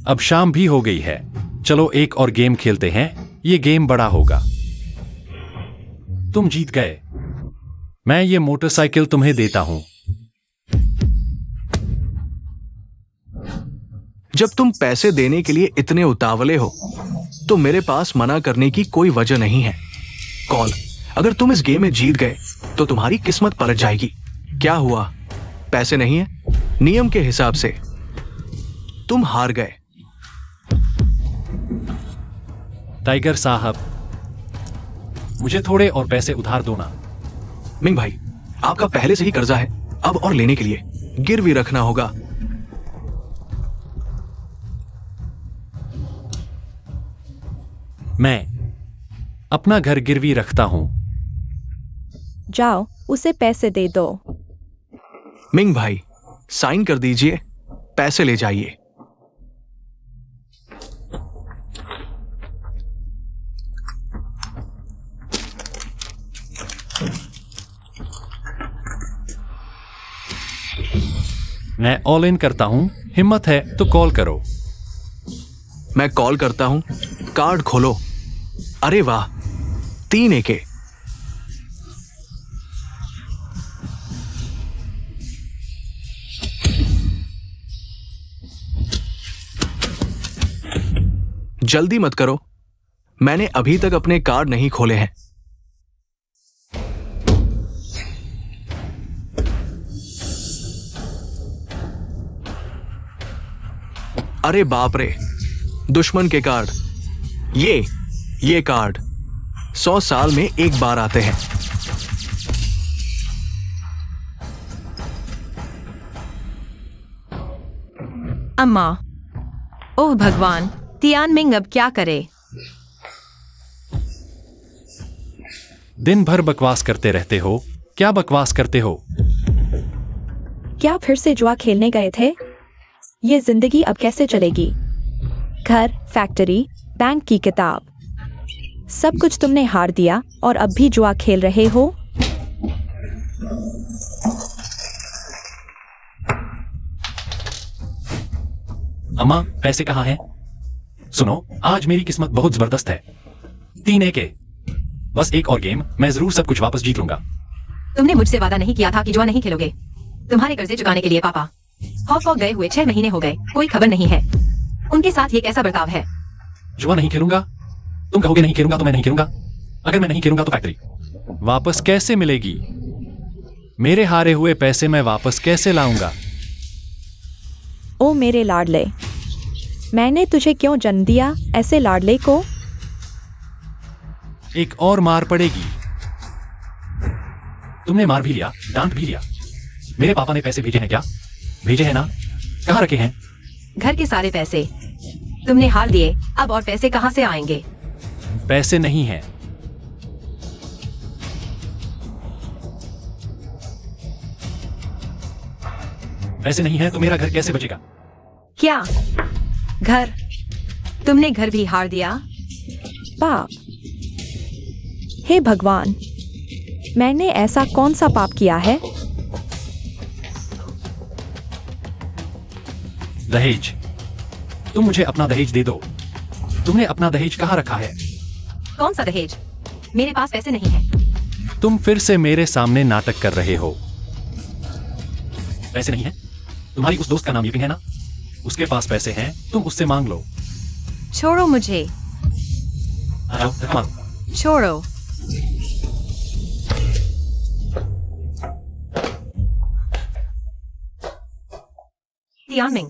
अब शाम भी हो गई है। चलो एक और गेम खेलते हैं, ये गेम बड़ा होगा। तुम जीत गए। मैं ये मोटरसाइकिल तुम्हें देता हूं। जब तुम पैसे देने के लिए इतने उतावले हो तो मेरे पास मना करने की कोई वजह नहीं है। कॉल, अगर तुम इस गेम में जीत गए तो तुम्हारी किस्मत पलट जाएगी। क्या हुआ? पैसे नहीं है? नियम के हिसाब से तुम हार गए। टाइगर साहब, मुझे थोड़े और पैसे उधार दो ना। मिंग भाई, आपका पहले से ही कर्जा है, अब और लेने के लिए गिरवी रखना होगा। मैं अपना घर गिरवी रखता हूं। जाओ, उसे पैसे दे दो। मिंग भाई, साइन कर दीजिए, पैसे ले जाइए। मैं ऑल इन करता हूं। हिम्मत है तो कॉल करो। मैं कॉल करता हूं। कार्ड खोलो। अरे वाह, 3 एके। जल्दी मत करो, मैंने अभी तक अपने कार्ड नहीं खोले हैं। अरे बाप रे, दुश्मन के कार्ड। ये कार्ड 100 साल में एक बार आते हैं। अम्मा, ओह भगवान, तियानमिंग अब क्या करे? दिन भर बकवास करते रहते हो। क्या बकवास करते हो? क्या फिर से जुआ खेलने गए थे? ये जिंदगी अब कैसे चलेगी? घर, फैक्ट्री, बैंक की किताब, सब कुछ तुमने हार दिया और अब भी जुआ खेल रहे हो। अम्मा, पैसे कहाँ हैं? सुनो, आज मेरी किस्मत बहुत जबरदस्त है। 3 एके। बस एक और गेम, मैं जरूर सब कुछ वापस जीत लूंगा। तुमने मुझसे वादा नहीं किया था कि जुआ नहीं खेलोगे। तुम्हारे कर्जे चुकाने के लिए पापा हांगकांग गए हुए 6 महीने हो गए, कोई खबर नहीं है। उनके साथ ये कैसा बर्ताव है? जुआ नहीं खेलूंगा? तुम कहोगे नहीं खेलूंगा तो मैं नहीं खेलूंगा। अगर मैं नहीं खेलूंगा तो फैक्ट्री वापस कैसे मिलेगी? मेरे हारे हुए पैसे मैं वापस कैसे लाऊंगा? ओ मेरे लाडले, मैंने तुझे क्यों जन्म दिया? ऐसे लाडले को एक और मार पड़ेगी। तुमने मार भी लिया, डांट भी लिया। मेरे पापा ने पैसे भेजे हैं क्या? भेजे हैं ना? कहाँ रखे हैं? घर के सारे पैसे तुमने हार दिए, अब और पैसे कहाँ से आएंगे? पैसे नहीं हैं। पैसे नहीं है तो मेरा घर कैसे बचेगा? क्या घर? तुमने घर भी हार दिया? पाप। हे भगवान, मैंने ऐसा कौन सा पाप किया है? दहेज। तुम मुझे अपना दहेज दे दो। तुमने अपना दहेज कहाँ रखा है? कौन सा दहेज? मेरे पास पैसे नहीं है। तुम फिर से मेरे सामने नाटक कर रहे हो। पैसे नहीं है? तुम्हारी उस दोस्त का नाम यपिंग है ना? उसके पास पैसे हैं, तुम उससे मांग लो। छोड़ो मुझे, आ जाओ, धक्का मारो। छोड़ो। तियानमिंग,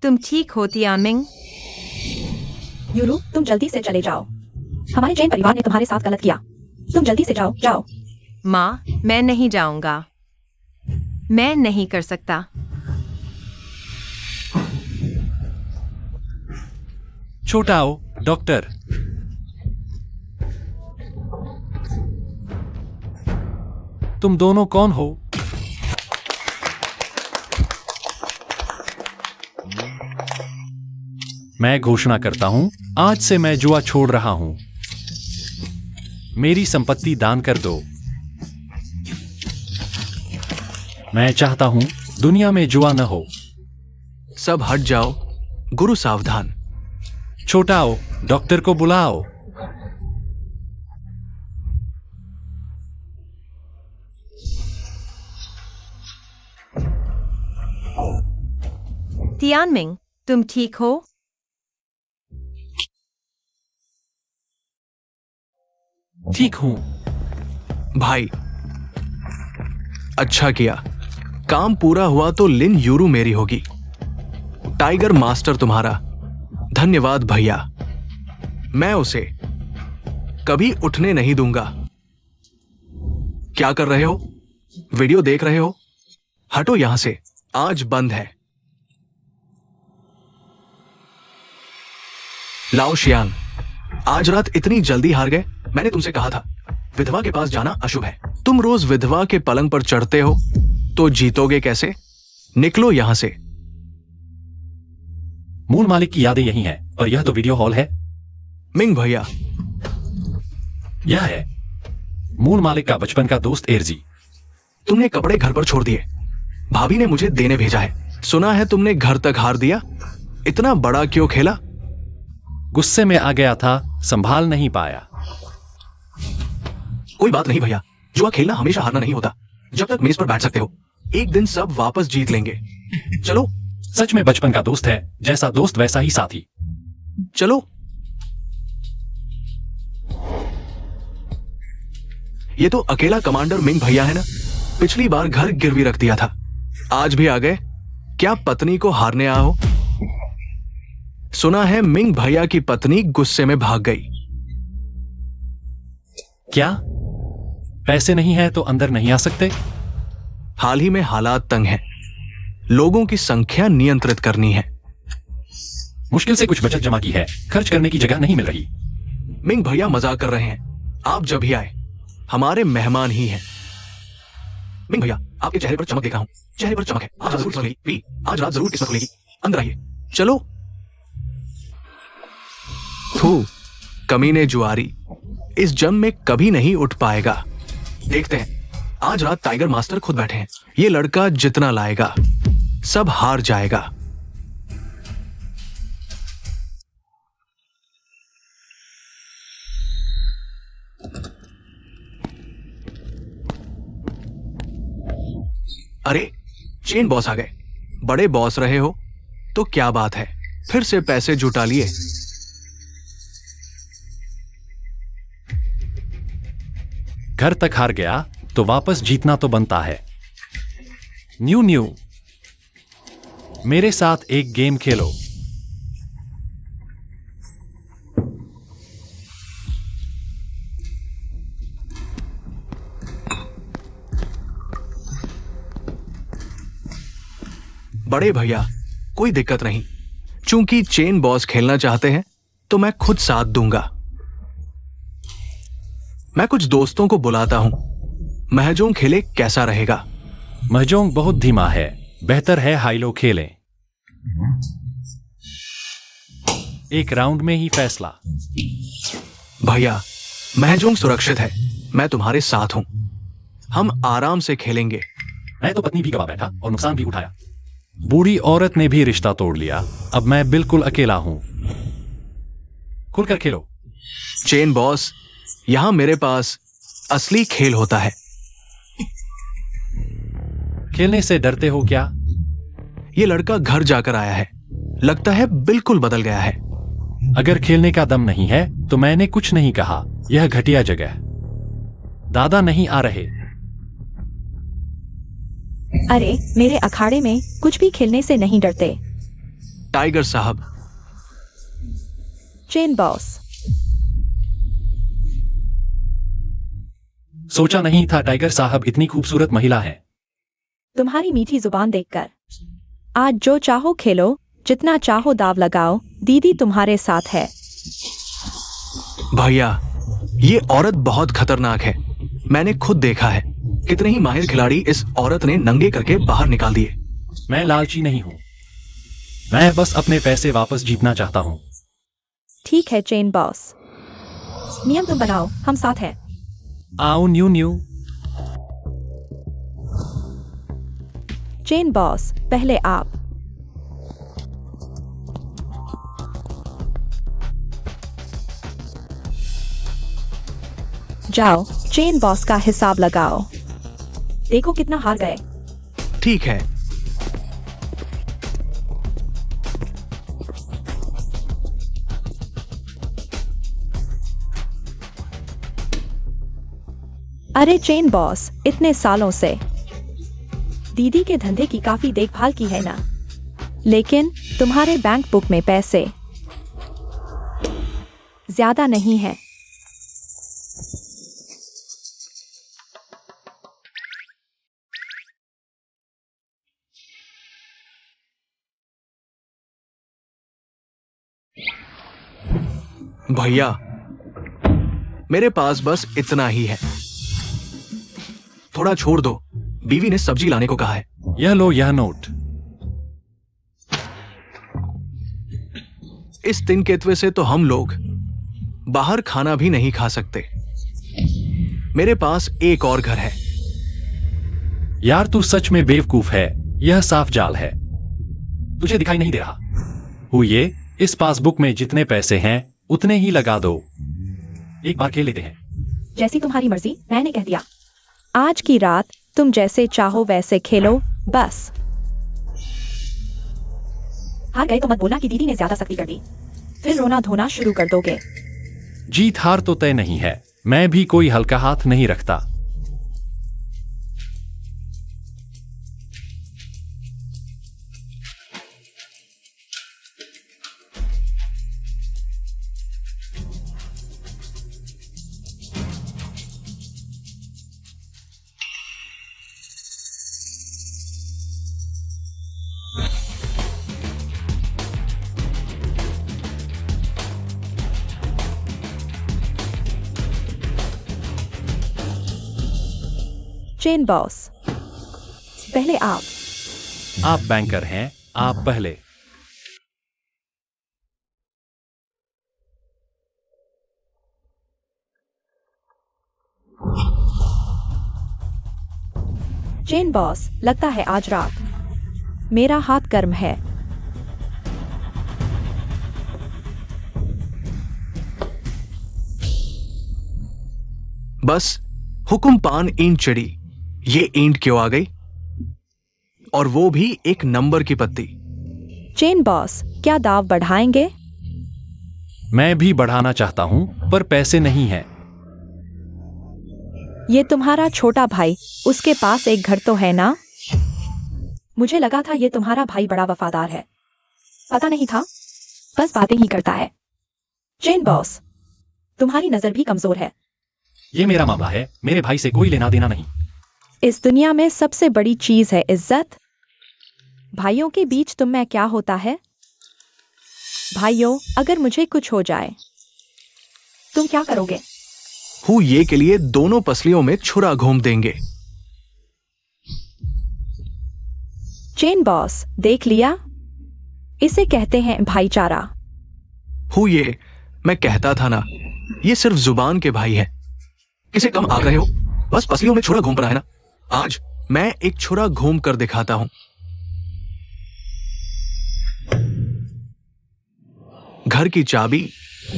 तुम ठीक हो? तियानमिंग, यूरू, तुम जल्दी से चले जाओ। हमारे जैन परिवार ने तुम्हारे साथ गलत किया। तुम जल्दी से जाओ, जाओ। माँ, मैं नहीं जाऊंगा। मैं नहीं कर सकता। छोटा आओ, डॉक्टर। तुम दोनों कौन हो? मैं घोषणा करता हूं, आज से मैं जुआ छोड़ रहा हूं। मेरी संपत्ति दान कर दो। मैं चाहता हूं दुनिया में जुआ न हो। सब हट जाओ, गुरु सावधान। छोटाओ, डॉक्टर को बुलाओ। तियानमिंग, तुम ठीक हो? ठीक हूं। भाई, अच्छा किया। काम पूरा हुआ तो लिन यूरू मेरी होगी। टाइगर मास्टर तुम्हारा। धन्यवाद भैया। मैं उसे कभी उठने नहीं दूंगा। क्या कर रहे हो? वीडियो देख रहे हो? हटो यहां से, आज बंद है। लाओ शियान, आज रात इतनी जल्दी हार गए। मैंने तुमसे कहा था विधवा के पास जाना अशुभ है। तुम रोज विधवा के पलंग पर चढ़ते हो तो जीतोगे कैसे? निकलो यहां से। मूल मालिक की यादें यही हैं, और यह तो वीडियो हॉल है। मिंग भैया, यह है मूल मालिक का बचपन का दोस्त एरजी। तुमने कपड़े घर पर छोड़ दिए। भाभी ने मुझे देने भेजा है। सुना है तुमने घर तक हार दिया। इतना बड़ा क्यों खेला? गुस्से में आ गया था, संभाल नहीं पाया। कोई बात नहीं भैया, जुआ खेलना हमेशा हारना नहीं होता। जब तक मेज पर बैठ सकते हो, एक दिन सब वापस जीत लेंगे। चलो। सच में बचपन का दोस्त है, जैसा दोस्त वैसा ही साथी। चलो। ये तो अकेला कमांडर मिंग भैया है ना? पिछली बार घर गिरवी रख दिया था, आज भी आ गए। क्या पत्नी को हारने आओ? सुना है मिंग भैया की पत्नी गुस्से में भाग गई। क्या पैसे नहीं है तो अंदर नहीं आ सकते? हाल ही में हालात तंग हैं, लोगों की संख्या नियंत्रित करनी है। मुश्किल से कुछ बचत जमा की है, खर्च करने की जगह नहीं मिल रही। मिंग भैया मजाक कर रहे हैं। आप जब भी आए हमारे मेहमान ही हैं। मिंग भैया, आपके चेहरे पर चमक देखा हूं। चेहरे पर चमक है। आज रात जरूर किस्मत खुलेगी। आज रात जरूर किस्मत खुलेगी। अंदर आइए। चलो। थू, कमीने जुआरी, इस जंग में कभी नहीं उठ पाएगा। देखते हैं, आज रात टाइगर मास्टर खुद बैठे हैं। ये लड़का जितना लाएगा सब हार जाएगा। अरे, चेन बॉस आ गए। बड़े बॉस रहे हो तो क्या बात है, फिर से पैसे जुटा लिए। घर तक हार गया तो वापस जीतना तो बनता है। न्यू न्यू, मेरे साथ एक गेम खेलो। बड़े भैया, कोई दिक्कत नहीं। चूंकि चेन बॉस खेलना चाहते हैं तो मैं खुद साथ दूंगा। मैं कुछ दोस्तों को बुलाता हूं। महजोंग खेले कैसा रहेगा? महजोंग बहुत धीमा है, बेहतर है हाइलो खेलें। एक राउंड में ही फैसला। भैया, महजोंग सुरक्षित है। मैं तुम्हारे साथ हूं। हम आराम से खेलेंगे। मैं तो पत्नी भी गवा बैठा और नुकसान भी उठाया। बूढ़ी औरत ने भी रिश्ता तोड़ लिया। अब मैं बिल्कुल अकेला हूं। खुलकर खेलो। चेन बॉस, यहां मेरे पास असली खेल होता है। खेलने से डरते हो क्या? ये लड़का घर जाकर आया है, लगता है बिल्कुल बदल गया है। अगर खेलने का दम नहीं है तो मैंने कुछ नहीं कहा। यह घटिया जगह। दादा नहीं आ रहे। अरे, मेरे अखाड़े में कुछ भी खेलने से नहीं डरते। टाइगर साहब। चेन बॉस, सोचा नहीं था टाइगर साहब इतनी खूबसूरत महिला है। तुम्हारी मीठी जुबान देखकर। आज जो चाहो खेलो, जितना चाहो दाव लगाओ। दीदी तुम्हारे साथ है। भैया, ये औरत बहुत खतरनाक है। मैंने खुद देखा है। कितने ही माहिर खिलाड़ी इस औरत ने नंगे करके बाहर निकाल दिए। मैं लालची नहीं हूं, मैं बस अपने पैसे वापस जीतना चाहता हूं। ठीक है चेन बॉस, नियम तुम बनाओ, हम साथ हैं। आओ न्यू न्यू। चेन बॉस, पहले आप। जाओ, चेन बॉस का हिसाब लगाओ। देखो कितना हार गए। ठीक है। अरे चेन बॉस, इतने सालों से दीदी के धंधे की काफी देखभाल की है ना, लेकिन तुम्हारे बैंक बुक में पैसे ज्यादा नहीं है। भैया, मेरे पास बस इतना ही है। थोड़ा छोड़ दो, बीवी ने सब्जी लाने को कहा है। यह लो यह नोट। इस तिनकेतवे से तो हम लोग बाहर खाना भी नहीं खा सकते। मेरे पास एक और घर है। यार तू सच में बेवकूफ है, यह साफ जाल है। तुझे दिखाई नहीं दे रहा? हुए, इस पासबुक में जितने पैसे हैं उतने ही लगा दो। एक बार खेल लेते हैं। जैसी तुम्हारी मर्जी, मैंने कह दिया। आज की रात तुम जैसे चाहो वैसे खेलो, बस। हार गए तो मत बोलना कि दीदी ने ज्यादा सख्ती कर दी, फिर रोना धोना शुरू कर दोगे। जीत हार तो तय नहीं है, मैं भी कोई हल्का हाथ नहीं रखता। चेन बॉस, पहले आप। आप बैंकर हैं, आप पहले। चेन बॉस, लगता है आज रात मेरा हाथ गर्म है। बस हुकुम पान ईंट चढ़ी। ये ईंट क्यों आ गई? और वो भी एक नंबर की पत्ती। चेन बॉस, क्या दाव बढ़ाएंगे? मैं भी बढ़ाना चाहता हूं, पर पैसे नहीं हैं। ये तुम्हारा छोटा भाई, उसके पास एक घर तो है ना? मुझे लगा था ये तुम्हारा भाई बड़ा वफादार है। पता नहीं था, बस बातें ही करता है। चेन बॉस, तुम्हारी नजर भी कमजोर है। ये मेरा मामला है, मेरे भाई से कोई लेना देना नहीं। इस दुनिया में सबसे बड़ी चीज है इज्जत। भाइयों के बीच तुम में क्या होता है? भाइयों, अगर मुझे कुछ हो जाए तुम क्या करोगे? हूँ ये के लिए दोनों पसलियों में छुरा घूम देंगे। चेन बॉस, देख लिया? इसे कहते हैं भाईचारा। हूँ ये, मैं कहता था ना, ये सिर्फ जुबान के भाई है। किसे कम आग रहे हो? बस पसलियों में छुरा घूम रहा है ना। आज मैं एक छुरा घूम कर दिखाता हूं। घर की चाबी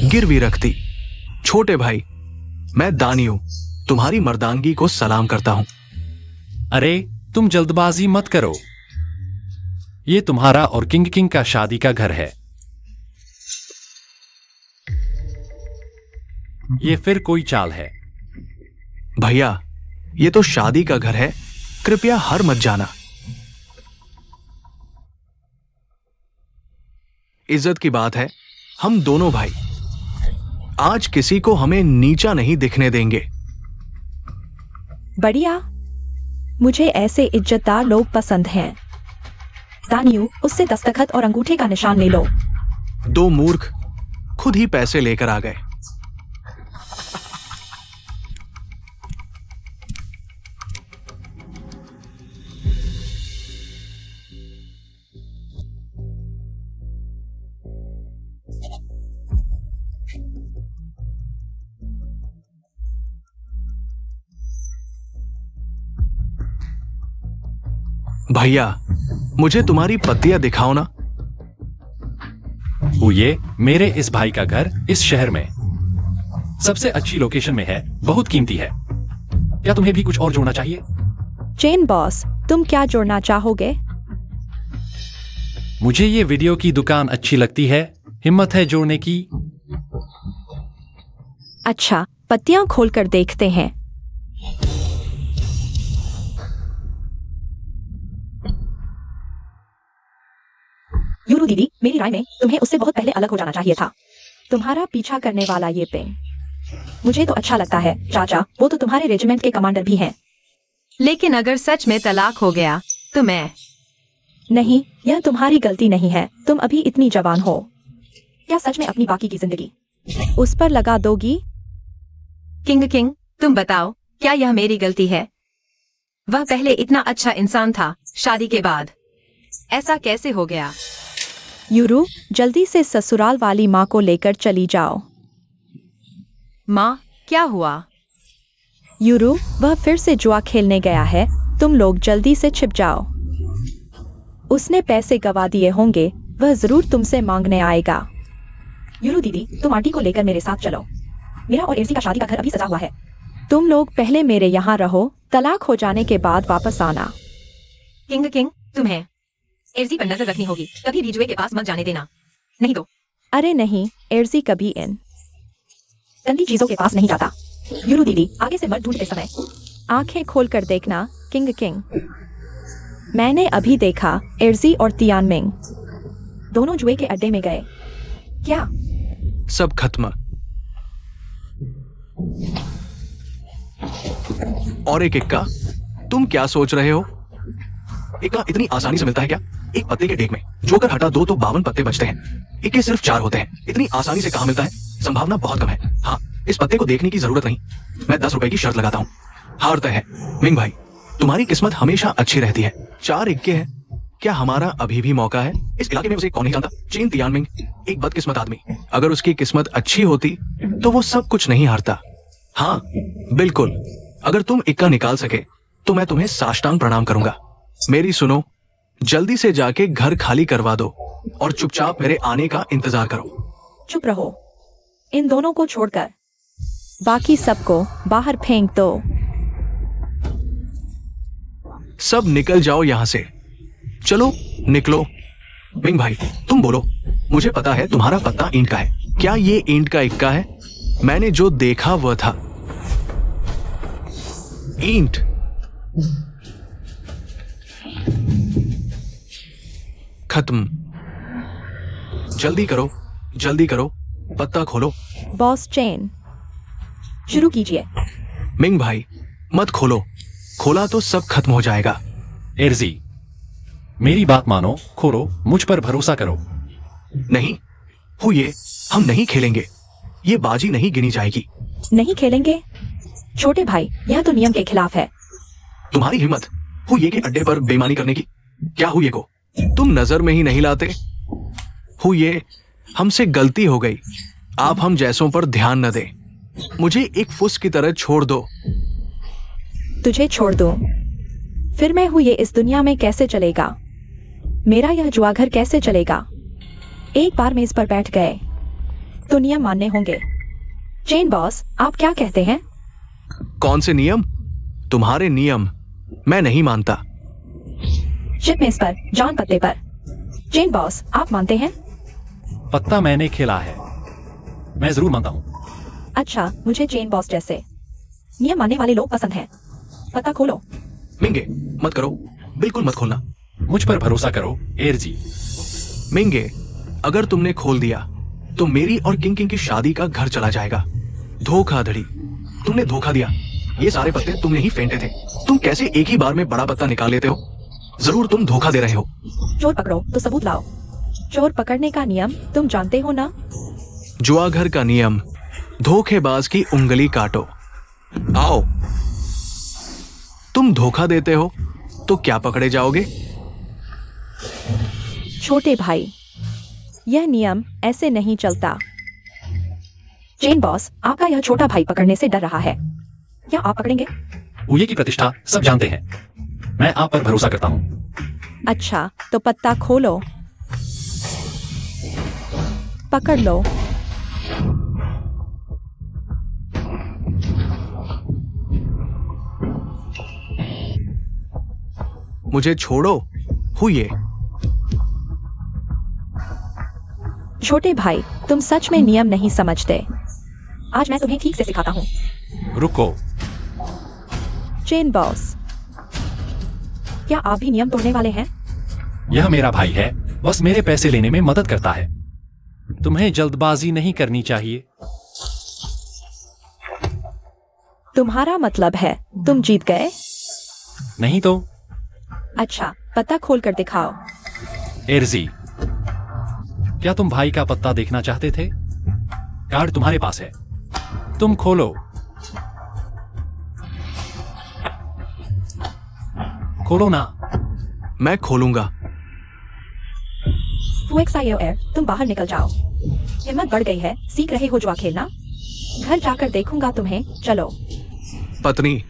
गिरवी रखती। छोटे भाई, मैं दानी हूं, तुम्हारी मर्दानगी को सलाम करता हूं। अरे तुम जल्दबाजी मत करो, ये तुम्हारा और किंग किंग का शादी का घर है। ये फिर कोई चाल है? भैया, ये तो शादी का घर है, कृपया हार मत जाना। इज्जत की बात है, हम दोनों भाई आज किसी को हमें नीचा नहीं दिखने देंगे। बढ़िया, मुझे ऐसे इज्जतदार लोग पसंद हैं। दानियू, उससे दस्तखत और अंगूठे का निशान ले लो। दो मूर्ख खुद ही पैसे लेकर आ गए। भैया, मुझे तुम्हारी पत्तियां दिखाओ ना। ये मेरे इस भाई का घर इस शहर में। सबसे अच्छी लोकेशन में है, बहुत कीमती है। क्या तुम्हें भी कुछ और जोड़ना चाहिए? चेन बॉस, तुम क्या जोड़ना चाहोगे? मुझे ये वीडियो की दुकान अच्छी लगती है, हिम्मत है जोड़ने की। अच्छा, पत्तियां खोलकर देखते हैं। यूरू दीदी, मेरी राय में तुम्हें उससे बहुत पहले अलग हो जाना चाहिए था। तुम्हारा पीछा करने वाला ये पेन। मुझे तो अच्छा लगता है चाचा, वो तो तुम्हारे रेजिमेंट के कमांडर भी हैं। लेकिन अगर सच में तलाक हो गया तो मैं। नहीं, यह तुम्हारी गलती नहीं है, तुम अभी इतनी जवान हो। क्या सच में अपनी बाकी की जिंदगी उस पर लगा दोगी? किंग, तुम बताओ, क्या यह मेरी गलती है? वह पहले इतना अच्छा इंसान था, शादी के बाद ऐसा कैसे हो गया? यूरू, जल्दी से ससुराल वाली माँ को लेकर चली जाओ। माँ, क्या हुआ? यूरू, वह फिर से जुआ खेलने गया है, तुम लोग जल्दी से छिप जाओ। उसने पैसे गवा दिए होंगे, वह जरूर तुमसे मांगने आएगा। यूरू दीदी, तुम आंटी को लेकर मेरे साथ चलो। मेरा और एर्जी का शादी का घर अभी सजा हुआ है। तुम लोग पहले मेरे यहाँ रहो, तलाक हो जाने के बाद वापस आना। किंग, तुम्हें एर्जी पर नजर रखनी होगी, कभी भी जुए के पास मत जाने देना, नहीं तो। अरे नहीं, एर्जी कभी इन गंदी चीजों के पास नहीं जाता। यूरू दीदी, आगे से मत ढूंढते समय आंखें खोलकर देखना। किंग, मैंने अभी देखा एर्जी और तियानमिंग दोनों जुए के अड्डे में गए। क्या? सब खत्म। और एक इक्का, तुम क्या सोच रहे हो? इक्का इतनी आसानी से मिलता है क्या? एक पत्ते के डेक में जोकर हटा दो तो 52 पत्ते बचते हैं, इक्के सिर्फ 4 होते हैं। इतनी आसानी से कहां मिलता है? संभावना बहुत कम है। हाँ, इस पत्ते को देखने की जरूरत नहीं। मैं 10 रुपए की शर्त लगाता हूँ, हार तय है। मिंग भाई, तुम्हारी किस्मत हमेशा अच्छी रहती है। 4 इक्के हैं, क्या हमारा अभी भी मौका है? इस इलाके में उसे कौन नहीं जानता? चेन तियानमिंग, एक बदकिस्मत आदमी। अगर उसकी किस्मत अच्छी होती तो वो सब कुछ नहीं हारता। हाँ बिल्कुल, अगर तुम इक्का निकाल सके तो मैं तुम्हें साष्टांग प्रणाम करूंगा। मेरी सुनो, जल्दी से जाके घर खाली करवा दो और चुपचाप मेरे आने का इंतजार करो। चुप रहो, इन दोनों को छोड़कर बाकी सबको बाहर फेंक दो। सब निकल जाओ यहां से, चलो निकलो। मिंग भाई, तुम बोलो, मुझे पता है तुम्हारा पत्ता ईंट का है। क्या ये ईंट का इक्का है? मैंने जो देखा वह था ईंट। खत्म। जल्दी करो, जल्दी करो, पत्ता खोलो। बॉस चेन, शुरू कीजिए। मिंग भाई, मत खोलो, खोला तो सब खत्म हो जाएगा। एर्जी, मेरी बात मानो, खोलो, मुझ पर भरोसा करो। नहीं हुए, हम नहीं खेलेंगे, ये बाजी नहीं गिनी जाएगी। नहीं खेलेंगे? छोटे भाई, यह तो नियम के खिलाफ है। तुम्हारी हिम्मत हुए के अड्डे पर बेईमानी करने की। क्या हुए को तुम नजर में ही नहीं लाते? हुए, हमसे गलती हो गई, आप हम जैसों पर ध्यान न दें। मुझे एक फुस की तरह छोड़ दो। तुझे छोड़ दूं, फिर मैं हूँ ये इस दुनिया में कैसे चलेगा? मेरा यह जुआ घर कैसे चलेगा? एक बार मेज पर बैठ गए तो नियम मानने होंगे। चेन बॉस, आप क्या कहते हैं? कौन से नियम? तुम्हारे नियम मैं नहीं मानता। चिप मेज पर, जान पत्ते पर। चेन बॉस, आप मानते हैं? पत्ता मैंने खेला है, मैं जरूर मानता हूं। अच्छा, मुझे चेन बॉस जैसे नियम मानने वाले लोग पसंद हैं। पता खोलो। मिंगे, मत करो, बिल्कुल मत खोलना। मुझ पर भरोसा करो एर्जी। मिंगे, अगर तुमने खोल दिया तो मेरी और किंग की शादी का घर चला जाएगा। धोखाधड़ी, तुमने धोखा दिया। ये सारे पत्ते तुमने ही फेंटे थे। तुम कैसे एक ही बार में बड़ा पत्ता निकाल लेते हो? जरूर तुम धोखा दे रहे हो। चोर पकड़ो तो सबूत लाओ। चोर पकड़ने का नियम तुम जानते हो ना? जुआ घर का नियम, धोखेबाज की उंगली काटो। आओ, तुम धोखा देते हो तो क्या पकड़े जाओगे? छोटे भाई, यह नियम ऐसे नहीं चलता। चेन बॉस, आपका यह छोटा भाई पकड़ने से डर रहा है, क्या आप पकड़ेंगे? हुए की प्रतिष्ठा सब जानते हैं, मैं आप पर भरोसा करता हूं। अच्छा, तो पत्ता खोलो, पकड़ लो। मुझे छोड़ो। हूँ ये। छोटे भाई, तुम सच में नियम नहीं समझते। आज मैं तुम्हें ठीक से सिखाता हूँ। रुको। चेन बॉस, क्या आप भी नियम तोड़ने वाले हैं? यह मेरा भाई है, बस मेरे पैसे लेने में मदद करता है। तुम्हें जल्दबाजी नहीं करनी चाहिए। तुम्हारा मतलब है तुम जीत गए? नहीं तो। अच्छा, पता खोल कर दिखाओ। एर्जी, क्या तुम भाई का पत्ता देखना चाहते थे? कार्ड तुम्हारे पास है, तुम खोलो। खोलो ना। मैं खोलूंगा। तुम बाहर निकल जाओ। हिम्मत बढ़ गई है, सीख रहे हो जुआ खेलना? घर जाकर देखूंगा तुम्हें। चलो। पत्नी,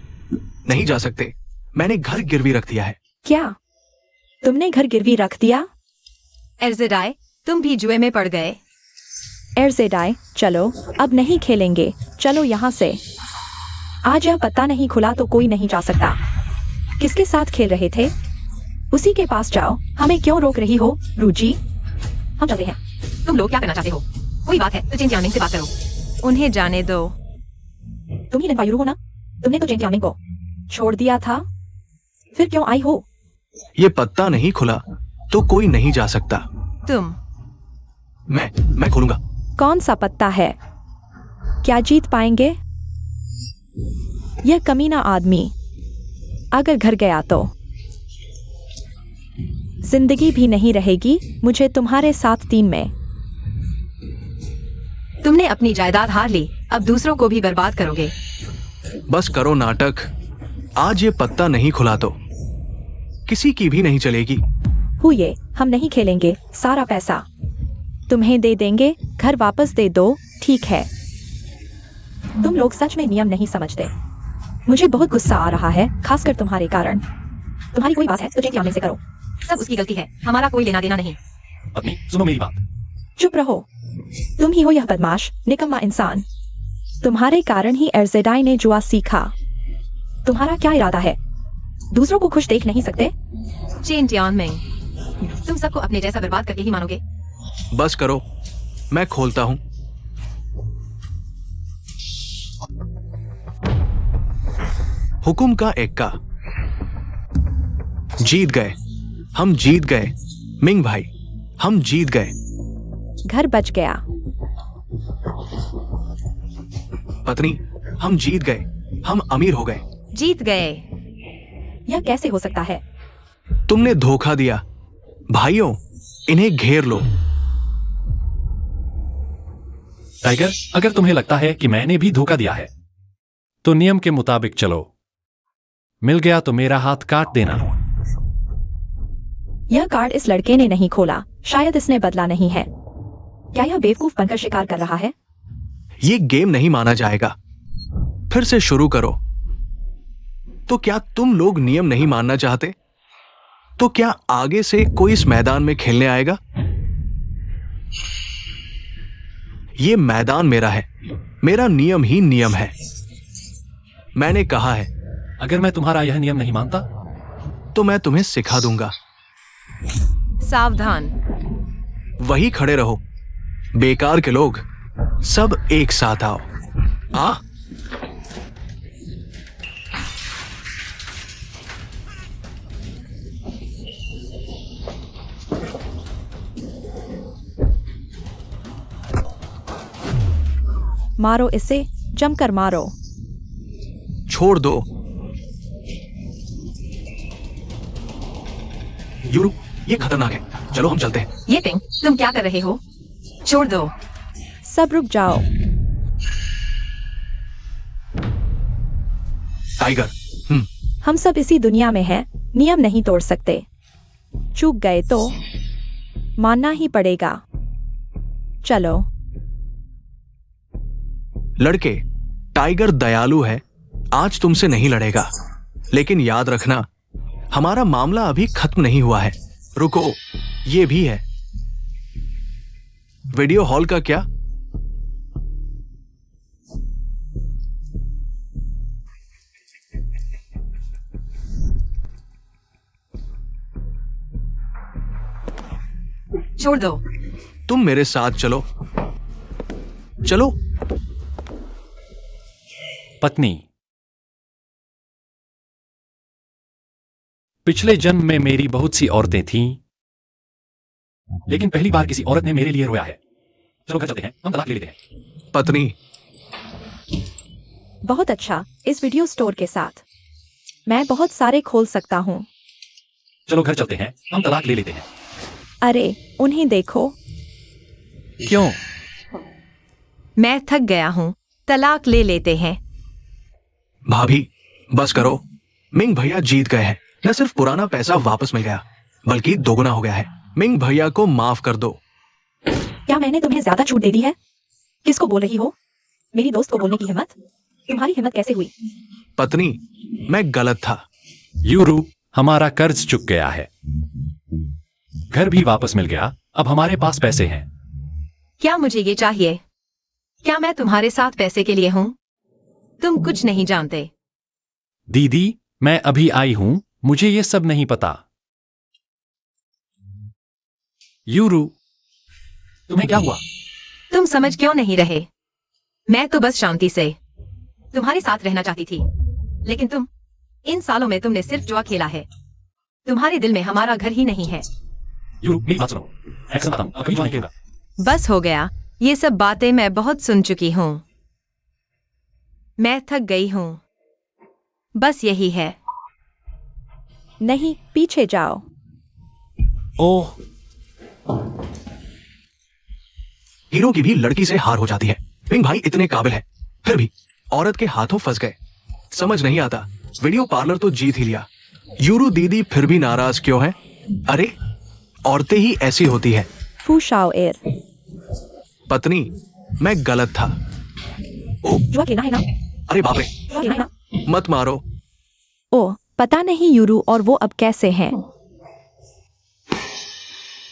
नहीं जा सकते। मैंने घर गिरवी रख दिया है। क्या तुमने घर गिरवी रख दिया? एर्जेडाई, तुम भी जुए में पड़ गए। एर्जेडाई, चलो, अब नहीं खेलेंगे। चलो यहाँ से। आज यह पत्ता नहीं खुला तो कोई नहीं जा सकता। किसके साथ खेल रहे थे? उसी के पास जाओ। हमें क्यों रोक रही हो, रूजी? हम चलते हैं। तुम लोग क्या करना चाहते हो? कोई बात है तो चेन जियांगमिंग से बात करो। उन्हें जाने दो। तुम ही लंबायु हो ना? तुमने तो चेन जियांगमिंग को छोड़ दिया था, फिर क्यों आई हो? ये पत्ता नहीं खुला तो कोई नहीं जा सकता। तुम मैं खोलूंगा। कौन सा पत्ता है? क्या जीत पाएंगे? यह कमीना आदमी अगर घर गया तो जिंदगी भी नहीं रहेगी मुझे तुम्हारे साथ 3 में। तुमने अपनी जायदाद हार ली, अब दूसरों को भी बर्बाद करोगे। बस करो नाटक। आज ये पत्ता नहीं खुला तो किसी की भी नहीं चलेगी। हुए, हम नहीं खेलेंगे। सारा पैसा तुम्हें दे देंगे। घर वापस दे दो, ठीक है? तुम लोग सच में नियम नहीं समझते। मुझे बहुत गुस्सा आ रहा है, खासकर तुम्हारे कारण। तुम्हारी कोई बात है तो चेन जियांगमिंग से करो। सब उसकी गलती है, हमारा कोई लेना देना नहीं। पत्नी, सुनो मेरी बात। चुप रहो। तुम ही हो यह बदमाश, निकम्मा इंसान। तुम्हारे कारण ही एर्जेडाई ने जुआ सीखा। तुम्हारा क्या इरादा है? दूसरों को खुश देख नहीं सकते? चेन जियांगमिंग, तुम सबको अपने जैसा बर्बाद करके ही मानोगे। बस करो, मैं खोलता हूं। हुकुम का एक्का। जीत गए, हम जीत गए। मिंग भाई, हम जीत गए। घर बच गया। पत्नी, हम जीत गए। हम अमीर हो गए। जीत गए। यह कैसे हो सकता है? तुमने धोखा दिया। भाइयों, इन्हें घेर लो। टाइगर, अगर तुम्हें लगता है कि मैंने भी धोखा दिया है तो नियम के मुताबिक चलो। मिल गया तो मेरा हाथ काट देना। यह कार्ड इस लड़के ने नहीं खोला, शायद इसने बदला नहीं है। क्या यह बेवकूफ बनकर शिकार कर रहा है? ये गेम नहीं माना जाएगा। फिर से शुरू करो। तो क्या तुम लोग नियम नहीं मानना चाहते? तो क्या आगे से कोई इस मैदान में खेलने आएगा? ये मैदान मेरा है। मेरा नियम ही नियम है। मैंने कहा है। अगर मैं तुम्हारा यह नियम नहीं मानता तो मैं तुम्हें सिखा दूंगा। सावधान। वही खड़े रहो, बेकार के लोग। सब एक साथ आओ। आ मारो इसे, जमकर मारो। छोड़ दो। यूरू, ये खतरनाक है। चलो हम चलते हैं। ये टिंग, तुम क्या कर रहे हो? छोड़ दो। सब रुक जाओ। टाइगर, हम सब इसी दुनिया में हैं, नियम नहीं तोड़ सकते। चूक गए तो मानना ही पड़ेगा। चलो। लड़के, टाइगर दयालु है। आज तुमसे नहीं लड़ेगा। लेकिन याद रखना, हमारा मामला अभी खत्म नहीं हुआ है। रुको, ये भी है। वीडियो हॉल का क्या? छोड़ दो। तुम मेरे साथ चलो। चलो। पत्नी। पिछले जन्म में मेरी बहुत सी औरतें थीं, लेकिन पहली बार किसी औरत ने मेरे लिए रोया है। चलो घर चलते हैं, हम तलाक ले लेते हैं। पत्नी। बहुत अच्छा। इस वीडियो स्टोर के साथ मैं बहुत सारे खोल सकता हूँ। चलो घर चलते हैं, हम तलाक ले लेते हैं। अरे उन्हें देखो। क्यों? मैं थक गया हूँ, तलाक ले लेते हैं। भाभी बस करो। मिंग भैया जीत गए हैं। न सिर्फ पुराना पैसा वापस मिल गया, बल्कि दोगुना हो गया है। मिंग भैया को माफ कर दो। क्या मैंने तुम्हें ज्यादा छूट दे दी है? किसको बोल रही हो? मेरी दोस्त को बोलने की हिम्मत? तुम्हारी हिम्मत कैसे हुई? पत्नी, मैं गलत था। यूरू, हमारा कर्ज चुक गया है, घर भी वापस मिल गया, अब हमारे पास पैसे हैं। क्या मुझे ये चाहिए? क्या मैं तुम्हारे साथ पैसे के लिए हूँ? तुम कुछ नहीं जानते। दीदी, मैं अभी आई हूं, मुझे ये सब नहीं पता। यूरू, तुम्हें क्या हुआ? तुम समझ क्यों नहीं रहे? मैं तो बस शांति से तुम्हारे साथ रहना चाहती थी, लेकिन इन सालों में तुमने सिर्फ जुआ खेला है। तुम्हारे दिल में हमारा घर ही नहीं है। यूरू, मेरी बात सुनो। एक्शन खत्म, अब कभी जुआ नहीं खेलूंगा। बस हो गया, ये सब बातें मैं बहुत सुन चुकी हूँ। मैं थक गई हूँ, बस यही है। नहीं, पीछे जाओ। ओह, हीरो की भी लड़की से हार हो जाती है। मिंग भाई इतने काबिल है, फिर भी औरत के हाथों फंस गए। समझ नहीं आता। वीडियो पार्लर तो जीत ही लिया, यूरू दीदी फिर भी नाराज क्यों है? अरे औरतें ही ऐसी होती है। फू शाओ एर। पत्नी, मैं गलत था। जुआ खेलना है ना? अरे बाप रे, जुआ खेलना है ना? मत मारो। ओह, पता नहीं यूरू और वो अब कैसे हैं।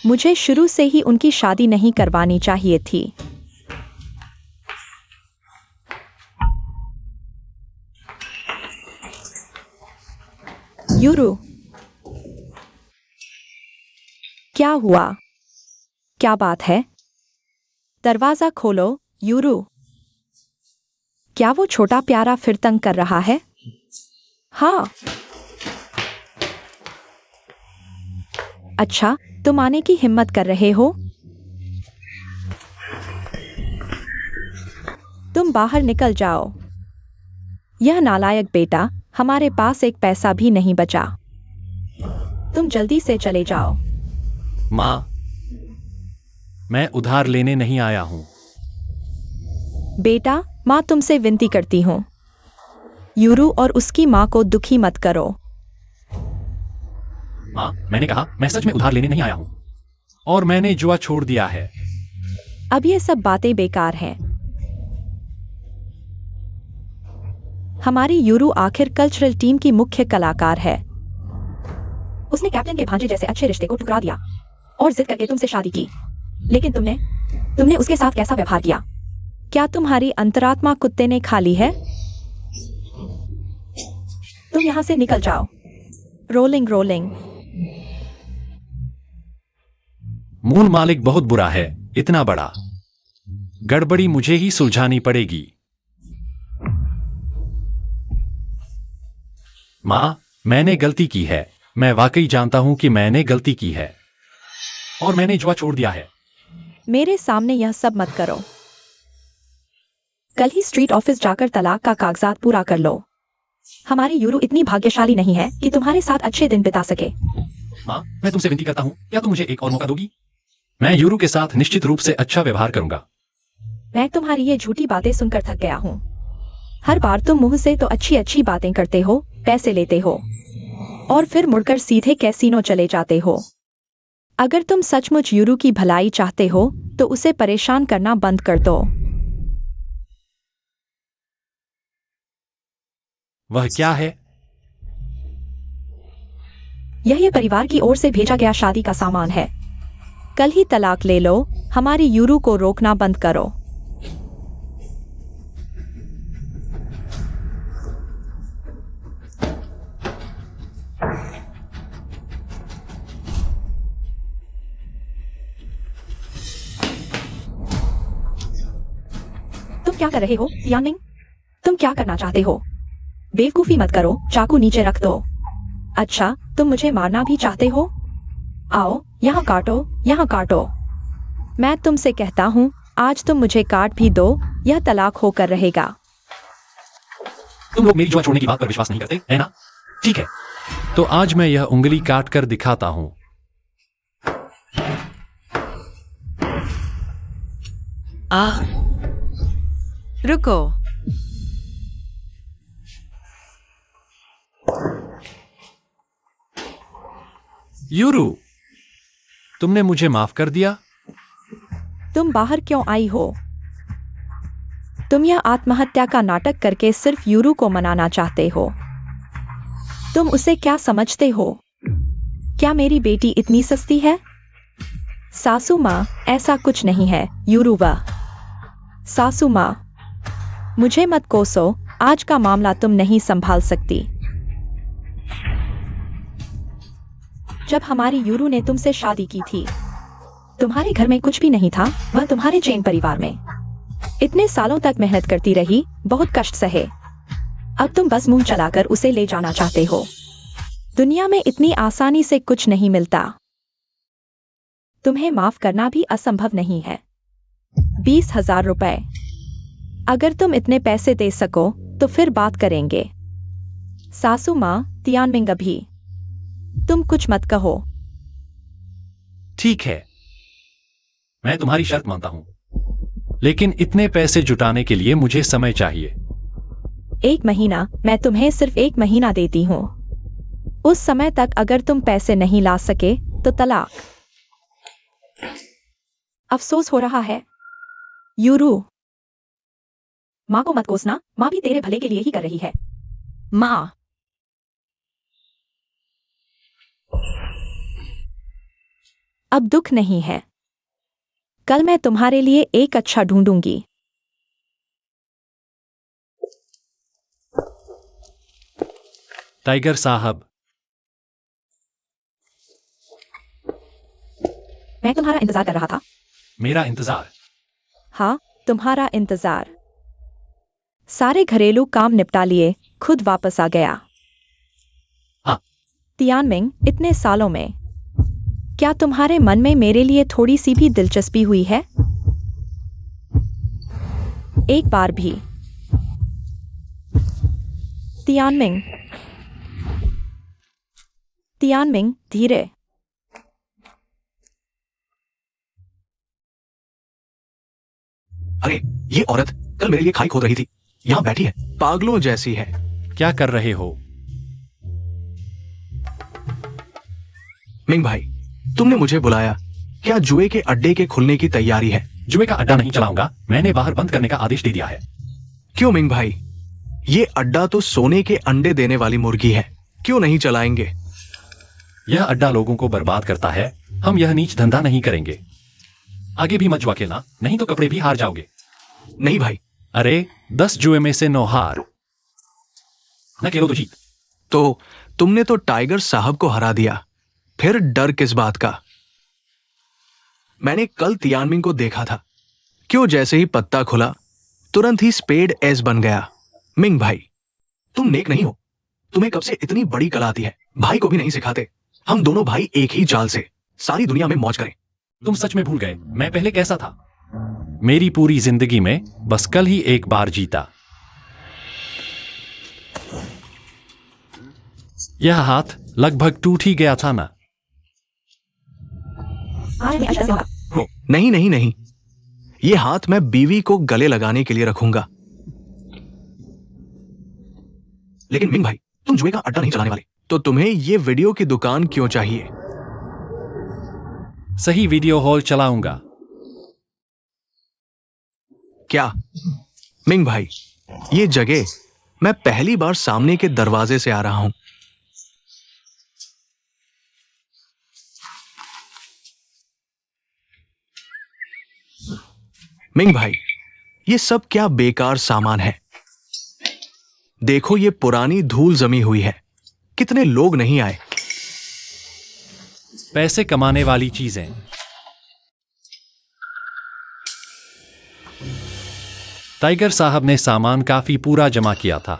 मुझे शुरू से ही उनकी शादी नहीं करवानी चाहिए थी। यूरू, क्या हुआ? क्या बात है? दरवाजा खोलो, यूरू। क्या वो छोटा प्यारा फिर तंग कर रहा है? हाँ। अच्छा, तुम आने की हिम्मत कर रहे हो? तुम बाहर निकल जाओ। यह नालायक बेटा, हमारे पास एक पैसा भी नहीं बचा। तुम जल्दी से चले जाओ। माँ, मैं उधार लेने नहीं आया हूं। बेटा, माँ तुमसे विनती करती हूँ। यूरू और उसकी माँ को दुखी मत करो। माँ, मैंने कहा मैं सच में उधार लेने नहीं आया हूं, और मैंने जुआ छोड़ दिया है। अब ये सब बातें बेकार हैं। हमारी यूरू आखिर कल्चरल टीम की मुख्य कलाकार है। उसने कैप्टन के भांजे जैसे अच्छे रिश्ते को ठुकरा दिया और जिद करके तुमसे शादी की। लेकिन तुमने उसके साथ कैसा व्यवहार किया? क्या तुम्हारी अंतरात्मा कुत्ते ने खा ली है? तुम यहां से निकल जाओ। Rolling rolling. मूल मालिक बहुत बुरा है, इतना बड़ा। गड़बड़ी मुझे ही सुलझानी पड़ेगी। माँ, मैंने गलती की है। मैं वाकई जानता हूं कि मैंने गलती की है, और मैंने जुआ छोड़ दिया है। मेरे सामने यह सब मत करो। कल ही स्ट्रीट ऑफिस जाकर तलाक का कागजात पूरा कर लो। हमारी यूरू इतनी भाग्यशाली नहीं है कि तुम्हारे साथ अच्छे दिन बिता सके। माँ, मैं तुमसे विनती करता हूं, क्या तुम मुझे एक और मौका दोगी? मैं यूरू के साथ निश्चित रूप से अच्छा व्यवहार करूंगा। मैं तुम्हारी ये झूठी बातें सुनकर थक गया हूँ। हर बार तुम मुंह से तो अच्छी अच्छी बातें करते हो, पैसे लेते हो, और फिर मुड़कर सीधे कैसीनो चले जाते हो। अगर तुम सचमुच यूरू की भलाई चाहते हो तो उसे परेशान करना बंद कर दो। वह क्या है? यह परिवार की ओर से भेजा गया शादी का सामान है। कल ही तलाक ले लो। हमारी यूरू को रोकना बंद करो। क्या कर रहे हो यानमिंग? तुम क्या करना चाहते हो? बेवकूफी मत करो, चाकू नीचे रख दो। अच्छा, तुम मुझे मारना भी चाहते हो? आओ, यहाँ काटो, यहाँ काटो। मैं तुमसे कहता हूँ, आज तुम मुझे काट भी दो, यह तलाक होकर रहेगा। तुम लोग मेरी जुआ छोड़ने की बात पर विश्वास नहीं करते, है ना? ठीक है, तो आज मैं यह उंगली काट कर दिखाता हूं। रुको। यूरू, तुमने मुझे माफ कर दिया? तुम बाहर क्यों आई हो? तुम यह आत्महत्या का नाटक करके सिर्फ यूरू को मनाना चाहते हो। तुम उसे क्या समझते हो? क्या मेरी बेटी इतनी सस्ती है? सासू माँ, ऐसा कुछ नहीं है, यूरू वह। सासू माँ, मुझे मत कोसो, आज का मामला तुम नहीं संभाल सकती। जब हमारी यूरू ने तुमसे शादी की थी, तुम्हारे घर में कुछ भी नहीं था, वह तुम्हारे जैन परिवार में। इतने सालों तक मेहनत करती रही, बहुत कष्ट सहे। अब तुम बस मुंह चलाकर उसे ले जाना चाहते हो। दुनिया में इतनी आसानी से कुछ नहीं मिलता। तुम्हें माफ करना भी असंभव नहीं है। 20,000 रुपए। अगर तुम इतने पैसे दे सको तो फिर बात करेंगे। सासू माँ, तियानमिंग अभी। तुम कुछ मत कहो। ठीक है, मैं तुम्हारी शर्त मानता हूं, लेकिन इतने पैसे जुटाने के लिए मुझे समय चाहिए। 1 महीना, मैं तुम्हें सिर्फ 1 महीना देती हूँ। उस समय तक अगर तुम पैसे नहीं ला सके तो तलाक। अफसोस हो रहा है यूरू। माँ को मत कोसना, माँ भी तेरे भले के लिए ही कर रही है। माँ, अब दुख नहीं है। कल मैं तुम्हारे लिए एक अच्छा ढूंढूंगी। टाइगर साहब, मैं तुम्हारा इंतजार कर रहा था। मेरा इंतजार? हाँ, तुम्हारा इंतजार। सारे घरेलू काम निपटा लिए, खुद वापस आ गया। हाँ। तियानमिंग, इतने सालों में क्या तुम्हारे मन में मेरे लिए थोड़ी सी भी दिलचस्पी हुई है? एक बार भी? तियानमिंग, तियानमिंग, धीरे। अरे, ये औरत कल मेरे लिए खाई खोद रही थी, यहाँ बैठी है, पागलों जैसी है। क्या कर रहे हो? मिंग भाई, तुमने मुझे बुलाया, क्या जुए के अड्डे के खुलने की तैयारी है? जुए का अड्डा नहीं चलाऊंगा, मैंने बाहर बंद करने का आदेश दे दिया है। क्यों मिंग भाई? ये अड्डा तो सोने के अंडे देने वाली मुर्गी है, क्यों नहीं चलाएंगे? यह अड्डा लोगों को बर्बाद करता है, हम यह नीच धंधा नहीं करेंगे। आगे भी मत जुआ खेलना, नहीं तो कपड़े भी हार जाओगे। नहीं भाई। अरे, 10 जुए में से 9 हार। न खेलो तो जीत। तो तुमने तो टाइगर साहब को हरा दिया, फिर डर किस बात का? मैंने कल तियानमिंग को देखा था, क्यों जैसे ही पत्ता खुला तुरंत ही स्पेड एस बन गया। मिंग भाई, तुम नेक नहीं हो, तुम्हें कब से इतनी बड़ी कला आती है, भाई को भी नहीं सिखाते। हम दोनों भाई एक ही जाल से सारी दुनिया में मौज करें। तुम सच में भूल गए मैं पहले कैसा था? मेरी पूरी जिंदगी में बस कल ही एक बार जीता। यह हाथ लगभग टूट ही गया था ना? नहीं नहीं नहीं, ये हाथ मैं बीवी को गले लगाने के लिए रखूंगा। लेकिन मिंग भाई, तुम जुए का अड्डा नहीं चलाने वाले, तो तुम्हें ये वीडियो की दुकान क्यों चाहिए? सही वीडियो हॉल चलाऊंगा। क्या मिंग भाई, ये जगह मैं पहली बार सामने के दरवाजे से आ रहा हूं। मिंग भाई, ये सब क्या बेकार सामान है? देखो, ये पुरानी धूल जमी हुई है, कितने लोग नहीं आए। पैसे कमाने वाली चीजें। टाइगर साहब ने सामान काफी पूरा जमा किया था।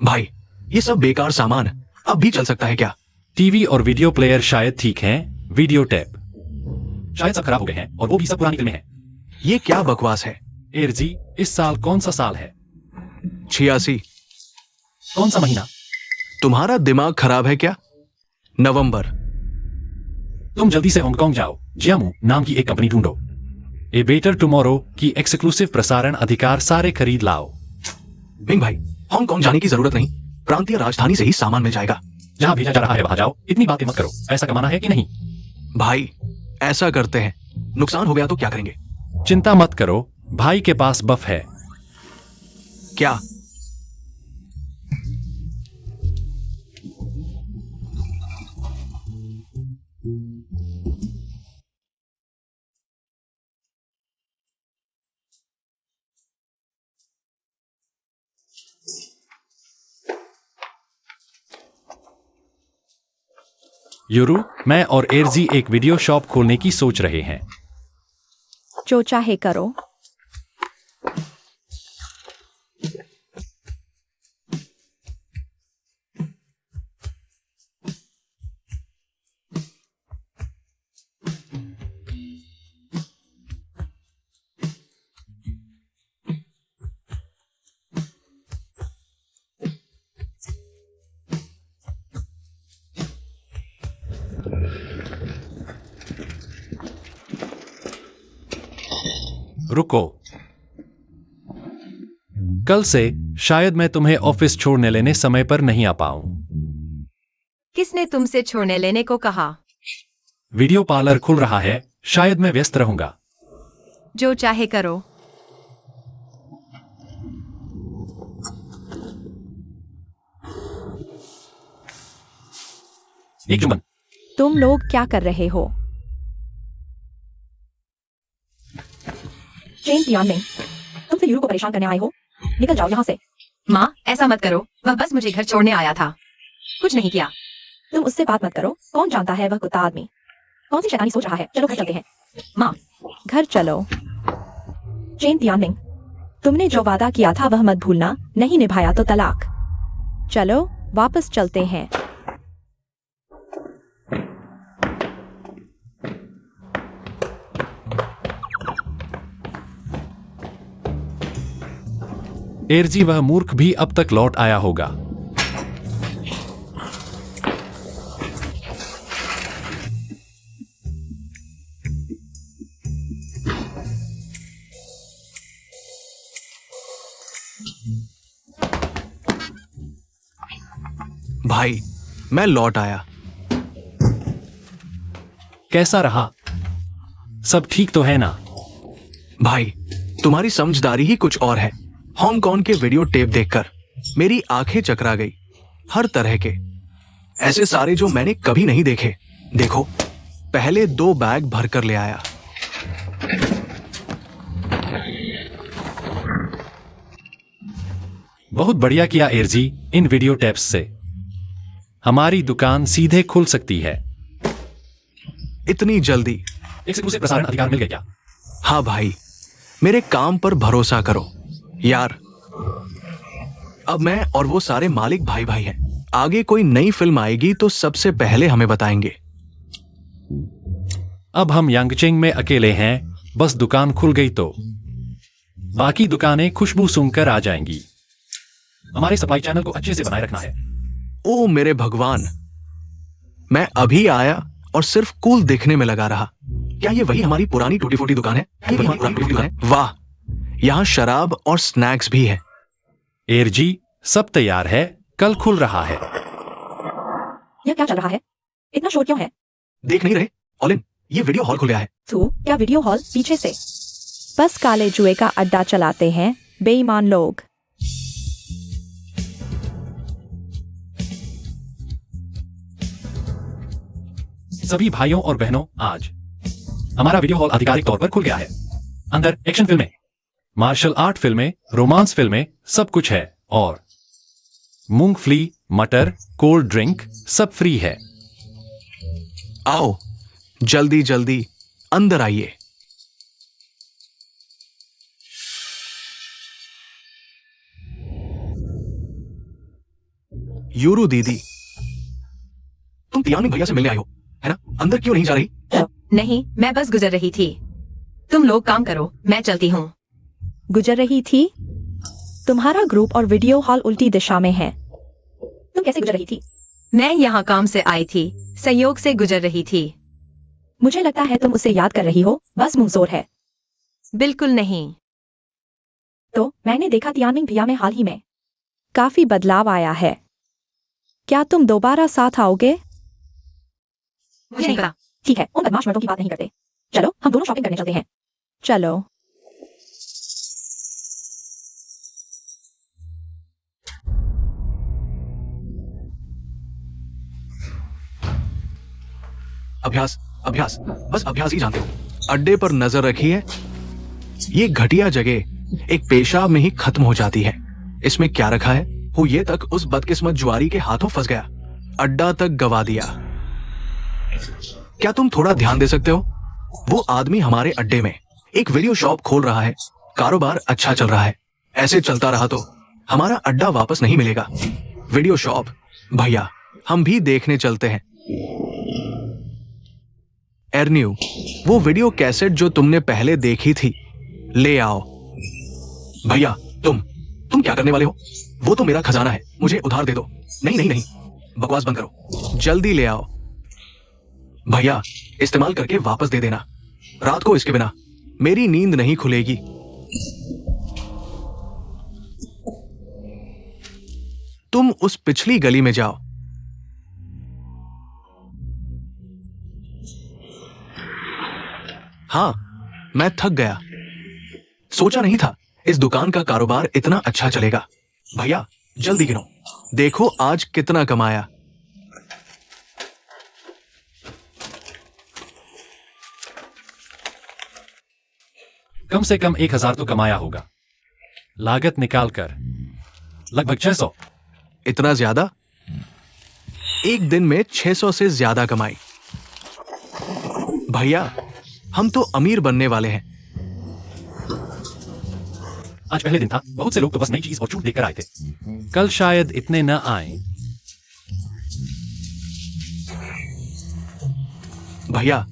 भाई, ये सब बेकार सामान अब भी चल सकता है क्या? टीवी और वीडियो प्लेयर शायद ठीक हैं, वीडियो टेप शायद सब खराब हो गए हैं, और वो भी सब पुरानी फिल्में हैं। ये क्या बकवास है? एरजी, इस साल कौन सा साल है? 86। कौन सा महीना? तुम्हारा दिमाग खराब है क्या? नवंबर। तुम जल्दी से हांगकांग जाओ, जियामू नाम की एक कंपनी ढूंढो। ए बेटर टुमारो की एक्सक्लूसिव प्रसारण अधिकार सारे खरीद लाओ। बिंग भाई, हांगकांग जाने की जरूरत नहीं, प्रांतीय राजधानी से ही सामान मिल जाएगा। जहां भेजा जा रहा है वहां जाओ, इतनी बातें मत करो। पैसा कमाना है कि नहीं? भाई, ऐसा करते हैं, नुकसान हो गया तो क्या करेंगे? चिंता मत करो, भाई के पास बफ है। क्या? यूरू, मैं और एरजी एक वीडियो शॉप खोलने की सोच रहे हैं। जो चाहे करो। रुको, कल से शायद मैं तुम्हें ऑफिस छोड़ने लेने समय पर नहीं आ पाऊं। किसने तुमसे छोड़ने लेने को कहा? वीडियो पार्लर खुल रहा है, शायद मैं व्यस्त रहूंगा। जो चाहे करो। एक चुम्बन। तुम लोग क्या कर रहे हो? चेन यानमिंग, तुम फिर यूरू को परेशान करने आए हो? निकल जाओ यहाँ से। माँ, ऐसा मत करो, वह बस मुझे घर छोड़ने आया था, कुछ नहीं किया। तुम उससे बात मत करो, कौन जानता है वह कुत्ता आदमी कौन सी शैतानी सोच रहा है। चलो घर चलते हैं। माँ, घर चलो। चेन यानमिंग, तुमने जो वादा किया था वह मत भूलना, नहीं निभाया तो तलाक। चलो वापस चलते हैं। एरजी, वह मूर्ख भी अब तक लौट आया होगा। भाई, मैं लौट आया। कैसा रहा? सब ठीक तो है ना? भाई, तुम्हारी समझदारी ही कुछ और है। हांगकांग के वीडियो टेप देखकर मेरी आंखें चकरा गई, हर तरह के, ऐसे सारे जो मैंने कभी नहीं देखे। देखो, पहले 2 बैग भरकर ले आया। बहुत बढ़िया किया एरजी, इन वीडियो टेप्स से हमारी दुकान सीधे खुल सकती है। इतनी जल्दी? एक्सक्लूसिव प्रसारण अधिकार मिल गए क्या? हाँ भाई, मेरे काम पर भरोसा करो यार। अब मैं और वो सारे मालिक भाई भाई हैं। आगे कोई नई फिल्म आएगी तो सबसे पहले हमें बताएंगे। अब हम यांगचेंग में अकेले हैं, बस दुकान खुल गई तो बाकी दुकानें खुशबू सूंघकर आ जाएंगी। हमारे सप्लाई चैनल को अच्छे से बनाए रखना है। ओ मेरे भगवान, मैं अभी आया और सिर्फ कूल दिखने में लगा रहा। क्या ये वही हमारी पुरानी टूटी फूटी दुकान है? वाह, यहाँ शराब और स्नैक्स भी है। एरजी, सब तैयार है, कल खुल रहा है। यह क्या चल रहा है? इतना शोर क्यों है? देख नहीं रहे ऑलिन, ये वीडियो हॉल खुल गया है। तू क्या वीडियो हॉल? पीछे से। बस काले जुए का अड्डा चलाते हैं बेईमान लोग। सभी भाइयों और बहनों, आज हमारा वीडियो हॉल आधिकारिक तौर पर खुल गया है। अंदर एक्शन फिल्में, मार्शल आर्ट फिल्में, रोमांस फिल्में, सब कुछ है। और मूंगफली, मटर, कोल्ड ड्रिंक सब फ्री है। आओ, जल्दी जल्दी अंदर आइए। यूरू दीदी, तुम तियामिंग भैया से मिलने आई हो, है ना? अंदर क्यों नहीं जा रही? नहीं, मैं बस गुजर रही थी। तुम लोग काम करो, मैं चलती हूँ। गुजर रही थी? तुम्हारा ग्रुप और वीडियो हॉल उल्टी दिशा में है। तुम कैसे गुजर रही थी? मैं यहाँ काम से आई थी, सहयोग से गुजर रही थी। मुझे लगता है तुम उसे याद कर रही हो, बस मुंहजोर है। बिल्कुल नहीं। तो मैंने देखा तियामिंग भैया में हाल ही में काफी बदलाव आया है। क्या तुम दोबारा साथ आओगे? मुझे नहीं पता। ठीक है, उन बदमाश मर्दों की बात नहीं करते। चलो हम दोनों शॉपिंग करने चलते हैं। चलो। अभ्यास, अभ्यास, बस अभ्यास ही जानते हो। अड्डे पर नजर रखिए। ये घटिया जगह एक पेशाब में ही खत्म हो जाती है। इसमें क्या रखा है? वो ये तक उस बदकिस्मत जुआरी के हाथों फंस गया, अड्डा तक गवा दिया। क्या तुम थोड़ा ध्यान दे सकते हो? वो आदमी हमारे अड्डे में एक वीडियो शॉप खोल रहा है, कारोबार अच्छा चल रहा है। ऐसे चलता रहा तो हमारा अड्डा वापस नहीं मिलेगा। वीडियो शॉप भैया, हम भी देखने चलते हैं। एर्न्यू, वो वीडियो कैसेट जो तुमने पहले देखी थी, ले आओ। भैया, तुम क्या करने वाले हो? वो तो मेरा खजाना है, मुझे उधार दे दो। नहीं नहीं नहीं, बकवास बंद करो, जल्दी ले आओ। भैया, इस्तेमाल करके वापस दे देना। रात को इसके बिना मेरी नींद नहीं खुलेगी। तुम उस पिछली गली में जाओ। हाँ, मैं थक गया। सोचा नहीं था इस दुकान का कारोबार इतना अच्छा चलेगा। भैया, जल्दी गिनो, देखो आज कितना कमाया। कम से कम 1000 तो कमाया होगा। लागत निकालकर लगभग 600। इतना ज्यादा? एक दिन में 600 से ज्यादा कमाई। भैया, हम तो अमीर बनने वाले हैं। आज पहले दिन था, बहुत से लोग तो बस नई चीज और छूट देकर आए थे। कल शायद इतने न आए। भैया,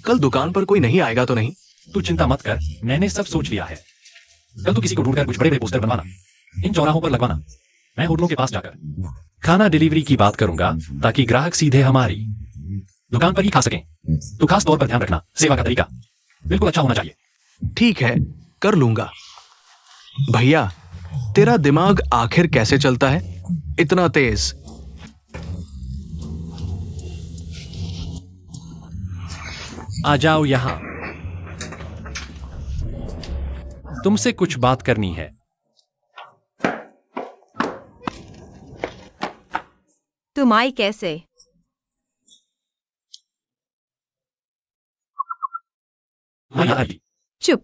कल दुकान पर कोई नहीं आएगा तो नहीं? तू चिंता मत कर, मैंने सब सोच लिया है। कल तो किसी को ढूंढकर कुछ बड़े बड़े पोस्टर बनवाना, इन चौराहों पर लगवाना। मैं होटलों के पास जाकर खाना डिलीवरी की बात करूंगा, ताकि ग्राहक सीधे हमारी दुकान पर ही खा सकें। तो खास तौर पर ध्यान रखना, सेवा का तरीका बिल्कुल अच्छा होना चाहिए। ठीक है, कर लूंगा। भैया, तेरा दिमाग आखिर कैसे चलता है इतना तेज? आ जाओ यहां, तुमसे कुछ बात करनी है। तुम आई कैसे? माया अली, चुप।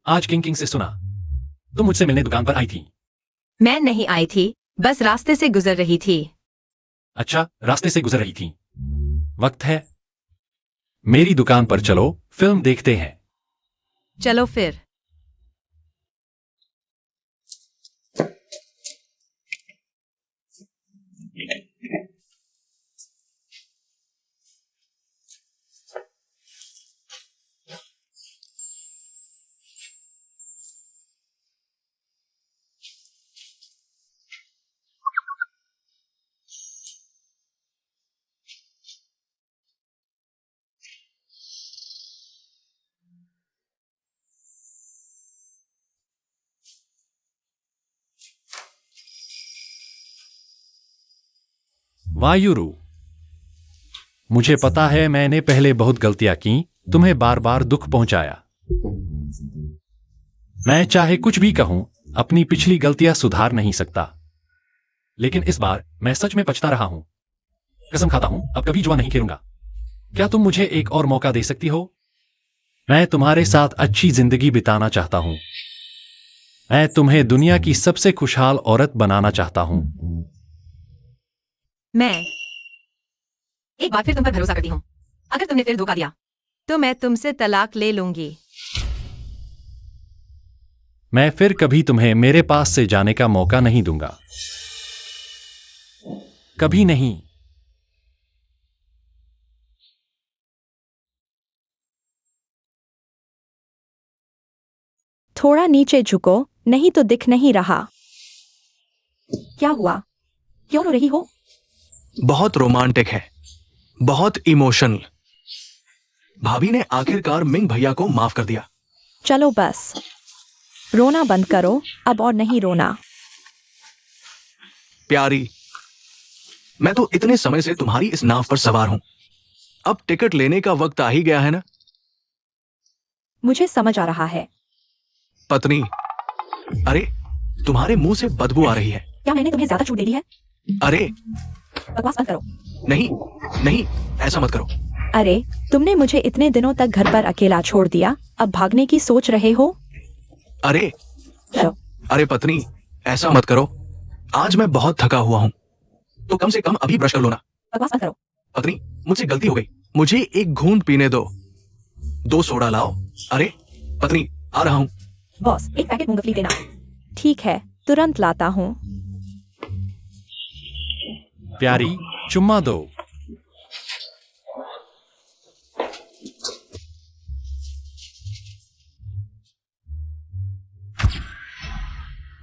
आज किंग से सुना तुम मुझसे मिलने दुकान पर आई थी। मैं नहीं आई थी, बस रास्ते से गुजर रही थी। अच्छा, रास्ते से गुजर रही थी। वक्त है, मेरी दुकान पर चलो, फिल्म देखते हैं। चलो फिर। वायुरू, मुझे पता है मैंने पहले बहुत गलतियां की, तुम्हें बार बार दुख पहुंचाया। मैं चाहे कुछ भी कहूं, अपनी पिछली गलतियां सुधार नहीं सकता। लेकिन इस बार मैं सच में पछता रहा हूं। कसम खाता हूं, अब कभी जुआ नहीं खेलूंगा। क्या तुम मुझे एक और मौका दे सकती हो? मैं तुम्हारे साथ अच्छी जिंदगी बिताना चाहता हूं। मैं तुम्हें दुनिया की सबसे खुशहाल औरत बनाना चाहता हूं। मैं एक बार फिर तुम पर भरोसा करती हूँ। अगर तुमने फिर धोखा दिया तो मैं तुमसे तलाक ले लूंगी। मैं फिर कभी तुम्हें मेरे पास से जाने का मौका नहीं दूंगा, कभी नहीं। थोड़ा नीचे झुको, नहीं तो दिख नहीं रहा। क्या हुआ? क्यों रो रही हो? बहुत रोमांटिक है, बहुत इमोशनल। भाभी ने आखिरकार मिंग भैया को माफ कर दिया। चलो बस, रोना बंद करो अब और नहीं रोना। प्यारी, मैं तो इतने समय से तुम्हारी इस नाव पर सवार हूं। अब टिकट लेने का वक्त आ ही गया है ना। मुझे समझ आ रहा है। पत्नी, अरे तुम्हारे मुंह से बदबू आ रही है। क्या मैंने तुम्हें ज्यादा छूट दे दी है? अरे बकवास बंद करो। नहीं नहीं, ऐसा मत करो। अरे, तुमने मुझे इतने दिनों तक घर पर अकेला छोड़ दिया, अब भागने की सोच रहे हो? अरे चलो। अरे पत्नी, ऐसा मत करो। आज मैं बहुत थका हुआ हूं, तो कम से कम अभी ब्रश कर लो ना। बकवास बंद करो। पत्नी, मुझसे गलती हो गई, मुझे एक घूंट पीने दो। 2 सोडा लाओ। अरे पत्नी, आ रहा हूं। बॉस, एक पैकेट मूंगफली देना। ठीक है, तुरंत लाता हूँ। प्यारी, चुम्मा दो।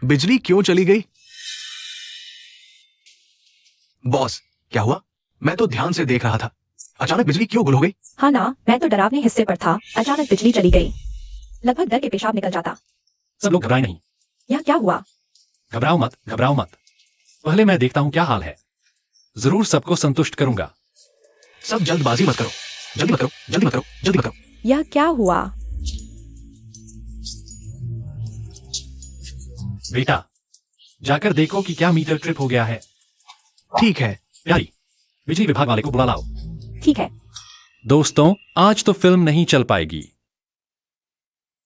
बिजली क्यों चली गई? बॉस, क्या हुआ? मैं तो ध्यान से देख रहा था, अचानक बिजली क्यों गुल हो गई? हाँ ना, मैं तो डरावने हिस्से पर था, अचानक बिजली चली गई। लगभग डर के पेशाब निकल जाता। सब लोग घबराए नहीं। यह क्या हुआ? घबराओ मत, घबराओ मत। पहले मैं देखता हूं क्या हाल है। जरूर सबको संतुष्ट करूंगा। सब जल्दबाजी मत करो, जल्दी मत करो, जल्दी मत करो, जल्दी मत करो। यह क्या हुआ? बेटा, जाकर देखो कि क्या मीटर ट्रिप हो गया है। ठीक है। प्यारी, बिजली विभाग वाले को बुला लाओ। ठीक है। दोस्तों, आज तो फिल्म नहीं चल पाएगी।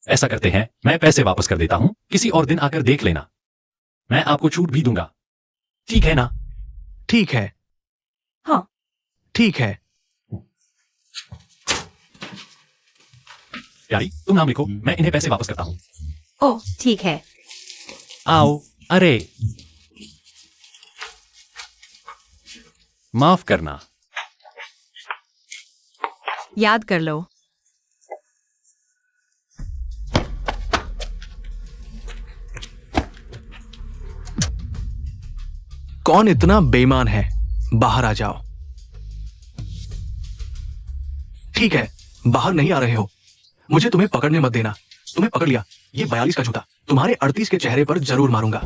ऐसा करते हैं, मैं पैसे वापस कर देता हूं, किसी और दिन आकर देख लेना। मैं आपको छूट भी दूंगा, ठीक है ना? ठीक है। हाँ। ठीक है। प्यारी, तुम नाम लिखो, मैं इन्हें पैसे वापस करता हूं। ओह ठीक है। आओ। अरे, माफ करना। याद कर लो। कौन इतना बेईमान है? बाहर आ जाओ। ठीक है, बाहर नहीं आ रहे हो। मुझे तुम्हें पकड़ने मत देना। तुम्हें पकड़ लिया, ये 42 का जूता तुम्हारे 38 के चेहरे पर जरूर मारूंगा।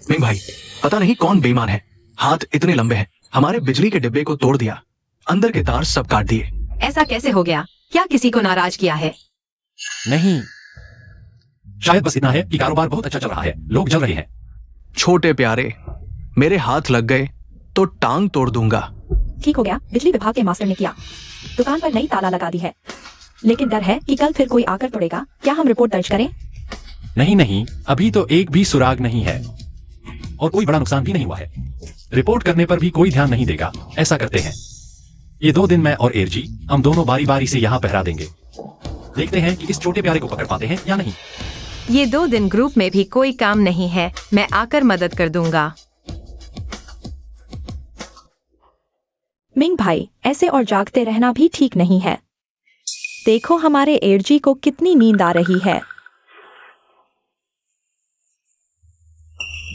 मिंग भाई, पता नहीं कौन बेईमान है, हाथ इतने लंबे हैं, हमारे बिजली के डिब्बे को तोड़ दिया, अंदर के तार सब काट दिए। ऐसा कैसे हो गया? क्या किसी को नाराज किया है? नहीं, शायद बस इतना है कि कारोबार बहुत अच्छा चल रहा है, लोग जल रहे हैं। छोटे प्यारे, मेरे हाथ लग गए तो टांग तोड़ दूंगा। ठीक हो गया, बिजली विभाग के मास्टर ने किया। दुकान पर नई ताला लगा दी है, लेकिन डर है कि कल फिर कोई आकर तोड़ेगा। क्या हम रिपोर्ट दर्ज करें? नहीं नहीं, अभी तो एक भी सुराग नहीं है और कोई बड़ा नुकसान भी नहीं हुआ है। रिपोर्ट करने पर भी कोई ध्यान नहीं देगा। ऐसा करते हैं, ये 2 दिन मैं और एरजी, हम दोनों बारी बारी से यहाँ पहरा देंगे। देखते हैं कि इस छोटे प्यारे को पकड़ पाते हैं या नहीं। ये 2 दिन ग्रुप में भी कोई काम नहीं है, मैं आकर मदद कर दूंगा। मिंग भाई, ऐसे और जागते रहना भी ठीक नहीं है। देखो हमारे एरजी को कितनी नींद आ रही है।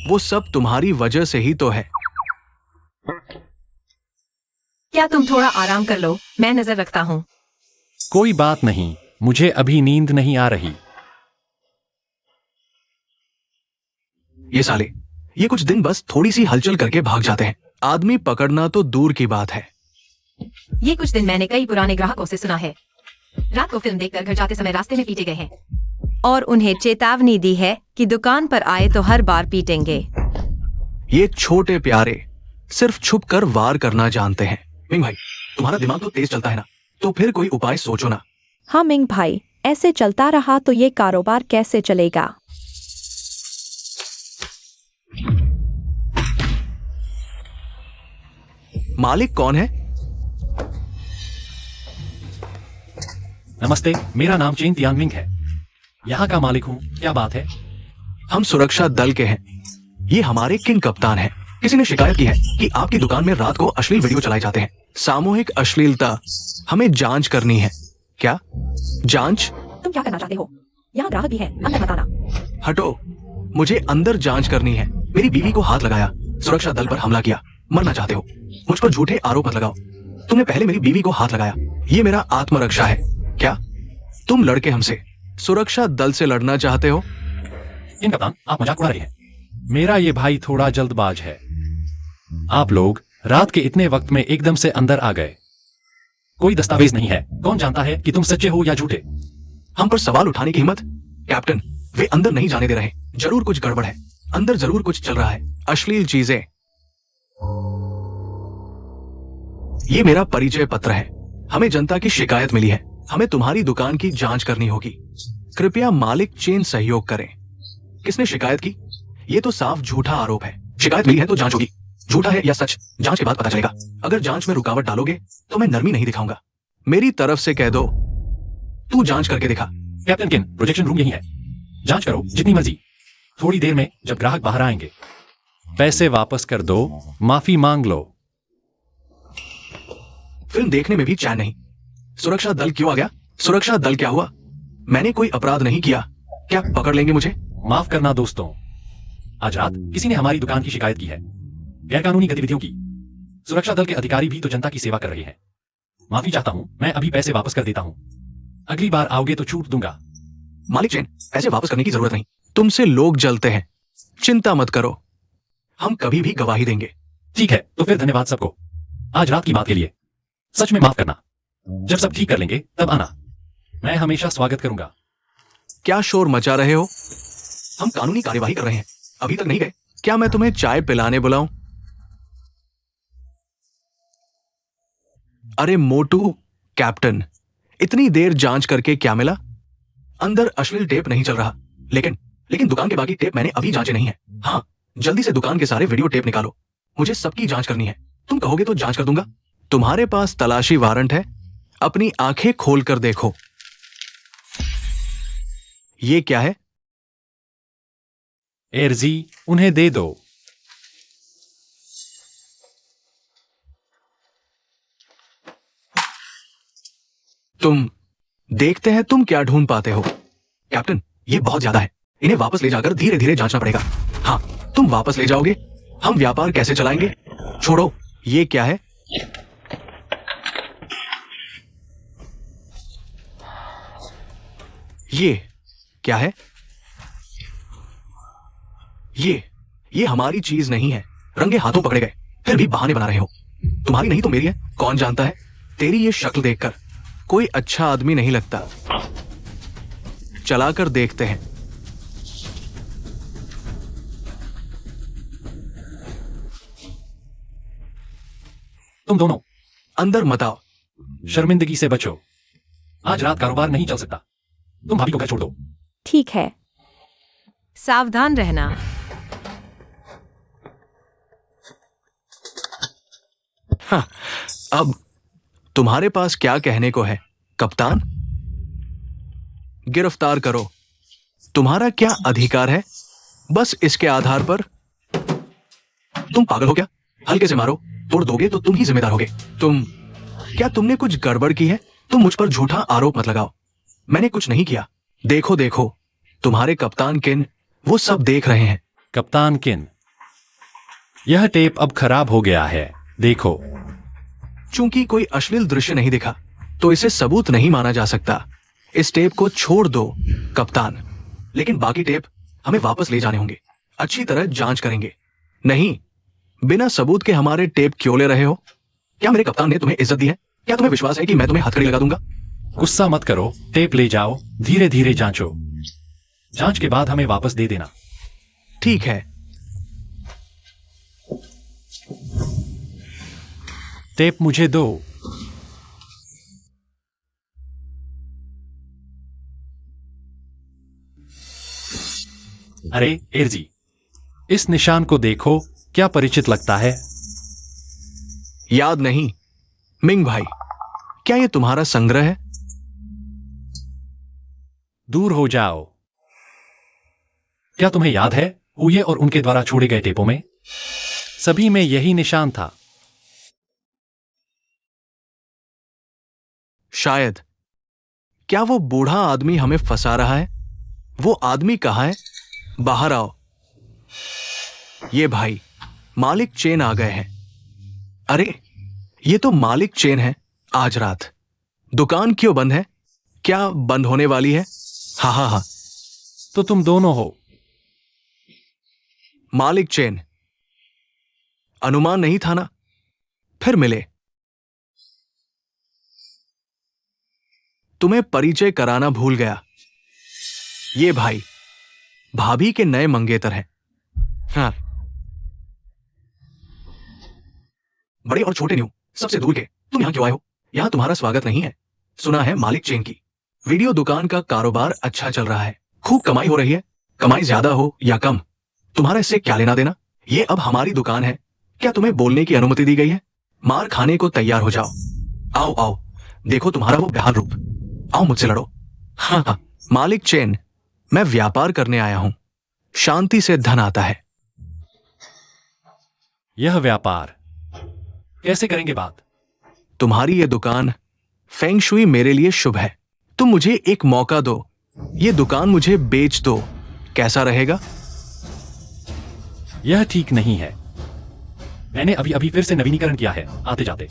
वो सब तुम्हारी वजह से ही तो है। क्या तुम थोड़ा आराम कर लो, मैं नजर रखता हूँ। कोई बात नहीं, मुझे अभी नींद नहीं आ रही। ये साले, ये कुछ दिन बस थोड़ी सी हलचल करके भाग जाते हैं। आदमी पकड़ना तो दूर की बात है। ये कुछ दिन मैंने कई पुराने ग्राहकों से सुना है, रात को फिल्म देखकर घर जाते समय रास्ते में पीटे गए हैं और उन्हें चेतावनी दी है कि दुकान पर आए तो हर बार पीटेंगे। ये छोटे प्यारे सिर्फ छुप कर वार करना जानते हैं। मिंग भाई, तुम्हारा दिमाग तो तेज चलता है ना, तो फिर कोई उपाय सोचो ना। हाँ मिंग भाई, ऐसे चलता रहा तो ये कारोबार कैसे चलेगा? मालिक कौन है? नमस्ते, मेरा नाम चेन तियानमिंग है। यहाँ का मालिक हूँ। क्या बात है? हम सुरक्षा दल के हैं। ये हमारे किंग कप्तान हैं। किसी ने शिकायत की है कि आपकी दुकान में रात को अश्लील वीडियो चलाए जाते हैं। सामूहिक अश्लीलता। हमें जांच करनी है। क्या जांच? तुम क्या करना चाहते हो? यहाँ ग्राहक भी है, अंदर बताना। हटो, मुझे अंदर जांच करनी है। मेरी बीवी को हाथ लगाया, सुरक्षा दल पर हमला किया। मरना चाहते हो? मुझ पर झूठे आरोप मत लगाओ। तुमने पहले मेरी बीवी को हाथ लगाया। ये मेरा आत्मरक्षा है। क्या तुम लड़के हमसे सुरक्षा दल से लड़ना चाहते हो? किंग कप्तान, आप मजाक उड़ा रहे हैं। मेरा ये भाई थोड़ा जल्दबाज है। आप लोग रात के इतने वक्त में एकदम से अंदर आ गए। कोई दस्तावेज नहीं है। कौन जानता है कि तुम सच्चे हो या झूठे? हम पर सवाल उठाने की हिम्मत? कैप्टन, वे अंदर नहीं जाने दे रहे। जरूर कुछ गड़बड़ है। अंदर जरूर कुछ चल रहा है। अश्लील चीजें। ये मेरा परिचय पत्र है। हमें जनता की शिकायत मिली है। हमें तुम्हारी दुकान की जांच करनी होगी। कृपया मालिक चेन सहयोग करें। किसने शिकायत की? ये तो साफ झूठा आरोप है। शिकायत मिली है तो जांच होगी। झूठा है या सच, जांच के बाद पता चलेगा। अगर जांच में रुकावट डालोगे तो मैं नरमी नहीं दिखाऊंगा। मेरी तरफ से कह दो, तू जांच करके दिखा। कैप्टन किन, प्रोजेक्शन रूम यही है। जांच करो जितनी मर्जी। थोड़ी देर में जब ग्राहक बाहर आएंगे। पैसे वापस कर दो, माफी मांग लो। फिल्म देखने में भी चैन नहीं। सुरक्षा दल क्यों आ गया? सुरक्षा दल क्या हुआ? मैंने कोई अपराध नहीं किया। क्या पकड़ लेंगे मुझे? माफ करना दोस्तों, आज रात किसी ने हमारी दुकान की शिकायत की है, गैरकानूनी गतिविधियों की। सुरक्षा दल के अधिकारी भी तो जनता की सेवा कर रहे हैं। माफी चाहता हूं, मैं अभी पैसे वापस कर देता हूं। अगली बार आओगे तो छूट दूंगा। मालिक चेन, पैसे वापस करने की जरूरत नहीं। तुमसे लोग जलते हैं। चिंता मत करो, हम कभी भी गवाही देंगे। ठीक है, तो फिर धन्यवाद सबको आज रात की बात के लिए। सच में माफ करना। जब सब ठीक कर लेंगे तब आना। मैं हमेशा स्वागत करूंगा। क्या शोर मचा रहे हो? हम कानूनी कार्यवाही कर रहे हैं। अभी तक नहीं गए? क्या मैं तुम्हें चाय पिलाने बुलाऊं? अरे मोटू, कैप्टन, इतनी देर जांच करके क्या मिला? अंदर अश्लील टेप नहीं चल रहा। लेकिन दुकान के बाकी टेप मैंने अभी जांचे नहीं है। हाँ, जल्दी से दुकान के सारे वीडियो टेप निकालो। मुझे सबकी जांच करनी है। तुम कहोगे तो जांच कर दूंगा। तुम्हारे पास तलाशी वारंट है? अपनी आंखें खोल कर देखो। ये क्या है? एरजी, उन्हें दे दो। तुम देखते हैं तुम क्या ढूंढ पाते हो। कैप्टन, ये बहुत ज्यादा है। इन्हें वापस ले जाकर धीरे धीरे जांचना पड़ेगा। हाँ, तुम वापस ले जाओगे? हम व्यापार कैसे चलाएंगे? छोड़ो। ये क्या है? ये क्या है? ये हमारी चीज नहीं है। रंगे हाथों पकड़े गए, फिर भी बहाने बना रहे हो। तुम्हारी नहीं तो मेरी है। कौन जानता है? तेरी ये शक्ल देखकर कोई अच्छा आदमी नहीं लगता। चलाकर देखते हैं। तुम दोनों अंदर मत आओ। शर्मिंदगी से बचो। आज रात कारोबार नहीं चल सकता। तुम भाभी को घर छोड़ दो। ठीक है। सावधान रहना। हाँ, अब तुम्हारे पास क्या कहने को है, कप्तान? गिरफ्तार करो। तुम्हारा क्या अधिकार है? बस इसके आधार पर? तुम पागल हो क्या? हल्के से मारो, तोड़ दोगे तो तुम ही जिम्मेदार होगे। क्या तुमने कुछ गड़बड़ की है? तुम मुझ पर झूठा आरोप मत लगाओ। मैंने कुछ नहीं किया। देखो, तुम्हारे कप्तान किन वो सब देख रहे हैं। कप्तान किन, यह टेप अब खराब हो गया है। देखो। चूंकि कोई अश्लील दृश्य नहीं दिखा तो इसे सबूत नहीं माना जा सकता। इस टेप को छोड़ दो कप्तान। लेकिन बाकी टेप हमें वापस ले जाने होंगे। अच्छी तरह जांच करेंगे। नहीं, बिना सबूत के हमारे टेप क्यों ले रहे हो? क्या मेरे कप्तान ने तुम्हें इज्जत दी है? क्या तुम्हें विश्वास है कि मैं तुम्हें हथकड़ी लगा दूंगा? गुस्सा मत करो, टेप ले जाओ, धीरे धीरे जांचो। जांच के बाद हमें वापस दे देना। ठीक है। टेप मुझे दो। अरे एरजी, इस निशान को देखो, क्या परिचित लगता है? याद नहीं। मिंग भाई, क्या ये तुम्हारा संग्रह है? दूर हो जाओ। क्या तुम्हें याद है हुए और उनके द्वारा छोड़े गए टेपों में सभी में यही निशान था? शायद। क्या वो बूढ़ा आदमी हमें फंसा रहा है? वो आदमी कहाँ है? बाहर आओ। ये भाई मालिक चेन आ गए हैं। अरे ये तो मालिक चेन है। आज रात दुकान क्यों बंद है? क्या बंद होने वाली है? हाँ हाँ हाँ। तो तुम दोनों हो। मालिक चेन, अनुमान नहीं था ना? फिर मिले। तुम्हें परिचय कराना भूल गया। ये भाई भाभी के नए मंगेतर हैं। हाँ। बड़े और छोटे न्यू सबसे दूर के तुम यहां क्यों आए हो? यहां तुम्हारा स्वागत नहीं है। सुना है मालिक चेन की वीडियो दुकान का कारोबार अच्छा चल रहा है, खूब कमाई हो रही है। कमाई ज्यादा हो या कम, तुम्हारा इससे क्या लेना देना? ये अब हमारी दुकान है। क्या तुम्हें बोलने की अनुमति दी गई है? मार खाने को तैयार हो जाओ। आओ आओ, देखो तुम्हारा वो बेहाल रूप। आओ मुझसे लड़ो। हाँ हाँ। मालिक चेन, मैं व्यापार करने आया हूं। शांति से धन आता है। यह व्यापार कैसे करेंगे बात? तुम्हारी ये दुकान फेंग शुई मेरे लिए शुभ है। तुम मुझे एक मौका दो, ये दुकान मुझे बेच दो। कैसा रहेगा? यह ठीक नहीं है। मैंने अभी अभी फिर से नवीनीकरण किया है। आते जाते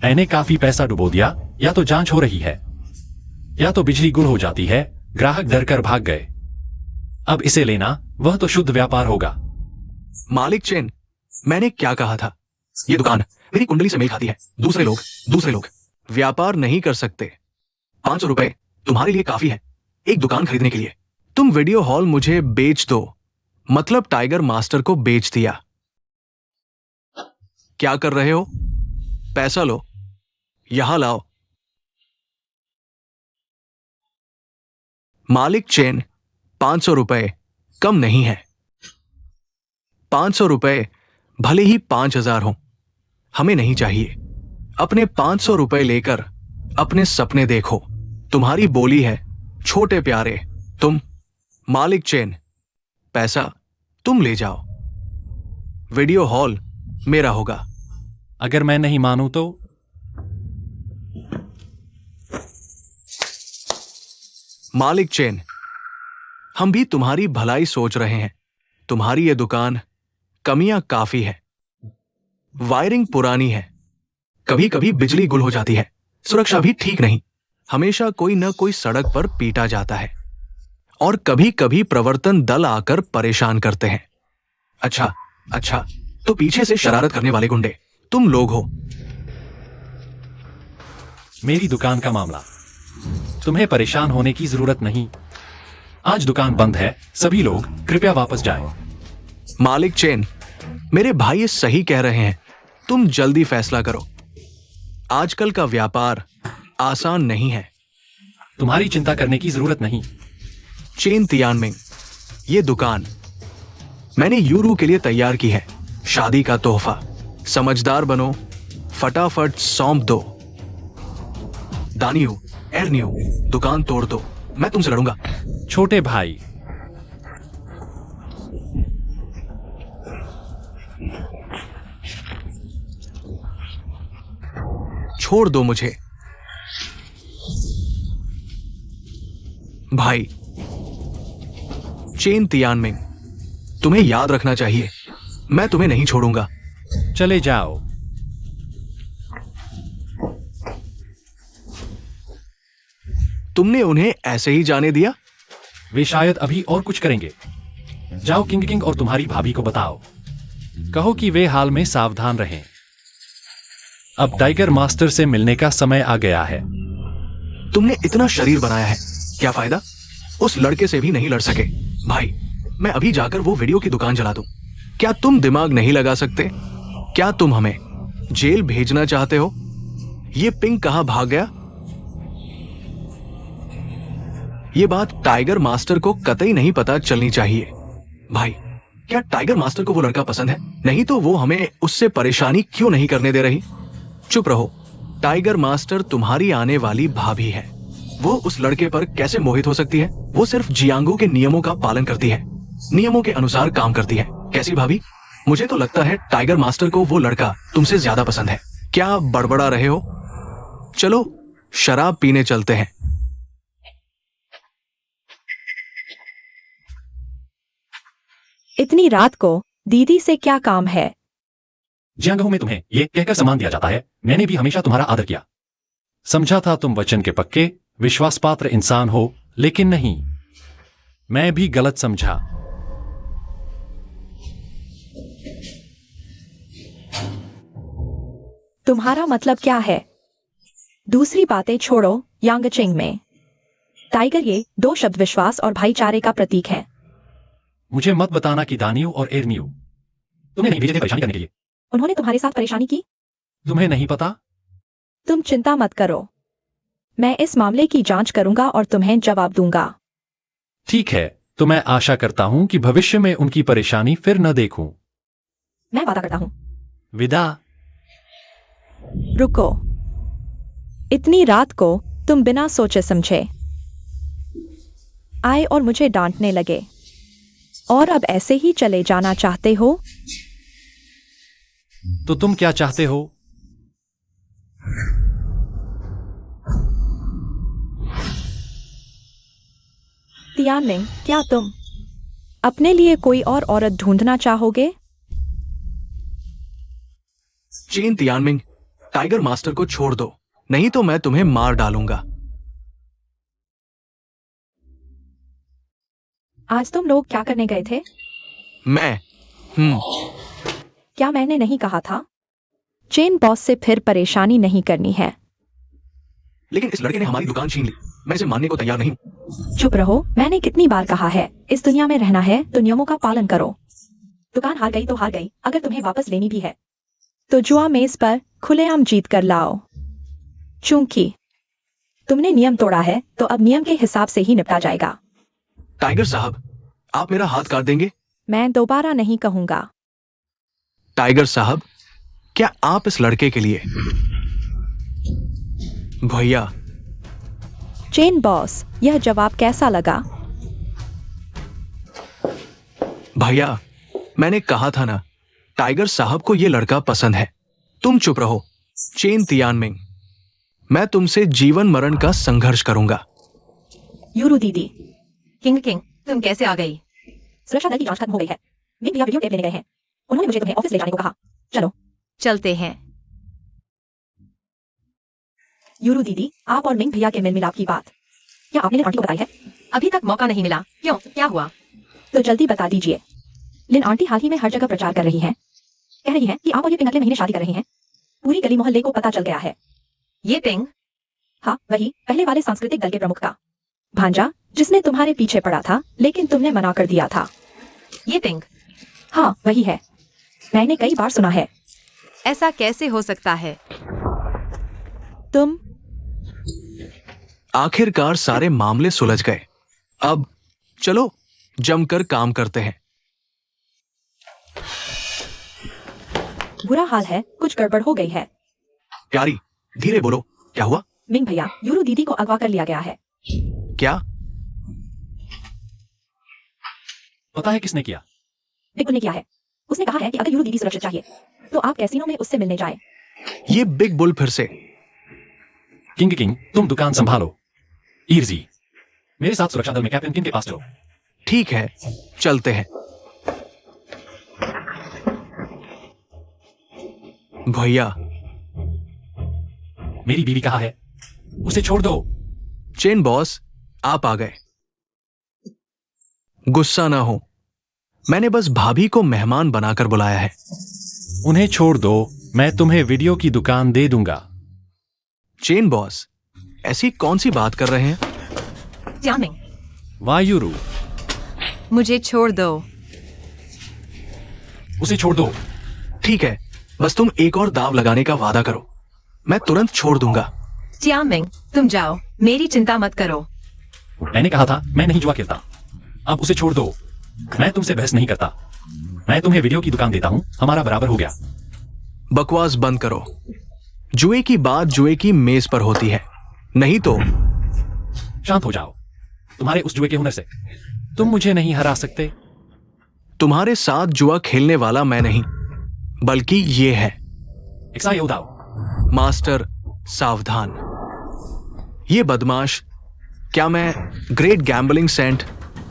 मैंने काफी पैसा डुबो दिया। या तो जांच हो रही है या तो बिजली गुल हो जाती है। ग्राहक डर कर भाग गए। अब इसे लेना वह तो शुद्ध व्यापार होगा। मालिक चेन, मैंने क्या कहा था? ये दुकान मेरी कुंडली से मेल खाती है। दूसरे लोग व्यापार नहीं कर सकते। 500 रुपए तुम्हारे लिए काफी है एक दुकान खरीदने के लिए। तुम वीडियो हॉल मुझे बेच दो, मतलब टाइगर मास्टर को बेच दिया। क्या कर रहे हो? पैसा लो, यहां लाओ। मालिक चेन, 500 रुपए कम नहीं है। 500 रुपए भले ही 5000 हो, हमें नहीं चाहिए। अपने 500 रुपए लेकर अपने सपने देखो। तुम्हारी बोली है छोटे प्यारे। तुम मालिक चेन, पैसा तुम ले जाओ। वीडियो हॉल मेरा होगा। अगर मैं नहीं मानूं तो? मालिक चेन, हम भी तुम्हारी भलाई सोच रहे हैं। तुम्हारी ये दुकान कमियां काफी है। वायरिंग पुरानी है, कभी कभी बिजली गुल हो जाती है। सुरक्षा भी ठीक नहीं, हमेशा कोई न कोई सड़क पर पीटा जाता है। और कभी कभी प्रवर्तन दल आकर परेशान करते हैं। अच्छा, तो पीछे से शरारत करने वाले गुंडे तुम लोग हो। मेरी दुकान का मामला, तुम्हें परेशान होने की जरूरत नहीं। आज दुकान बंद है। सभी लोग कृपया वापस जाएं। मालिक चेन, मेरे भाई ये सही कह रहे हैं। तुम जल्दी फैसला करो। आजकल का व्यापार आसान नहीं है। तुम्हारी चिंता करने की जरूरत नहीं। चेन तियानमिंग, ये दुकान मैंने यूरू के लिए तैयार की है। शादी का तोहफा। समझदार बनो, फटाफट सौंप दो। दानियो, एरनियो, दुकान तोड़ दो। मैं तुमसे लड़ूंगा। छोटे भाई, छोड़ दो मुझे। भाई चेन तियानमिंग, तुम्हें याद रखना चाहिए, मैं तुम्हें नहीं छोड़ूंगा। चले जाओ। तुमने उन्हें ऐसे ही जाने दिया? वे शायद अभी और कुछ करेंगे। जाओ किंग और तुम्हारी भाभी को बताओ, कहो कि वे हाल में सावधान रहें। अब टाइगर मास्टर से मिलने का समय आ गया है। तुमने इतना शरीर बनाया है, क्या फायदा? उस लड़के से भी नहीं लड़ सके। भाई मैं अभी जाकर वो वीडियो की दुकान जला दूं। क्या तुम दिमाग नहीं लगा सकते? क्या तुम हमें जेल भेजना चाहते हो? ये पिंक कहां भाग गया? ये बात टाइगर मास्टर को कतई नहीं पता चलनी चाहिए। भाई क्या टाइगर मास्टर को वो लड़का पसंद है? नहीं तो वो हमें उससे परेशानी क्यों नहीं करने दे रही? चुप रहो। टाइगर मास्टर तुम्हारी आने वाली भाभी है। वो उस लड़के पर कैसे मोहित हो सकती है? वो सिर्फ जियांगो के नियमों का पालन करती है, नियमों के अनुसार काम करती है। कैसी भाभी? मुझे तो लगता है टाइगर मास्टर को वो लड़का तुमसे ज्यादा पसंद है। क्या आप बड़बड़ा रहे हो? चलो शराब पीने चलते हैं। इतनी रात को दीदी से क्या काम है? जियांगहो में तुम्हें ये कहकर सम्मान दिया जाता है, मैंने भी हमेशा तुम्हारा आदर किया। समझा था तुम वचन के पक्के विश्वासपात्र इंसान हो, लेकिन नहीं, मैं भी गलत समझा। तुम्हारा मतलब क्या है? दूसरी बातें छोड़ो। यांगचिंग में टाइगर, ये दो शब्द विश्वास और भाईचारे का प्रतीक है। मुझे मत बताना कि दानियो और एरनियो तुम्हें नहीं भेजे थे परेशानी करने के लिए। उन्होंने तुम्हारे साथ परेशानी की? तुम्हें नहीं पता? तुम चिंता मत करो, मैं इस मामले की जांच करूंगा और तुम्हें जवाब दूंगा। ठीक है, तो मैं आशा करता हूं कि भविष्य में उनकी परेशानी फिर न देखूं। मैं वादा करता हूं। विदा। रुको, इतनी रात को तुम बिना सोचे समझे आए और मुझे डांटने लगे, और अब ऐसे ही चले जाना चाहते हो? तो तुम क्या चाहते हो? तियानमिंग, क्या तुम अपने लिए कोई और औरत ढूंढना चाहोगे? चेन तियानमिंग, टाइगर मास्टर को छोड़ दो, नहीं तो मैं तुम्हें मार डालूंगा। आज तुम लोग क्या करने गए थे? मैं क्या मैंने नहीं कहा था? चेन बॉस से फिर परेशानी नहीं करनी है। लेकिन इस लड़के ने हमारी दुकान छीन ली, मैं इसे मानने को तैयार नहीं। चुप रहो, मैंने कितनी बार कहा है, इस दुनिया में रहना है तो नियमों का पालन करो। दुकान हार गई तो हार गई, अगर तुम्हें वापस लेनी भी है तो जुआ मेज पर खुलेआम जीत कर लाओ। चूंकि तुमने नियम तोड़ा है तो अब नियम के हिसाब से ही निपटा जाएगा। टाइगर साहब, आप मेरा हाथ काट देंगे? मैं दोबारा नहीं कहूंगा। टाइगर साहब, क्या आप इस लड़के के लिए? भैया। चेन बॉस, यह जवाब कैसा लगा? भैया, मैंने कहा था ना, टाइगर साहब को यह लड़का पसंद है। तुम चुप रहो। चेन तियानमिंग, मैं तुमसे जीवन मरण का संघर्ष करूंगा। यूरू दीदी। किंग, तुम कैसे आ गई? सुरक्षा दल की जांच खत्म हो गई है। मिंग भैया वीडियो टेप लेने गए हैं, उन्होंने मुझे तुम्हें ऑफिस ले जाने को कहा। चलो चलते हैं। यूरू दीदी, आप और मिंग भैया के मेल मिलाप की बात क्या आपने लिन आंटी को बताई है? अभी तक मौका नहीं मिला। क्यों, क्या हुआ? तो जल्दी बता दीजिए। लिन आंटी हाल ही में हर जगह प्रचार कर रही हैं, कह रही हैं कि आप और ये पिंग अगले महीने शादी कर रहे हैं। पूरी गली मोहल्ले को पता चल गया है। ये पिंग? हाँ, वही पहले वाले सांस्कृतिक दल के प्रमुख का भांजा, जिसने तुम्हारे पीछे पड़ा था लेकिन तुमने मना कर दिया था। ये पिंग? हाँ, वही है। मैंने कई बार सुना है। ऐसा कैसे हो सकता है? तुम आखिरकार सारे मामले सुलझ गए। अब चलो जमकर काम करते हैं। बुरा हाल है, कुछ गड़बड़ हो गई है। प्यारी, धीरे बोलो, क्या हुआ? मिंग भैया, यूरू दीदी को अगवा कर लिया गया है। क्या? पता है किसने किया? बिग बुल ने किया है। उसने कहा है कि अगर यूरू दीदी सुरक्षित चाहिए तो आप कैसीनो में उससे मिलने जाएं। ये बिग बुल फिर से? किंग, तुम दुकान संभालो। ईरजी, मेरे साथ सुरक्षा दल में कैप्टन किंग के पास चलो। ठीक है, चलते हैं। भैया। मेरी बीवी कहाँ है? उसे छोड़ दो। चेन बॉस, आप आ गए। गुस्सा ना हो, मैंने बस भाभी को मेहमान बनाकर बुलाया है। उन्हें छोड़ दो, मैं तुम्हें वीडियो की दुकान दे दूंगा। चेन बॉस, ऐसी कौन सी बात कर रहे हैं? जामिंग, वायुरू, मुझे छोड़ दो। उसे छोड़ दो। ठीक है, बस तुम एक और दाव लगाने का वादा करो, मैं तुरंत छोड़ दूंगा। जियांमिंग, तुम जाओ, मेरी चिंता मत करो। मैंने कहा था मैं नहीं जुआ खेलता। अब उसे छोड़ दो। मैं तुमसे बहस नहीं करता। मैं तुम्हें वीडियो की दुकान देता हूं, हमारा बराबर हो गया। बकवास बंद करो। जुए की बात जुए की मेज पर होती है, नहीं तो शांत हो जाओ। तुम्हारे उस जुए के हुनर से तुम मुझे नहीं हरा सकते। तुम्हारे साथ जुआ खेलने वाला मैं नहीं, बल्कि ये है एक्सा उदाओ। मास्टर सावधान। ये बदमाश, क्या मैं ग्रेट गैम्बलिंग सेंट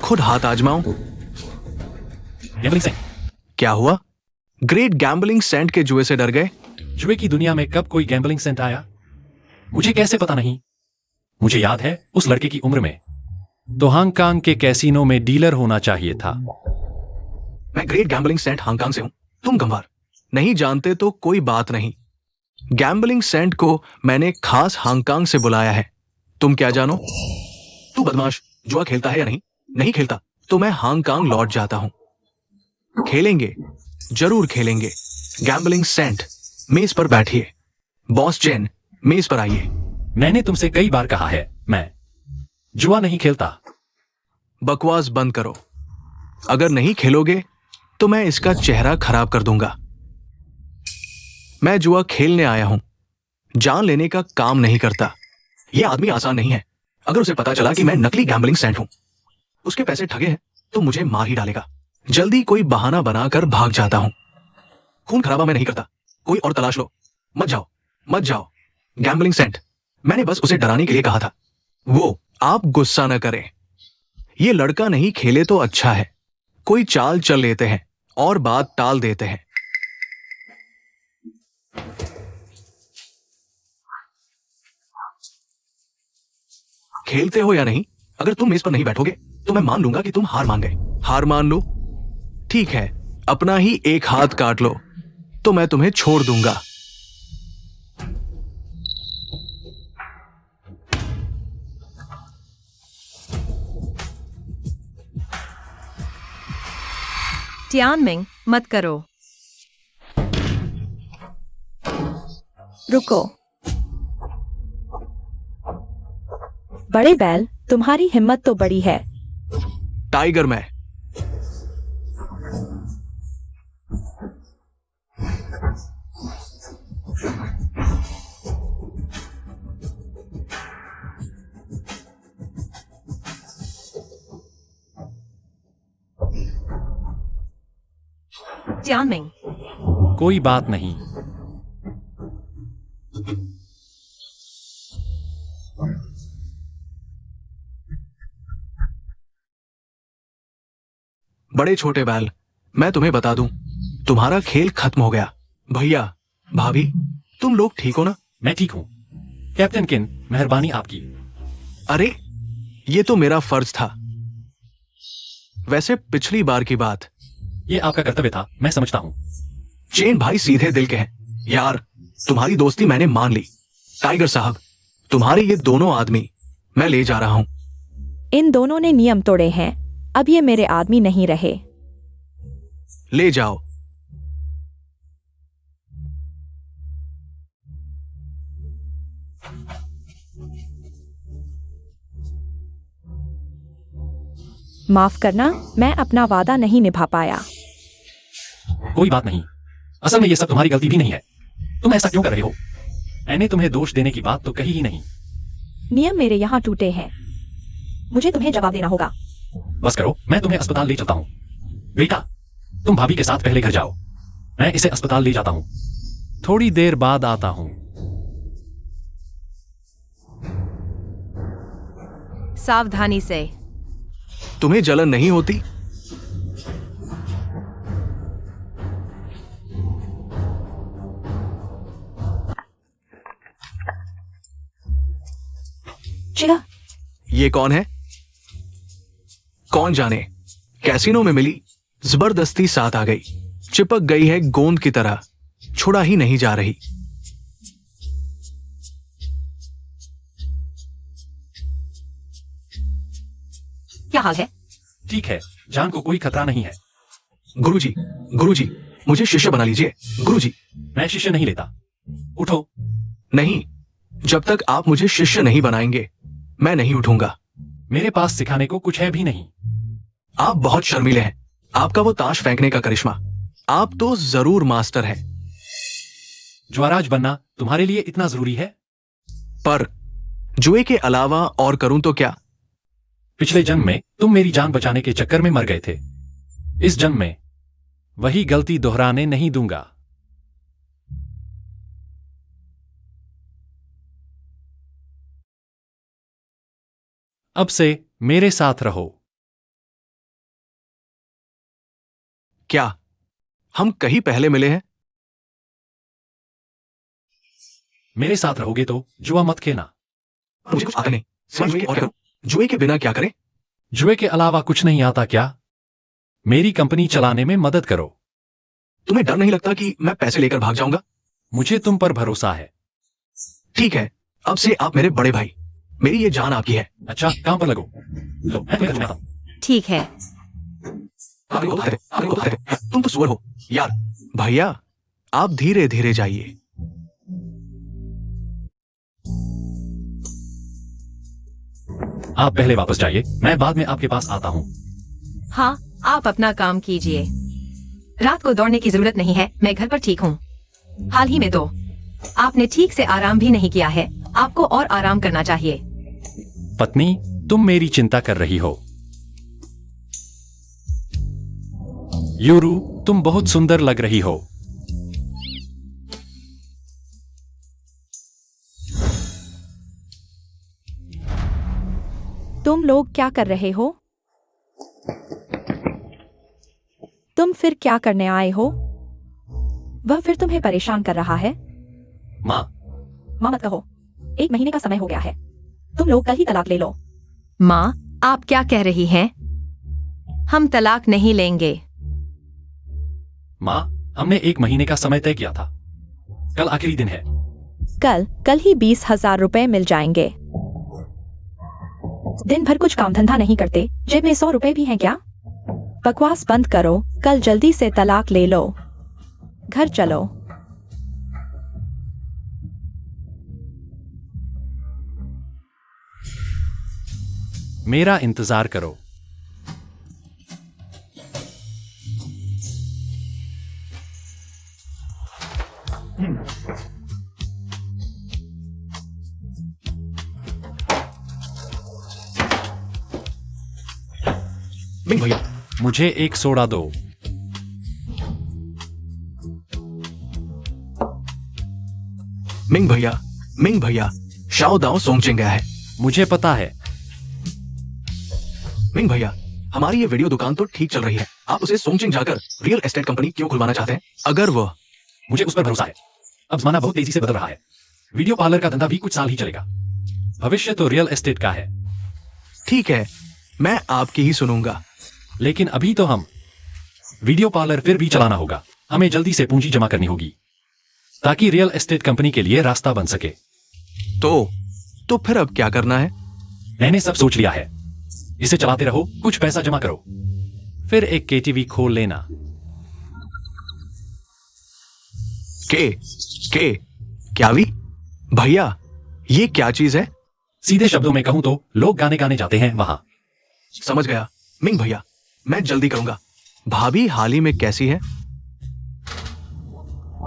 खुद हाथ आजमाऊं? Gambling Saint? क्या हुआ? ग्रेट गैम्बलिंग सेंट के जुए से डर गए? जुए की दुनिया में कब कोई गैम्बलिंग सेंट आया? मुझे कैसे पता नहीं? मुझे याद है उस लड़के की उम्र में तो हांगकांग के कैसीनो में डीलर होना चाहिए था। मैं ग्रेट गैम्बलिंग सेंट हांगकांग से हूं, तुम गंवार। नहीं जानते तो कोई बात नहीं। गैम्बलिंग सेंट को मैंने खास हांगकांग से बुलाया है। तुम क्या जानो? तू बदमाश जुआ खेलता है या नहीं? नहीं खेलता तो मैं हांगकांग लौट जाता हूं। खेलेंगे, जरूर खेलेंगे। गैम्बलिंग सेंट, मेज पर बैठिए। बॉस चेन, मेज पर आइए। मैंने तुमसे कई बार कहा है मैं जुआ नहीं खेलता। बकवास बंद करो। अगर नहीं खेलोगे तो मैं इसका चेहरा खराब कर दूंगा। मैं जुआ खेलने आया हूं, जान लेने का काम नहीं करता। यह आदमी आसान नहीं है। अगर उसे पता चला कि मैं नकली गैम्बलिंग सेंट हूं, उसके पैसे ठगे हैं, तो मुझे मार ही डालेगा। जल्दी कोई बहाना बनाकर भाग जाता हूं। खून खराबा मैं नहीं करता। कोई और तलाश लो। मत जाओ, मत जाओ। गैम्बलिंग सेंट, मैंने बस उसे डराने के लिए कहा था। वो, आप गुस्सा न करें। ये लड़का नहीं खेले तो अच्छा है। कोई चाल चल लेते हैं और बात टाल देते हैं। खेलते हो या नहीं? अगर तुम मेज पर नहीं बैठोगे तो मैं मान लूंगा कि तुम हार मान गए। हार मान लो? ठीक है, अपना ही एक हाथ काट लो तो मैं तुम्हें छोड़ दूंगा। टियानमिंग, मत करो। रुको। बड़े बैल, तुम्हारी हिम्मत तो बड़ी है। टाइगर मैं। टियानमिंग, कोई बात नहीं। बड़े छोटे बैल, मैं तुम्हें बता दूं, तुम्हारा खेल खत्म हो गया। भैया, भाभी, तुम लोग ठीक हो ना? मैं ठीक हूं कैप्टन किन, मेहरबानी आपकी। अरे, ये तो मेरा फर्ज था। वैसे पिछली बार की बात। ये आपका कर्तव्य था, मैं समझता हूं। चेन भाई सीधे दिल के हैं। यार, तुम्हारी दोस्ती मैंने मान ली। टाइगर साहब, तुम्हारे ये दोनों आदमी मैं ले जा रहा हूं। इन दोनों ने नियम तोड़े हैं। अब ये मेरे आदमी नहीं रहे। ले जाओ। माफ करना, मैं अपना वादा नहीं निभा पाया। कोई बात नहीं, असल में ये सब तुम्हारी गलती भी नहीं है। तुम ऐसा क्यों कर रहे हो? मैंने तुम्हें दोष देने की बात तो कही ही नहीं। नियम मेरे यहाँ टूटे हैं। मुझे तुम्हें जवाब देना होगा। बस करो, मैं तुम्हें अस्पताल ले चलता हूं। बेटा, तुम भाभी के साथ पहले घर जाओ, मैं इसे अस्पताल ले जाता हूं। थोड़ी देर बाद आता हूं। सावधानी से। तुम्हें जलन नहीं होती? चिड़ा, ये कौन है? कौन जाने, कैसीनो में मिली, जबरदस्ती साथ आ गई। चिपक गई है गोंद की तरह, छुड़ा ही नहीं जा रही। क्या हाल है? ठीक है, जान को कोई खतरा नहीं है। गुरुजी, गुरुजी, मुझे शिष्य बना लीजिए। गुरुजी। मैं शिष्य नहीं लेता। उठो। नहीं, जब तक आप मुझे शिष्य नहीं बनाएंगे मैं नहीं उठूंगा। मेरे पास सिखाने को कुछ है भी नहीं। आप बहुत शर्मीले हैं। आपका वो ताश फेंकने का करिश्मा, आप तो जरूर मास्टर हैं। ज्वाराज बनना तुम्हारे लिए इतना जरूरी है? पर जुए के अलावा और करूं तो क्या? पिछले जन्म में तुम मेरी जान बचाने के चक्कर में मर गए थे। इस जन्म में वही गलती दोहराने नहीं दूंगा। अब से मेरे साथ रहो। क्या हम कहीं पहले मिले हैं? मेरे साथ रहोगे तो जुआ मत खेलना। मुझे कुछ आता नहीं। समझ में और क्या करूं? जुए के बिना क्या करें? जुए के अलावा कुछ नहीं आता क्या? मेरी कंपनी चलाने में मदद करो। तुम्हें डर नहीं लगता कि मैं पैसे लेकर भाग जाऊंगा? मुझे तुम पर भरोसा है। ठीक है, अब से आप मेरे बड़े भाई। मेरी ये जान आपकी है। अच्छा, काम पर लगो। लो, मैं तुम्हें खाता हूं। ठीक है। तुम तो सुअर हो यार। भैया, आप धीरे धीरे जाइए। आप पहले वापस जाइए, मैं बाद में आपके पास आता हूं। हाँ, आप अपना काम कीजिए। रात को दौड़ने की जरूरत नहीं है, मैं घर पर ठीक हूँ। हाल ही में तो आपने ठीक से आराम भी नहीं किया है। आपको और आराम करना चाहिए। पत्नी, तुम मेरी चिंता कर रही हो। यूरू, तुम बहुत सुंदर लग रही हो। तुम लोग क्या कर रहे हो? तुम फिर क्या करने आए हो? वह फिर तुम्हें परेशान कर रहा है? माँ, माँ मत कहो। 1 महीने का समय हो गया है। तुम लोग कल ही तलाक ले लो। माँ, आप क्या कह रही हैं? हम तलाक नहीं लेंगे। माँ, हमने 1 महीने का समय तय किया था। कल आखिरी दिन है। कल ही 20,000 रुपए मिल जाएंगे। दिन भर कुछ काम धंधा नहीं करते, जेब में 100 रुपए भी हैं क्या? बकवास बंद करो, कल जल्दी से तलाक ले लो। घर चलो। मेरा इंतजार करो। मिंग भैया, मुझे एक सोडा दो। मिंग भैया, शाओ दाओ सोंगचिंग गया है। मुझे पता है। मिंग भैया, हमारी ये वीडियो दुकान तो ठीक चल रही है। आप उसे सोंगचिंग जाकर रियल एस्टेट कंपनी क्यों खुलवाना चाहते हैं? अगर वह मुझे उस पर भरोसा है। अब जमाना बहुत तेजी से बदल रहा है। वीडियो पार्लर का धंधा भी कुछ साल ही चलेगा। भविष्य तो रियल एस्टेट का है। ठीक है, मैं आपकी ही सुनूंगा। लेकिन अभी तो हम वीडियो पार्लर फिर भी चलाना होगा। हमें जल्दी से पूंजी जमा करनी होगी ताकि रियल एस्टेट कंपनी के लिए रास्ता बन सके। तो फिर अब क्या करना है? मैंने सब सोच लिया है। इसे चलाते रहो, कुछ पैसा जमा करो, फिर एक केटीवी खोल लेना। क्या भी? भैया, ये क्या चीज है? सीधे शब्दों में कहूं तो लोग गाने गाने जाते हैं वहां। समझ गया मिंग भैया, मैं जल्दी करूंगा। भाभी हाल ही में कैसी है?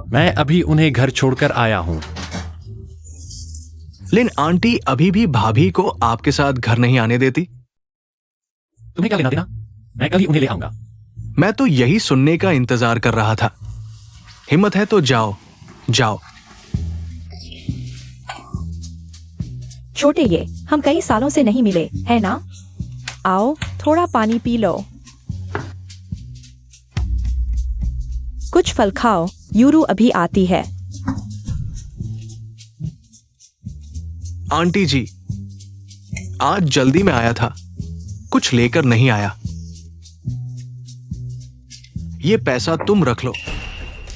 मैं अभी उन्हें घर छोड़कर आया हूं। लेकिन आंटी अभी भी भाभी को आपके साथ घर नहीं आने देती। तुम्हें क्या लेना देना? मैं कल ही उन्हें ले आऊंगा। मैं तो यही सुनने का इंतजार कर रहा था। हिम्मत है तो जाओ जाओ। छोटे, ये हम कई सालों से नहीं मिले, है ना? आओ, थोड़ा पानी पी लो। कुछ फल खाओ, यूरू अभी आती है। आंटी जी, आज जल्दी में आया था, कुछ लेकर नहीं आया। ये पैसा तुम रख लो।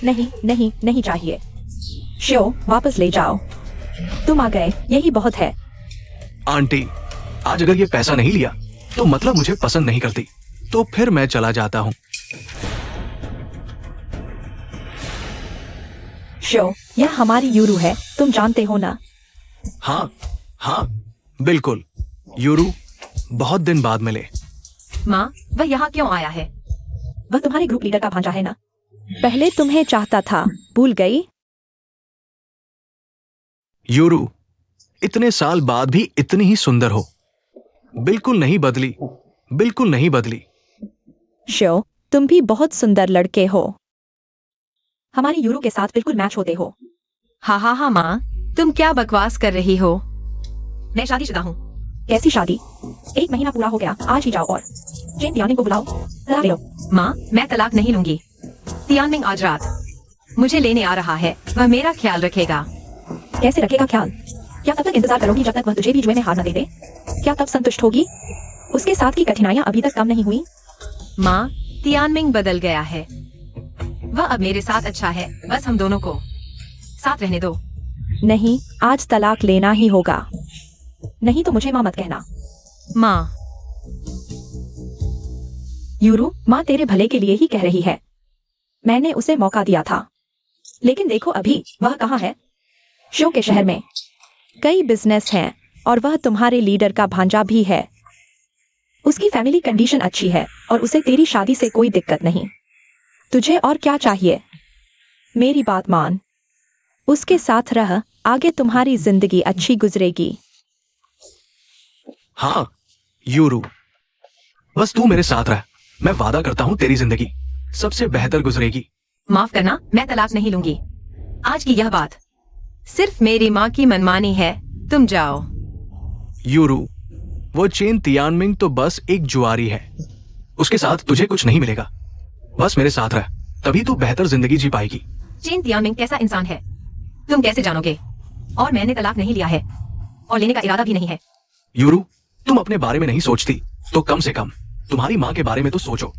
नहीं चाहिए। शो, वापस ले जाओ। तुम आ गए, यही बहुत है। आंटी, आज अगर ये पैसा नहीं लिया तो मतलब मुझे पसंद नहीं करती। तो फिर मैं चला जाता हूं। शो, यह हमारी यूरू है, तुम जानते हो ना? हाँ, बिल्कुल। यूरू, बहुत दिन बाद मिले। माँ, वह यहाँ क्यों आया है? वह तुम्हारे ग्रुप लीडर का भांजा है ना? पहले तुम्हें चाहता था, भूल गई? यूरू, इतने साल बाद भी इतनी ही सुंदर हो। बिल्कुल नहीं बदली, बिल्कुल नहीं बदली। शो, तुम भी बहुत सुंदर लड़के हो। हमारी यूरो के साथ बिल्कुल मैच होते हो। हाँ माँ, तुम क्या बकवास कर रही हो? मैं शादीशुदा हूँ। कैसी शादी? 1 महीना पूरा हो गया, आज ही जाओ और चेन तियानिंग को बुलाओ, तलाक लो। माँ, मैं तलाक नहीं लूंगी। तियानमिंग आज रात मुझे लेने आ रहा है, वह मेरा ख्याल रखेगा। कैसे रखेगा ख्याल? क्या तब तक इंतजार करोगी जब तक वह तुझे भी जुए में हार न दे दे? क्या तब संतुष्ट होगी? उसके साथ की कठिनाइयां अभी तक कम नहीं हुई? माँ, तियानमिंग बदल गया है। वह अब मेरे साथ अच्छा है, बस हम दोनों को साथ रहने दो। नहीं, आज तलाक लेना ही होगा। नहीं तो मुझे माँ मत कहना। माँ, यूरू, माँ तेरे भले के लिए ही कह रही है। मैंने उसे मौका दिया था, लेकिन देखो अभी वह कहाँ है? शो के शहर में। कई बिजनेस हैं और वह तुम्हारे लीडर का भांजा भी है। उसकी फैमिली कंडीशन अच्छी है और उसे तेरी शादी से कोई दिक्कत नहीं। तुझे और क्या चाहिए? मेरी बात मान, उसके साथ रह, आगे तुम्हारी जिंदगी अच्छी गुजरेगी। हाँ यूरू, बस तू मेरे साथ रह। मैं वादा करता हूँ तेरी जिंदगी सबसे बेहतर गुजरेगी। माफ करना, मैं तलाक नहीं लूंगी। आज की यह बात सिर्फ मेरी माँ की मनमानी है। तुम जाओ। यूरू, वो चेन तियानमिंग तो बस एक जुआरी है। उसके साथ तुझे कुछ नहीं मिलेगा। बस मेरे साथ रह, तभी तू बेहतर जिंदगी जी पाएगी। चेन तियानमिंग कैसा इंसान है, तुम कैसे जानोगे? और मैंने तलाक नहीं लिया है और लेने का इरादा भी नहीं है। यूरू, तुम अपने बारे में नहीं सोचती तो कम से कम तुम्हारी माँ के बारे में तो सोचो।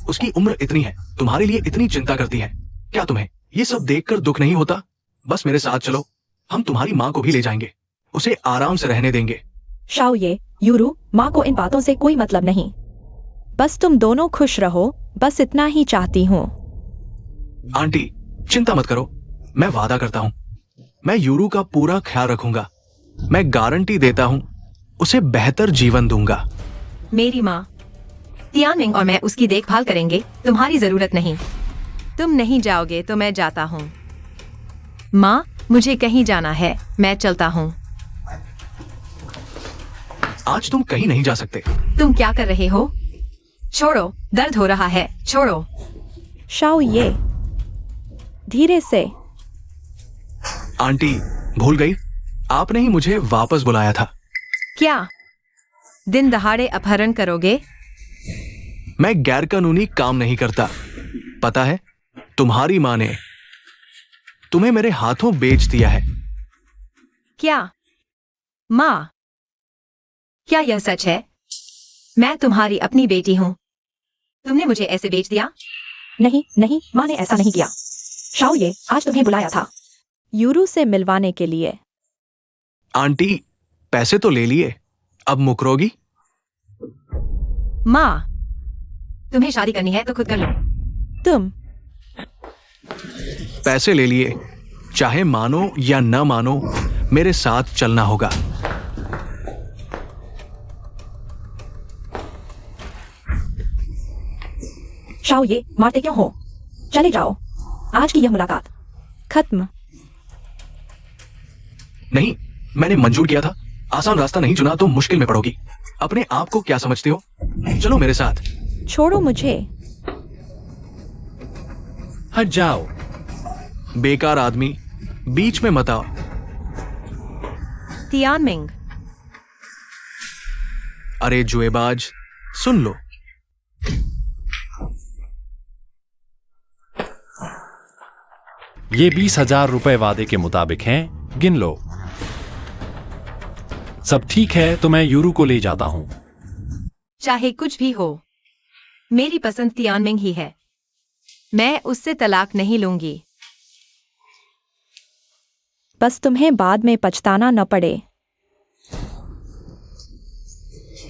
उसकी उम्र इतनी है, तुम्हारे लिए इतनी चिंता करती है। क्या तुम्हें ये सब देखकर दुख नहीं होता? बस मेरे साथ चलो, हम तुम्हारी माँ को भी ले जाएंगे, उसे आराम से रहने देंगे। शाओ ये, यूरू, माँ को इन बातों से कोई मतलब नहीं। बस तुम दोनों खुश रहो, बस इतना ही चाहती हूँ। आंटी, चिंता मत करो, मैं वादा करता हूँ मैं यूरू का पूरा ख्याल रखूंगा। मैं गारंटी देता हूँ उसे बेहतर जीवन दूंगा। मेरी माँ तियानमिंग और मैं उसकी देखभाल करेंगे, तुम्हारी जरूरत नहीं। तुम नहीं जाओगे तो मैं जाता हूँ। माँ, मुझे कहीं जाना है, मैं चलता हूँ। आज तुम कहीं नहीं जा सकते। तुम क्या कर रहे हो? छोड़ो, दर्द हो रहा है, छोड़ो। शाओ ये, धीरे से। आंटी, भूल गई, आपने ही मुझे वापस बुलाया था। क्या दिन दहाड़े अपहरण करोगे? मैं गैरकानूनी काम नहीं करता। पता है, तुम्हारी माँ ने तुम्हें मेरे हाथों बेच दिया है। क्या? माँ, क्या यह सच है? मैं तुम्हारी अपनी बेटी हूँ, तुमने मुझे ऐसे बेच दिया? नहीं नहीं, माँ ने ऐसा नहीं किया। शाओ ये, आज तुम्हें बुलाया था यूरू से मिलवाने के लिए। आंटी, पैसे तो ले लिए, अब मुकरोगी? माँ, तुम्हें शादी करनी है तो खुद कर लो। तुम पैसे ले लिए, चाहे मानो या न मानो, मेरे साथ चलना होगा। शाओ ये, मारते क्यों हो? चले जाओ, आज की यह मुलाकात खत्म। नहीं, मैंने मंजूर किया था। आसान रास्ता नहीं चुना तो मुश्किल में पड़ोगी। अपने आप को क्या समझते हो? चलो मेरे साथ। छोड़ो मुझे। हट जाओ। बेकार आदमी, बीच में मत आओ। तियानमिंग, अरे जुएबाज, सुन लो। ये 20,000 रुपए वादे के मुताबिक हैं, गिन लो। सब ठीक है तो मैं यूरू को ले जाता हूं। चाहे कुछ भी हो, मेरी पसंद तियानमिंग ही है। मैं उससे तलाक नहीं लूंगी। बस तुम्हें बाद में पछताना न पड़े।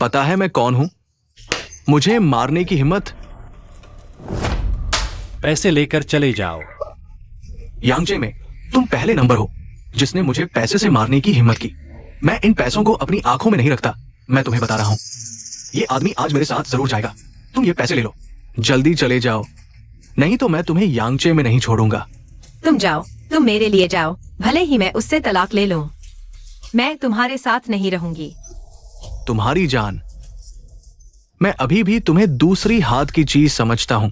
पता है मैं कौन हूं? मुझे मारने की हिम्मत? पैसे लेकर चले जाओ। यांगचे में तुम पहले नंबर हो जिसने मुझे पैसे से मारने की हिम्मत की। मैं इन पैसों को अपनी आंखों में नहीं रखता। मैं तुम्हें बता रहा हूं, ये आदमी आज मेरे साथ जरूर जाएगा। तुम ये पैसे ले लो, जल्दी चले जाओ, नहीं तो मैं तुम्हें यांगचे में नहीं छोड़ूंगा। तुम जाओ, तुम मेरे लिए जाओ, भले ही मैं उससे तलाक ले लूं। मैं तुम्हारे साथ नहीं रहूंगी। तुम्हारी जान मैं अभी भी तुम्हें दूसरी हाथ की चीज समझता हूं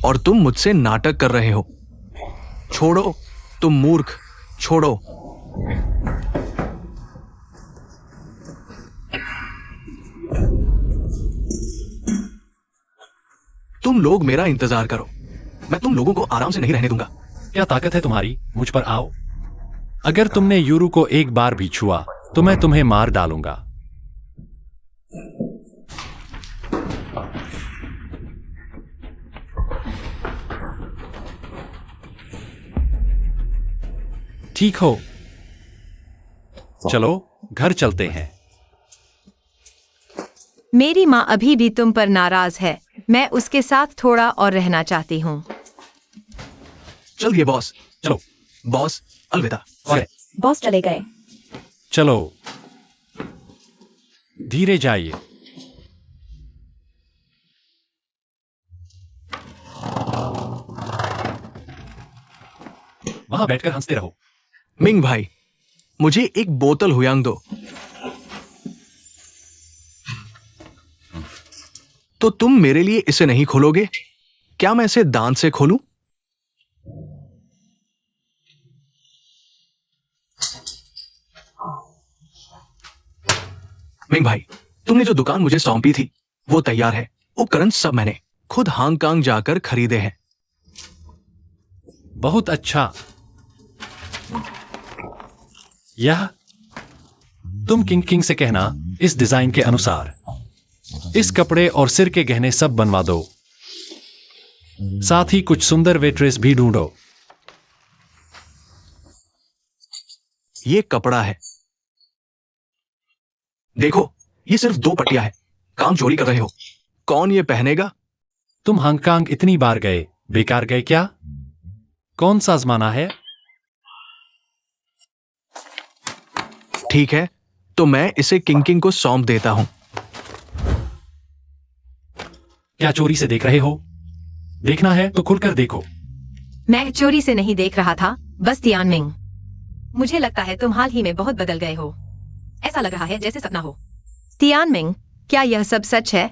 और तुम मुझसे नाटक कर रहे हो। छोड़ो, तुम मूर्ख, छोड़ो। तुम लोग मेरा इंतजार करो, मैं तुम लोगों को आराम से नहीं रहने दूंगा। क्या ताकत है तुम्हारी? मुझ पर आओ। अगर तुमने यूरू को एक बार भी छुआ तो मैं तुम्हें मार डालूंगा। ठीक हो, चलो घर चलते हैं। मेरी माँ अभी भी तुम पर नाराज है। मैं उसके साथ थोड़ा और रहना चाहती हूँ। चलिए बॉस। चलो बॉस, अलविदा। बॉस चले गए। चलो, धीरे जाइए। वहां बैठकर हंसते रहो। मिंग भाई, मुझे एक बोतल हुयांग दो। तो तुम मेरे लिए इसे नहीं खोलोगे? क्या मैं इसे दान से खोलूं? मिंग भाई, तुमने जो दुकान मुझे सौंपी थी वो तैयार है। उपकरण सब मैंने खुद हांगकांग जाकर खरीदे हैं। बहुत अच्छा। यह तुम किंग से कहना इस डिजाइन के अनुसार इस कपड़े और सिर के गहने सब बनवा दो। साथ ही कुछ सुंदर वेट्रेस भी ढूंढो। ये कपड़ा है, देखो, ये सिर्फ 2 पट्टियां है। काम चोरी कर रहे हो। कौन ये पहनेगा? तुम हांगकांग इतनी बार गए, बेकार गए क्या? कौन सा आजमाना है? ठीक है, तो मैं इसे किंग को सौंप देता हूं। क्या चोरी से देख रहे हो? देखना है तो खुलकर देखो। मैं चोरी से नहीं देख रहा था, बस तियानमिंग। मुझे लगता है तुम हाल ही में बहुत बदल गए हो। ऐसा लग रहा है जैसे सपना हो। तियानमिंग, क्या यह सब सच है?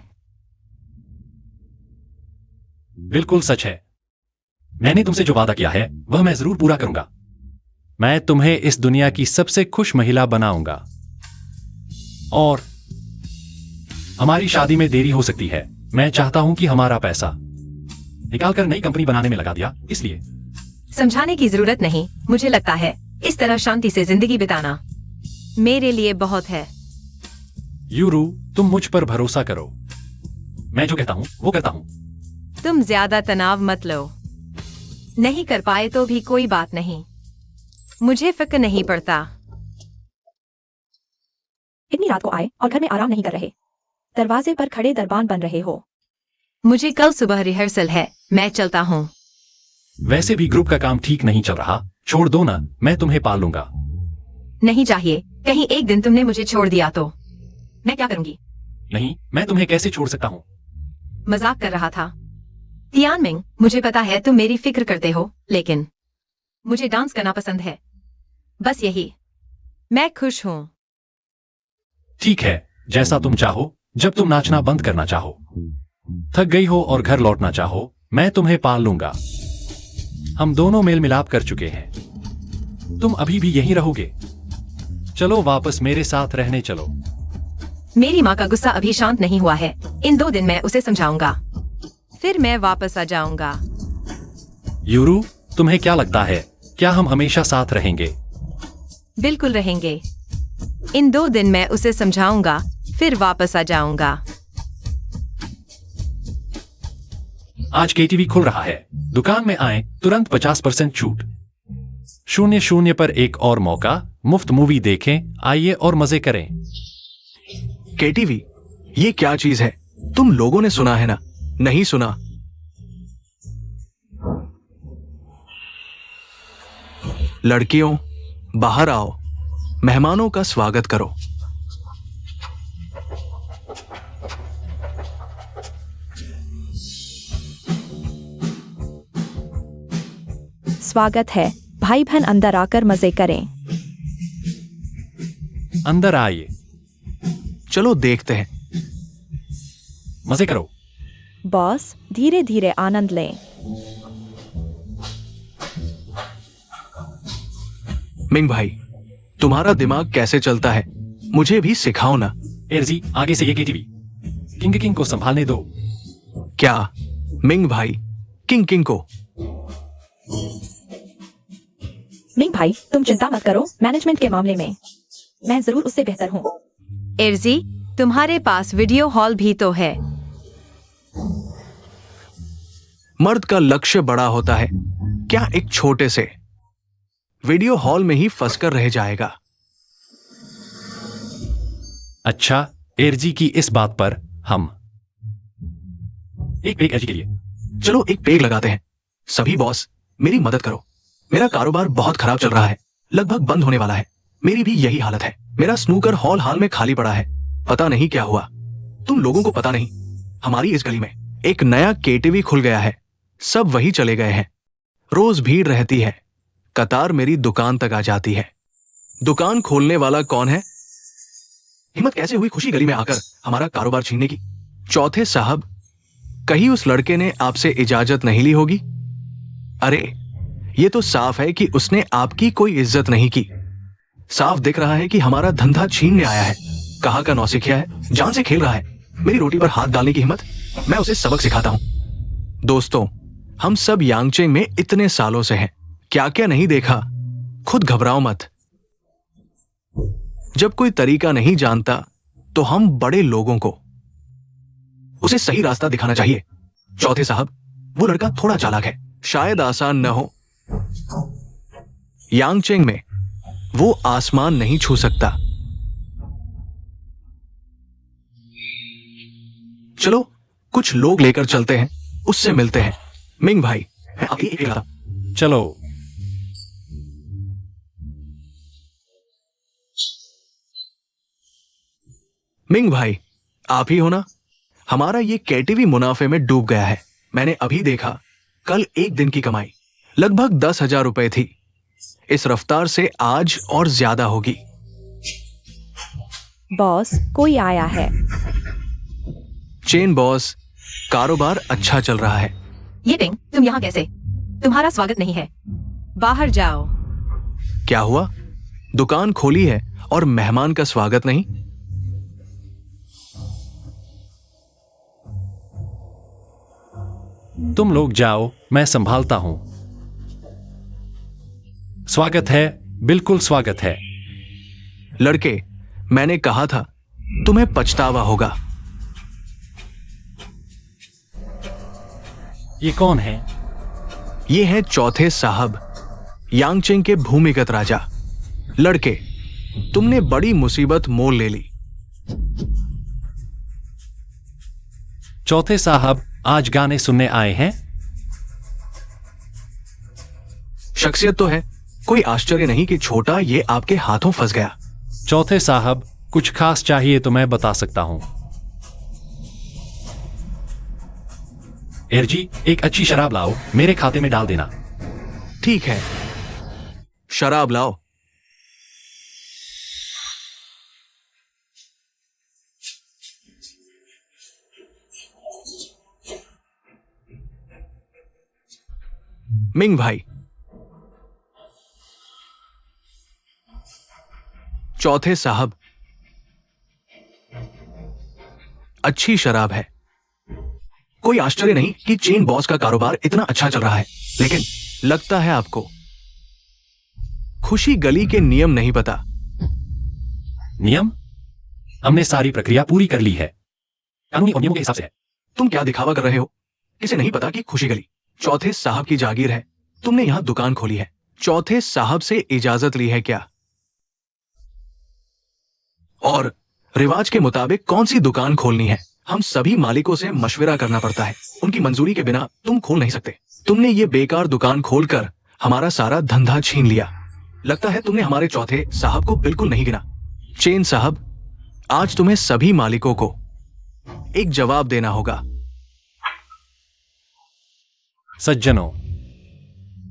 बिल्कुल सच है। मैंने तुमसे जो वादा किया है वह मैं जरूर पूरा करूंगा। मैं तुम्हें इस दुनिया की सबसे खुश महिला बनाऊंगा। और हमारी शादी में देरी हो सकती है। मैं चाहता हूं कि हमारा पैसा निकालकर नई कंपनी बनाने में लगा दिया, इसलिए। समझाने की जरूरत नहीं। मुझे लगता है इस तरह शांति से जिंदगी बिताना मेरे लिए बहुत है। यूरू, तुम मुझ पर भरोसा करो। मैं जो कहता हूं वो करता हूं। तुम ज्यादा तनाव मत लो। नहीं कर पाए तो भी कोई बात नहीं, मुझे फिक्र नहीं पड़ता। इतनी रात को आए और घर में आराम नहीं कर रहे। दरवाजे पर खड़े दरबान बन रहे हो। मुझे कल सुबह रिहर्सल है, मैं चलता हूँ। वैसे भी ग्रुप का काम ठीक नहीं चल रहा। छोड़ दो ना, मैं तुम्हें पाल लूंगा। नहीं चाहिए। कहीं एक दिन तुमने मुझे छोड़ दिया तो मैं क्या करूंगी? नहीं, मैं तुम्हें कैसे छोड़ सकता हूं? मजाक कर रहा था। तियानमिंग, मुझे पता है तुम मेरी फिक्र करते हो, लेकिन मुझे डांस करना पसंद है। बस यही। मैं खुश हूँ। ठीक है, जैसा तुम चाहो। जब तुम नाचना बंद करना चाहो, थक गई हो और घर लौटना चाहो, मैं तुम्हें पाल लूंगा। हम दोनों मेल मिलाप कर चुके हैं। तुम अभी भी यहीं रहोगे। चलो वापस मेरे साथ रहने चलो। मेरी माँ का गुस्सा अभी शांत नहीं हुआ है। इन 2 दिन मैं उसे समझाऊंगा, फिर मैं वापस आ जाऊंगा। यूरू, तुम्हें क्या लगता है, क्या हम हमेशा साथ रहेंगे? बिल्कुल रहेंगे। इन 2 दिन मैं उसे समझाऊंगा, फिर वापस आ जाऊंगा। आज केटीवी खुल रहा है। दुकान में आए तुरंत 50% छूट। 00 पर एक और मौका। मुफ्त मूवी देखें, आइए और मजे करें। केटीवी, ये क्या चीज है? तुम लोगों ने सुना है ना? नहीं सुना? लड़कियों, बाहर आओ। मेहमानों का स्वागत करो। स्वागत है। भाई बहन अंदर आकर मजे करें। अंदर आइए। चलो देखते हैं। मजे करो। बॉस, धीरे धीरे आनंद लें। मिंग भाई, तुम्हारा दिमाग कैसे चलता है, मुझे भी सिखाओ ना। एरजी, आगे से ये केटीवी किंग किंग को संभालने दो। क्या मिंग भाई, किंग किंग को? मिंग भाई, तुम चिंता मत करो, मैनेजमेंट के मामले में मैं जरूर उससे बेहतर हूँ। एरजी, तुम्हारे पास वीडियो हॉल भी तो है। मर्द का लक्ष्य बड़ा होता है, क्या एक छोटे से वीडियो हॉल में ही फंसकर रह जाएगा? अच्छा, एरजी की इस बात पर हम एक पेग एरजी के लिए। चलो एक पेग लगाते हैं। सभी बॉस, मेरी मदद करो। मेरा कारोबार बहुत खराब चल रहा है, लगभग बंद होने वाला है। मेरी भी यही हालत है। मेरा स्नूकर हॉल हाल में खाली पड़ा है, पता नहीं क्या हुआ। तुम लोगों को पता नहीं, हमारी इस गली में एक नया केटीवी खुल गया है। सब वही चले गए हैं। रोज भीड़ रहती है, कतार मेरी दुकान तक आ जाती है। दुकान खोलने वाला कौन है? हिम्मत कैसे हुई खुशी गली में आकर हमारा कारोबार छीनने की? चौथे साहब, कहीं उस लड़के ने आपसे इजाजत नहीं ली होगी? अरे ये तो साफ है कि उसने आपकी कोई इज्जत नहीं की। साफ दिख रहा है कि हमारा धंधा छीनने आया है। कहाँ का नौसिखिया है, जान से खेल रहा है। मेरी रोटी पर हाथ डालने की हिम्मत, मैं उसे सबक सिखाता हूं। दोस्तों, हम सब यांगचेंग में इतने सालों से हैं, क्या क्या नहीं देखा। खुद घबराओ मत। जब कोई तरीका नहीं जानता तो हम बड़े लोगों को उसे सही रास्ता दिखाना चाहिए। चौथे साहब, वो लड़का थोड़ा चालाक है, शायद आसान न हो। यांगचेंग में वो आसमान नहीं छू सकता। चलो कुछ लोग लेकर चलते हैं, उससे मिलते हैं। मिंग भाई, मैं आपकी एक लाता। चलो। मिंग भाई, आप ही हो ना? हमारा ये केटीवी मुनाफे में डूब गया है। मैंने अभी देखा, कल एक दिन की कमाई लगभग 10,000 रुपए थी। इस रफ्तार से आज और ज्यादा होगी। बॉस, कोई आया है। चेन बॉस, कारोबार अच्छा चल रहा है। ये पिंग, तुम यहाँ कैसे? तुम्हारा स्वागत नहीं है, बाहर जाओ। क्या हुआ? दुकान खोली है और मेहमान का स्वागत नहीं? तुम लोग जाओ, मैं संभालता हूं। स्वागत है, बिल्कुल स्वागत है। लड़के, मैंने कहा था तुम्हें पछतावा होगा। ये कौन है? ये है चौथे साहब, यांगचेंग के भूमिगत राजा। लड़के, तुमने बड़ी मुसीबत मोल ले ली। चौथे साहब, आज गाने सुनने आए हैं? शख्सियत तो है, कोई आश्चर्य नहीं कि छोटा ये आपके हाथों फंस गया। चौथे साहब, कुछ खास चाहिए तो मैं बता सकता हूं। एरजी, एक अच्छी शराब लाओ, मेरे खाते में डाल देना। ठीक है, शराब लाओ। मिंग भाई, चौथे साहब, अच्छी शराब है। कोई आश्चर्य नहीं कि चेन बॉस का कारोबार इतना अच्छा चल रहा है, लेकिन लगता है आपको खुशी गली के नियम नहीं पता। नियम? हमने सारी प्रक्रिया पूरी कर ली है, कानूनी और नियमों के हिसाब से है। तुम क्या दिखावा कर रहे हो? किसे नहीं पता कि खुशी गली चौथे साहब की जागीर है। तुमने यहां दुकान खोली है, चौथे साहब से इजाजत ली है क्या? और रिवाज के मुताबिक कौन सी दुकान खोलनी है, हम सभी मालिकों से मशवरा करना पड़ता है। उनकी मंजूरी के बिना तुम खोल नहीं सकते। तुमने ये बेकार दुकान खोलकर हमारा सारा धंधा छीन लिया। लगता है तुमने हमारे चौथे साहब को बिल्कुल नहीं गिना। चेन साहब, आज तुम्हें सभी मालिकों को एक जवाब देना होगा। सज्जनों,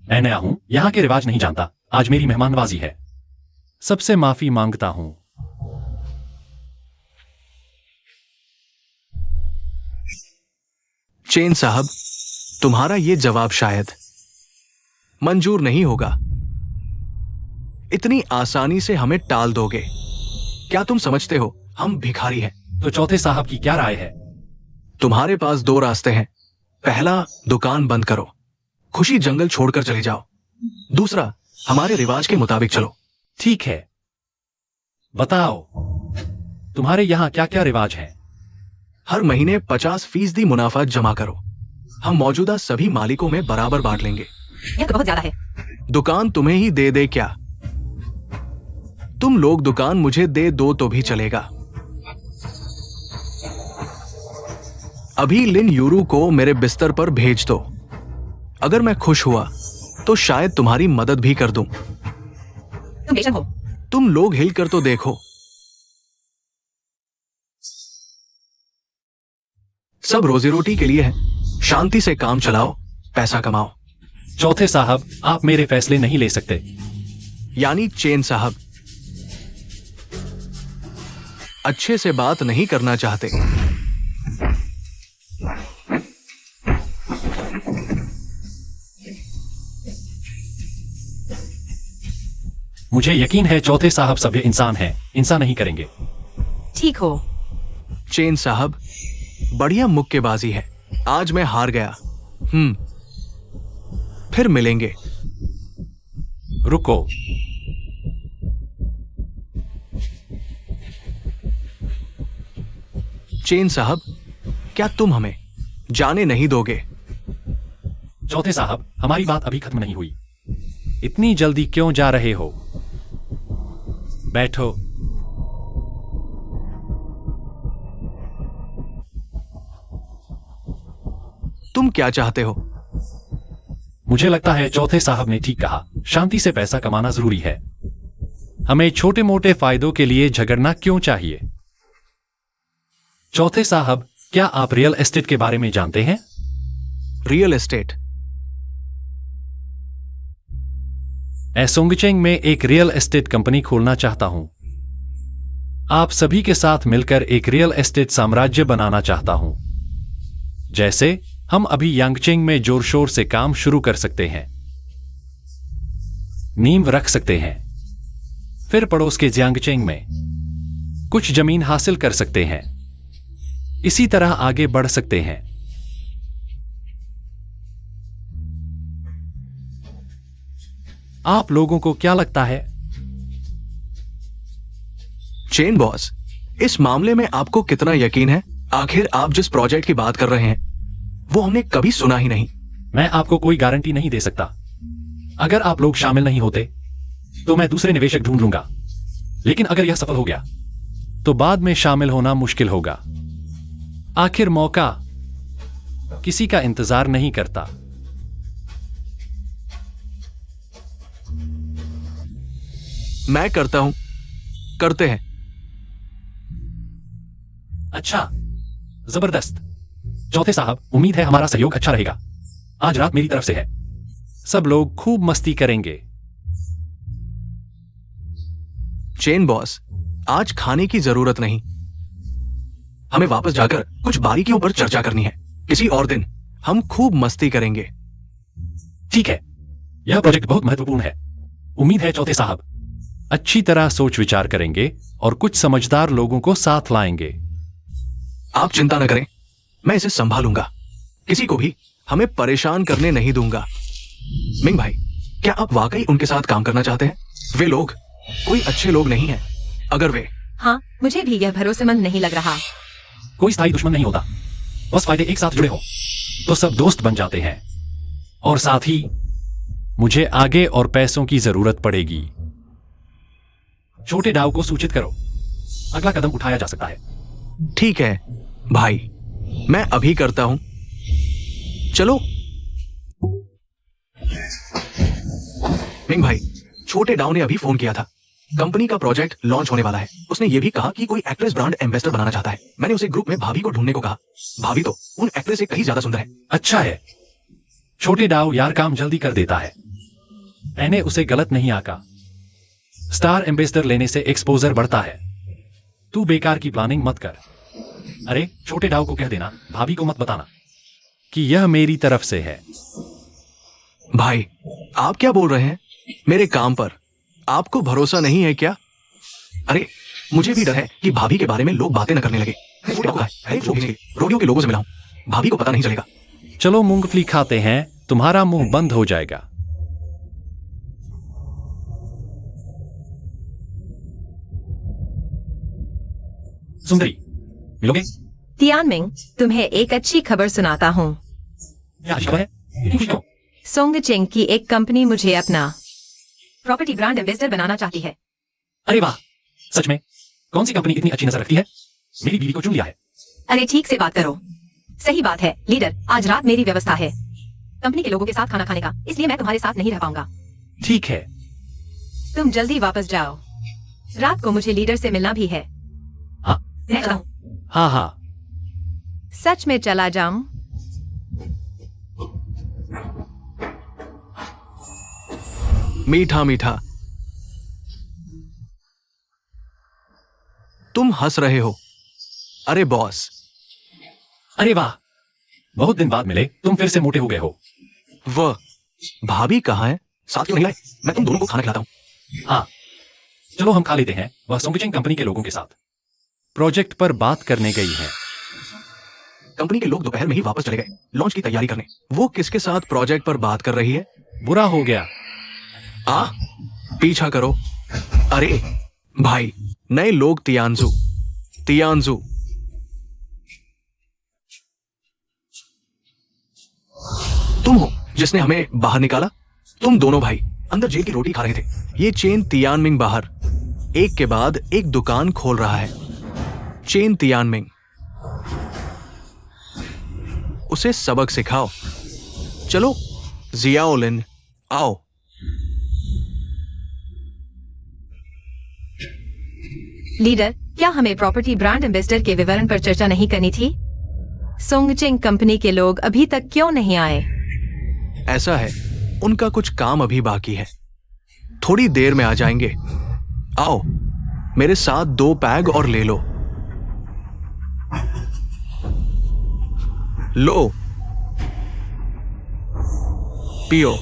मैं नया हूं, यहां के रिवाज नहीं जानता। आज मेरी मेहमानवाजी है, सबसे माफी मांगता हूं। चेन साहब, तुम्हारा ये जवाब शायद मंजूर नहीं होगा। इतनी आसानी से हमें टाल दोगे? क्या तुम समझते हो हम भिखारी हैं? तो चौथे साहब की क्या राय है? तुम्हारे पास दो रास्ते हैं। पहला, दुकान बंद करो, खुशी जंगल छोड़कर चले जाओ। दूसरा, हमारे रिवाज के मुताबिक चलो। ठीक है, बताओ तुम्हारे यहां क्या क्या रिवाज हैं? हर महीने 50% मुनाफा जमा करो। हम मौजूदा सभी मालिकों में बराबर बांट लेंगे। यह तो बहुत ज्यादा है। दुकान तुम्हें ही दे दे क्या? तुम लोग दुकान मुझे दे दो तो भी चलेगा। अभी लिन यूरू को मेरे बिस्तर पर भेज दो। अगर मैं खुश हुआ तो शायद तुम्हारी मदद भी कर दूं। तुम बेशक हो। तुम लोग हिलकर तो देखो। सब रोजी रोटी के लिए है। शांति से काम चलाओ, पैसा कमाओ। चौथे साहब, आप मेरे फैसले नहीं ले सकते। यानी चेन साहब अच्छे से बात नहीं करना चाहते। मुझे यकीन है चौथे साहब सभ्य इंसान हैं, हिंसा नहीं करेंगे। ठीक हो। चेन साहब, बढ़िया मुक्केबाजी है। आज मैं हार गया। फिर मिलेंगे। रुको, चेन साहब, क्या तुम हमें जाने नहीं दोगे? चौथे साहब, हमारी बात अभी खत्म नहीं हुई। इतनी जल्दी क्यों जा रहे हो? बैठो। तुम क्या चाहते हो? मुझे लगता है चौथे साहब ने ठीक कहा, शांति से पैसा कमाना जरूरी है। हमें छोटे मोटे फायदों के लिए झगड़ना क्यों चाहिए? चौथे साहब, क्या आप रियल एस्टेट के बारे में जानते हैं? Real estate? एसोंगचेंग में एक रियल एस्टेट कंपनी खोलना चाहता हूं। आप सभी के साथ मिलकर एक रियल एस्टेट साम्राज्य बनाना चाहता हूं। जैसे हम अभी यांगचेंग में जोर शोर से काम शुरू कर सकते हैं, नींव रख सकते हैं, फिर पड़ोस के जियांगचेंग में कुछ जमीन हासिल कर सकते हैं। इसी तरह आगे बढ़ सकते हैं। आप लोगों को क्या लगता है? चेन बॉस, इस मामले में आपको कितना यकीन है? आखिर आप जिस प्रोजेक्ट की बात कर रहे हैं वो हमने कभी सुना ही नहीं। मैं आपको कोई गारंटी नहीं दे सकता। अगर आप लोग शामिल नहीं होते तो मैं दूसरे निवेशक ढूंढ लूंगा, लेकिन अगर यह सफल हो गया तो बाद में शामिल होना मुश्किल होगा। आखिर मौका किसी का इंतजार नहीं करता। मैं करता हूं। करते हैं। अच्छा, जबरदस्त। चौथे साहब, उम्मीद है हमारा सहयोग अच्छा रहेगा। आज रात मेरी तरफ से है। सब लोग खूब मस्ती करेंगे। चेन बॉस, आज खाने की जरूरत नहीं। हमें वापस जाकर कुछ बारीकियों पर चर्चा करनी है। किसी और दिन हम खूब मस्ती करेंगे। ठीक है, यह प्रोजेक्ट बहुत महत्वपूर्ण है। उम्मीद है चौथे साहब अच्छी तरह सोच विचार करेंगे और कुछ समझदार लोगों को साथ लाएंगे। आप चिंता न करें, मैं इसे संभालूंगा। किसी को भी हमें परेशान करने नहीं दूंगा। मिंग भाई, क्या आप वाकई उनके साथ काम करना चाहते हैं? वे लोग कोई अच्छे लोग नहीं हैं। अगर वे... हाँ, मुझे भी यह भरोसेमंद नहीं लग रहा। कोई स्थायी दुश्मन नहीं होता। बस फायदे एक साथ जुड़े हो तो सब दोस्त बन जाते हैं। और साथ ही मुझे आगे और पैसों की जरूरत पड़ेगी। छोटे डाव को सूचित करो, अगला कदम उठाया जा सकता है। ठीक है भाई, मैं अभी करता हूं। चलो। मिंग भाई, छोटे डाव ने अभी फोन किया था। कंपनी का प्रोजेक्ट लॉन्च होने वाला है। उसने ये भी कहा कि कोई एक्ट्रेस ब्रांड एम्बेसडर बनाना चाहता है। मैंने उसे ग्रुप में भाभी को ढूंढने को कहा। भाभी तो उन एक्ट्रेस से कहीं ज्यादा सुंदर है। अच्छा है, छोटे डाव यार काम जल्दी कर देता है। मैंने उसे गलत नहीं आका। स्टार एम्बेसडर लेने से एक्सपोजर बढ़ता है। तू बेकार की प्लानिंग मत कर। अरे छोटे डाव को कह देना, भाभी को मत बताना। कि यह मेरी तरफ से है। भाई, आप क्या बोल रहे हैं? मेरे काम पर आपको भरोसा नहीं है क्या? अरे, मुझे भी डर है कि भाभी के बारे में लोग बातें न करने लगे। रोडियो के लोगों से मिला हूं, भाभी को पता नहीं चलेगा। चलो मूंगफली खाते हैं, तुम्हारा मुंह बंद हो जाएगा। सुंदरी, मिलोगे? तियानमिंग, तुम्हें एक अच्छी खबर सुनाता हूँ। क्या खबर है? खुश हो? सोंगचिंग की एक कंपनी मुझे अपना प्रॉपर्टी ब्रांड एम्बेसडर बनाना चाहती है। अरे वाह, सच में? कौन सी कंपनी इतनी अच्छी नजर रखती है? मेरी बीवी को चुन लिया है। अरे ठीक से बात करो। सही बात है लीडर, आज रात मेरी व्यवस्था है कंपनी के लोगों के साथ खाना खाने का, इसलिए मैं तुम्हारे साथ नहीं रह पाऊंगा। ठीक है। तुम जल्दी वापस जाओ, रात को मुझे लीडर से मिलना भी है। हाँ। मैं चला हूं। हाँ हाँ। सच में चला जाऊं? मीठा मीठा, तुम हंस रहे हो। अरे बॉस। अरे वाह, बहुत दिन बाद मिले, तुम फिर से मोटे हो गए हो। वह भाभी कहाँ है? साथ क्यों नहीं आए? मैं तुम दोनों को खाना खिलाता हूँ। हाँ, चलो हम खा लेते हैं। वह सोंगचिंग कंपनी के लोगों के साथ प्रोजेक्ट पर बात करने गई है। कंपनी के लोग दोपहर में ही वापस चले गए लॉन्च की तैयारी करने। वो किसके साथ प्रोजेक्ट पर बात कर रही है? बुरा हो गया। पीछा करो। अरे भाई, नए लोग तियानजू। तियानजू, तुम हो जिसने हमें बाहर निकाला। तुम दोनों भाई अंदर जेल की रोटी खा रहे थे। ये चेन तियानमिंग बाहर एक के बाद एक दुकान खोल रहा है। चेन तियानमिंग, उसे सबक सिखाओ। चलो जियाओलिन, आओ। लीडर, क्या हमें प्रॉपर्टी ब्रांड एम्बेसडर के विवरण पर चर्चा नहीं करनी थी? सोंगचिंग कंपनी के लोग अभी तक क्यों नहीं आए? ऐसा है, उनका कुछ काम अभी बाकी है, थोड़ी देर में आ जाएंगे। आओ मेरे साथ 2 पैग और ले लो। लो, पियो।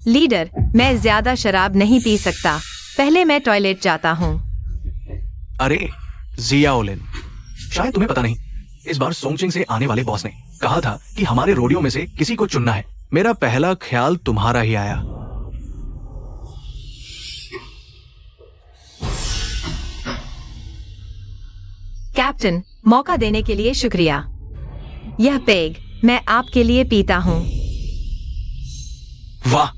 लीडर, मैं ज्यादा शराब नहीं पी सकता, पहले मैं टॉयलेट जाता हूँ। अरे जियाओलिन, शायद तुम्हें पता नहीं, इस बार सोंगचिंग से आने वाले बॉस ने कहा था कि हमारे रोडियो में से किसी को चुनना है। मेरा पहला ख्याल तुम्हारा ही आया। कैप्टन, मौका देने के लिए शुक्रिया। यह पेग मैं आपके लिए पीता हूँ। वाह,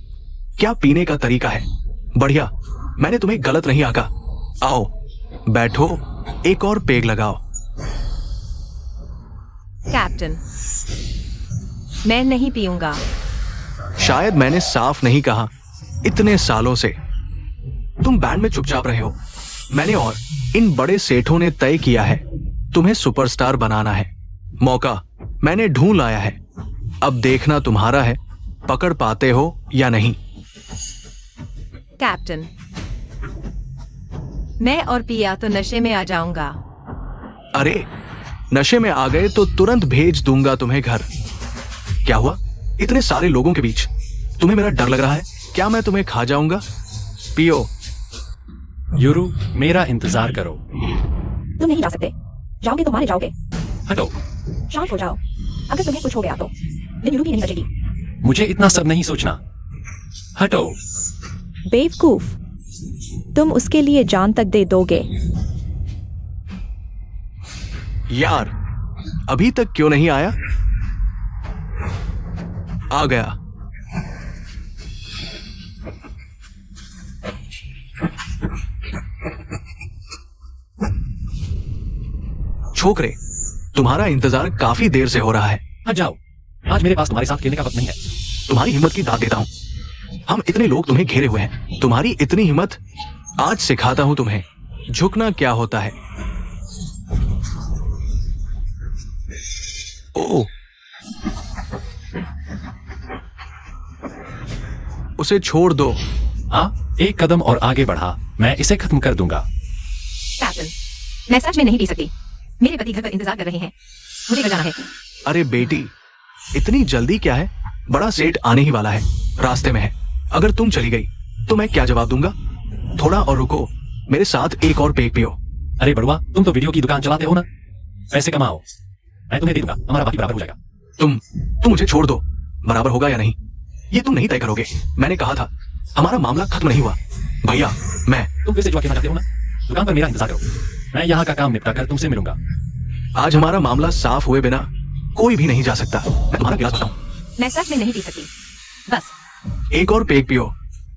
क्या पीने का तरीका है। बढ़िया, मैंने तुम्हें गलत नहीं आका। आओ बैठो, एक और पेग लगाओ। कैप्टन, मैं नहीं पीऊंगा। शायद मैंने साफ नहीं कहा। इतने सालों से तुम बैंड में चुपचाप रहे हो। मैंने और इन बड़े सेठों ने तय किया है तुम्हें सुपरस्टार बनाना है। मौका मैंने ढूंढ लाया है, अब देखना तुम्हारा है पकड़ पाते हो या नहीं। कैप्टन, मैं और पिया तो नशे में आ जाऊंगा। अरे नशे में आ गए तो तुरंत भेज दूंगा तुम्हें घर। क्या हुआ? इतने सारे लोगों के बीच तुम्हें मेरा डर लग रहा है? क्या मैं तुम्हें खा जाऊंगा? पियो। यूरू, मेरा इंतजार करो। तुम नहीं जा सकते, जाओगे तो मारे जाओगे। हटो। शांत हो जाओ, अगर तुम्हें कुछ हो गया तो दिन यूरू भी नहीं बचेगी। मुझे इतना सब नहीं सोचना। हटो। बेवकूफ, तुम उसके लिए जान तक दे दोगे। यार, अभी तक क्यों नहीं आया? आ गया। छोकरे, तुम्हारा इंतजार काफी देर से हो रहा है। हाँ जाओ, आज मेरे पास तुम्हारे साथ खेलने का वक्त नहीं है। तुम्हारी हिम्मत की दाद देता हूं। हम इतने लोग तुम्हें घेरे हुए हैं, तुम्हारी इतनी हिम्मत। आज सिखाता हूं तुम्हें झुकना क्या होता है। ओ, उसे छोड़ दो। हाँ, एक कदम और आगे बढ़ा, मैं इसे खत्म कर दूंगा। कैप्टन, मैं सच में नहीं पी सकती। मेरे पति घर पर इंतजार कर रहे हैं। मुझे घर जाना है। अरे बेटी, इतनी जल्दी क्या है? बड़ा सेठ आने ही वाला है, रास्ते में है। अगर तुम चली गई तो मैं क्या जवाब दूंगा? थोड़ा और रुको, मेरे साथ एक और पेग पियो। अरे बड़ुआ, तुम तो वीडियो की दुकान चलाते हो ना, पैसे कमाओ, मैं तुम्हें दे दूंगा, हमारा बाकी बराबर हो जाएगा। तुम मुझे छोड़ दो, बराबर होगा या नहीं ये तुम नहीं तय करोगे। मैंने कहा था हमारा मामला खत्म नहीं हुआ। भैया मैं तुम फिर से जुआ खेलना चाहते हो ना, दुकान पर मेरा इंतजार करो, मैं यहाँ का काम निपटा कर तुमसे मिलूंगा। आज हमारा मामला साफ हुए बिना कोई भी नहीं जा सकता। मैं तुम्हारा गिलास बताऊं? मैं सच में नहीं पी सकती। बस, एक और पेग पियो,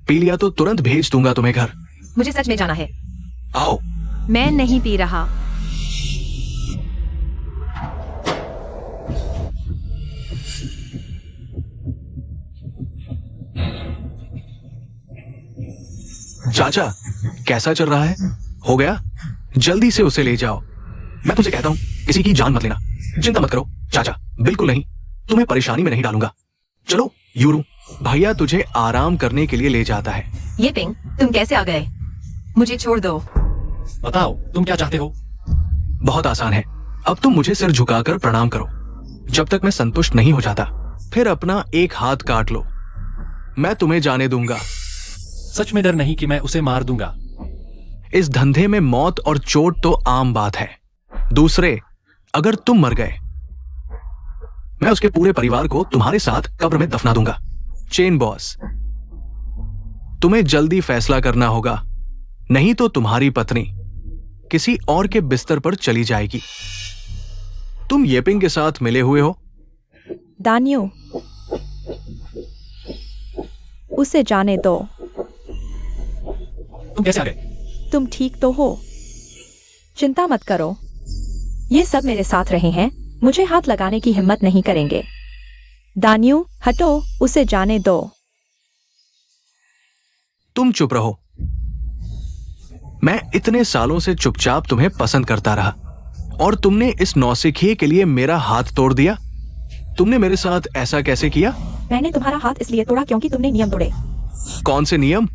पी लिया तो तुरंत भेज दूंगा तुम्हें घर। मुझे सच में जाना है। आओ। मैं नहीं पी रहा। चाचा कैसा चल रहा है? हो गया? जल्दी से उसे ले जाओ। मैं तुमसे कहता हूं किसी की जान मत लेना। चिंता मत करो चाचा, बिल्कुल नहीं, तुम्हें परेशानी में नहीं डालूंगा। चलो यूरू, भैया तुझे आराम करने के लिए ले जाता है। ये पिंग, तुम कैसे आ गए? मुझे छोड़ दो। बताओ तुम क्या चाहते हो? बहुत आसान है, अब तुम मुझे सिर झुकाकर प्रणाम करो। जब तक मैं संतुष्ट नहीं हो जाता फिर अपना एक हाथ काट लो, मैं तुम्हें जाने दूंगा। सच में डर नहीं कि मैं उसे मार दूंगा? इस धंधे में मौत और चोट तो आम बात है। दूसरे, अगर तुम मर गए मैं उसके पूरे परिवार को तुम्हारे साथ कब्र में दफना दूंगा। चेन बॉस, तुम्हें जल्दी फैसला करना होगा, नहीं तो तुम्हारी पत्नी किसी और के बिस्तर पर चली जाएगी। तुम येपिंग के साथ मिले हुए हो? दानियो, उसे जाने दो। तुम कैसे आ गए? तुम ठीक तो हो? चिंता मत करो, ये सब मेरे साथ रहे हैं, मुझे हाथ लगाने की हिम्मत नहीं करेंगे। दानियो हटो, उसे जाने दो। तुम चुप रहो। मैं इतने सालों से चुपचाप तुम्हें पसंद करता रहा और तुमने इस नौसिखिए के लिए मेरा हाथ तोड़ दिया। तुमने मेरे साथ ऐसा कैसे किया? मैंने तुम्हारा हाथ इसलिए तोड़ा क्योंकि तुमने नियम तोड़े। कौन से नियम?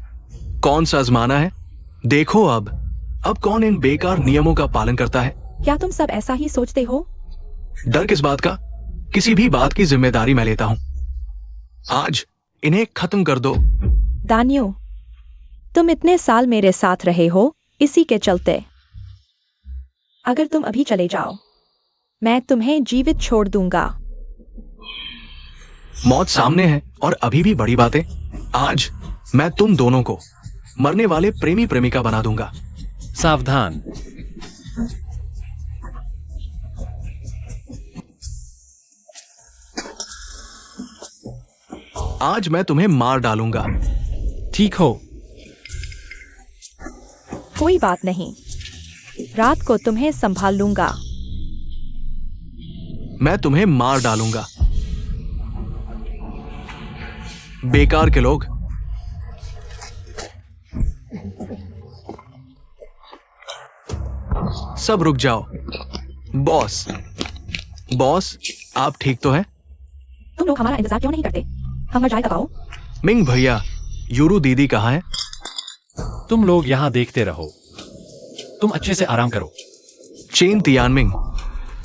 कौन सा आजमाना है? देखो अब कौन इन बेकार नियमों का पालन करता है? क्या तुम सब ऐसा ही सोचते हो? डर किस बात का? किसी भी बात की जिम्मेदारी मैं लेता हूं। आज इन्हें खत्म कर दो। दानियो, तुम इतने साल मेरे साथ रहे हो, इसी के चलते। अगर तुम अभी चले जाओ मैं तुम्हें जीवित छोड़ दूंगा। मौत सामने है और अभी भी बड़ी बातें। आज मैं तुम दोनों को मरने वाले प्रेमी प्रेमिका बना दूंगा। सावधान। आज मैं तुम्हें मार डालूंगा। ठीक हो? कोई बात नहीं, रात को तुम्हें संभाल लूंगा। मैं तुम्हें मार डालूंगा। बेकार के लोग। सब रुक जाओ। बॉस, बॉस, आप ठीक तो हैं? तुम लोग हमारा इंतजार क्यों नहीं करते? हम जाए तब आओ। मिंग भैया, यूरू दीदी कहाँ है? तुम लोग यहाँ देखते रहो, तुम अच्छे से आराम करो। चेन तियानमिंग,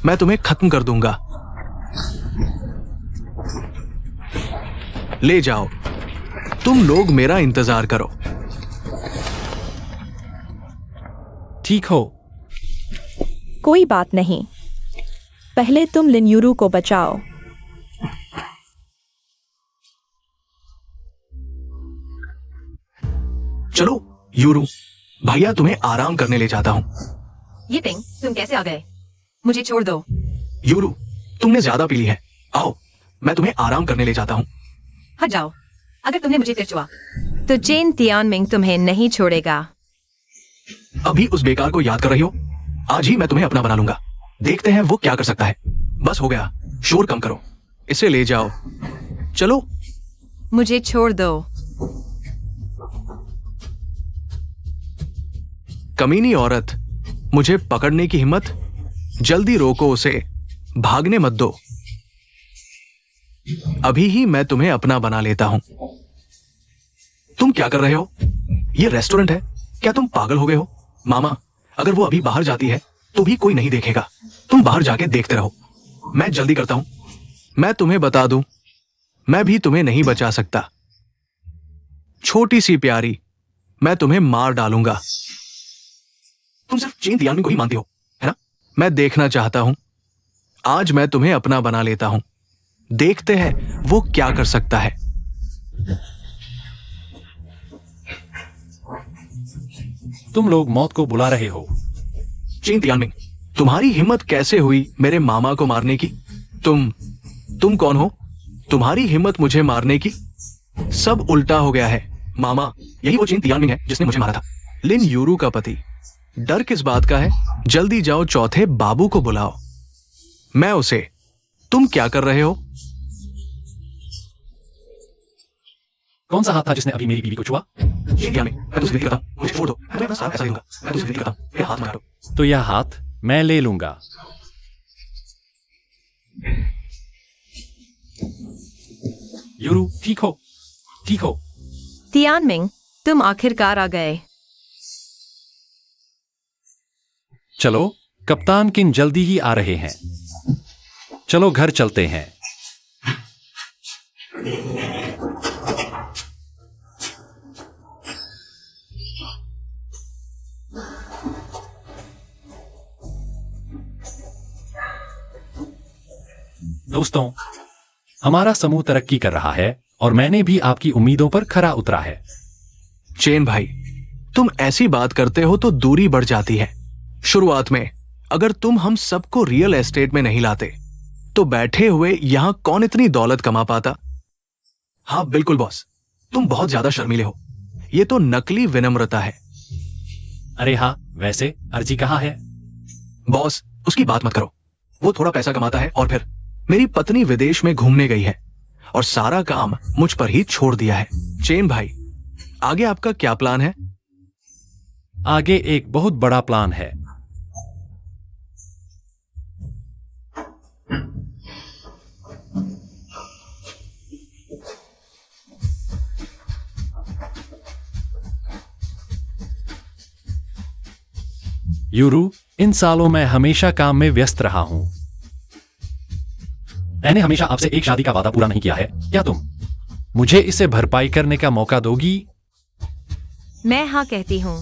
मैं तुम्हें खत्म कर दूंगा। ले जाओ, तुम लोग मेरा इंतजार करो। ठीक हो? कोई बात नहीं, पहले तुम लिन्यूरू को बचाओ। चलो यूरू, भैया तुम्हें आराम करने ले जाता हूं। ये पिंग, तुम कैसे आ गए? मुझे छोड़ दो। यूरू, तुमने ज्यादा पी ली है, आओ मैं तुम्हें आराम करने ले जाता हूं। हट जाओ। अगर तुमने मुझे फिर छुआ तो चेन तियानमिंग तुम्हें नहीं छोड़ेगा। अभी उस बेकार को याद कर रही हो? आज ही मैं तुम्हें अपना बना लूंगा। देखते हैं वो क्या कर सकता है। बस हो गया, शोर कम करो, इसे ले जाओ। चलो। मुझे छोड़ दो। कमीनी औरत, मुझे पकड़ने की हिम्मत? जल्दी रोको उसे, भागने मत दो। अभी ही मैं तुम्हें अपना बना लेता हूं। तुम क्या कर रहे हो? यह रेस्टोरेंट है, क्या तुम पागल हो गए हो? मामा, अगर वो अभी बाहर जाती है तो भी कोई नहीं देखेगा। तुम बाहर जाके देखते रहो, मैं जल्दी करता हूं। मैं तुम्हें बता दूं, मैं भी तुम्हें नहीं बचा सकता। छोटी सी प्यारी, मैं तुम्हें मार डालूंगा। तुम सिर्फ चेन तियानमिंग को ही मानती हो, है ना? मैं देखना चाहता हूं। आज मैं तुम्हें अपना बना लेता हूं। देखते हैं वो क्या कर सकता है। तुम लोग मौत को बुला रहे हो। चेन तियानमिंग, तुम्हारी हिम्मत कैसे हुई मेरे मामा को मारने की? तुम कौन हो? तुम्हारी हिम्मत मुझे मारने की? सब उल्टा हो गया है मामा। यही वो चेन तियानमिंग है जिसने मुझे मारा था, लिन यूरू का पति। डर किस बात का है? जल्दी जाओ, चौथे बाबू को बुलाओ। मैं उसे। तुम क्या कर रहे हो? कौन सा हाथ था जिसने अभी मेरी बीवी को छुआ? चेन तियानमिंग, मैं तुझसे विनती करता हूं, मुझे छोड़ दो। मैं तुम्हें अपना सारा पैसा दूंगा। मैं तुझसे विनती करता हूं, मेरे हाथ मत काटो। तो यह हाथ मैं ले लूंगा। यूरू, ठीक हो? ठीक हो? तियानमिंग, तुम आखिरकार आ गए। चलो, कप्तान किन जल्दी ही आ रहे हैं। चलो घर चलते हैं। दोस्तों, हमारा समूह तरक्की कर रहा है और मैंने भी आपकी उम्मीदों पर खरा उतरा है। चेन भाई, तुम ऐसी बात करते हो तो दूरी बढ़ जाती है। शुरुआत में अगर तुम हम सबको रियल एस्टेट में नहीं लाते तो बैठे हुए यहां कौन इतनी दौलत कमा पाता? हाँ बिल्कुल बॉस, तुम बहुत ज्यादा शर्मीले हो। ये तो नकली विनम्रता है। अरे हाँ, वैसे अर्जी कहाँ है? बॉस, उसकी बात मत करो। वो थोड़ा पैसा कमाता है और फिर मेरी पत्नी विदेश में घूमने गई है और सारा काम मुझ पर ही छोड़ दिया है। चेन भाई, आगे आपका क्या प्लान है? आगे एक बहुत बड़ा प्लान है। यूरू, इन सालों में हमेशा काम में व्यस्त रहा हूं। मैंने हमेशा आपसे एक शादी का वादा पूरा नहीं किया है। क्या तुम मुझे इसे भरपाई करने का मौका दोगी? मैं हाँ कहती हूँ।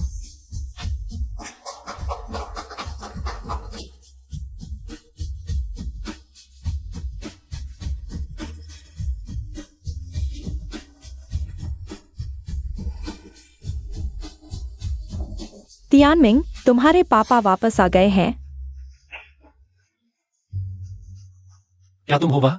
तियानमिंग, तुम्हारे पापा वापस आ गए हैं। क्या तुम हो वह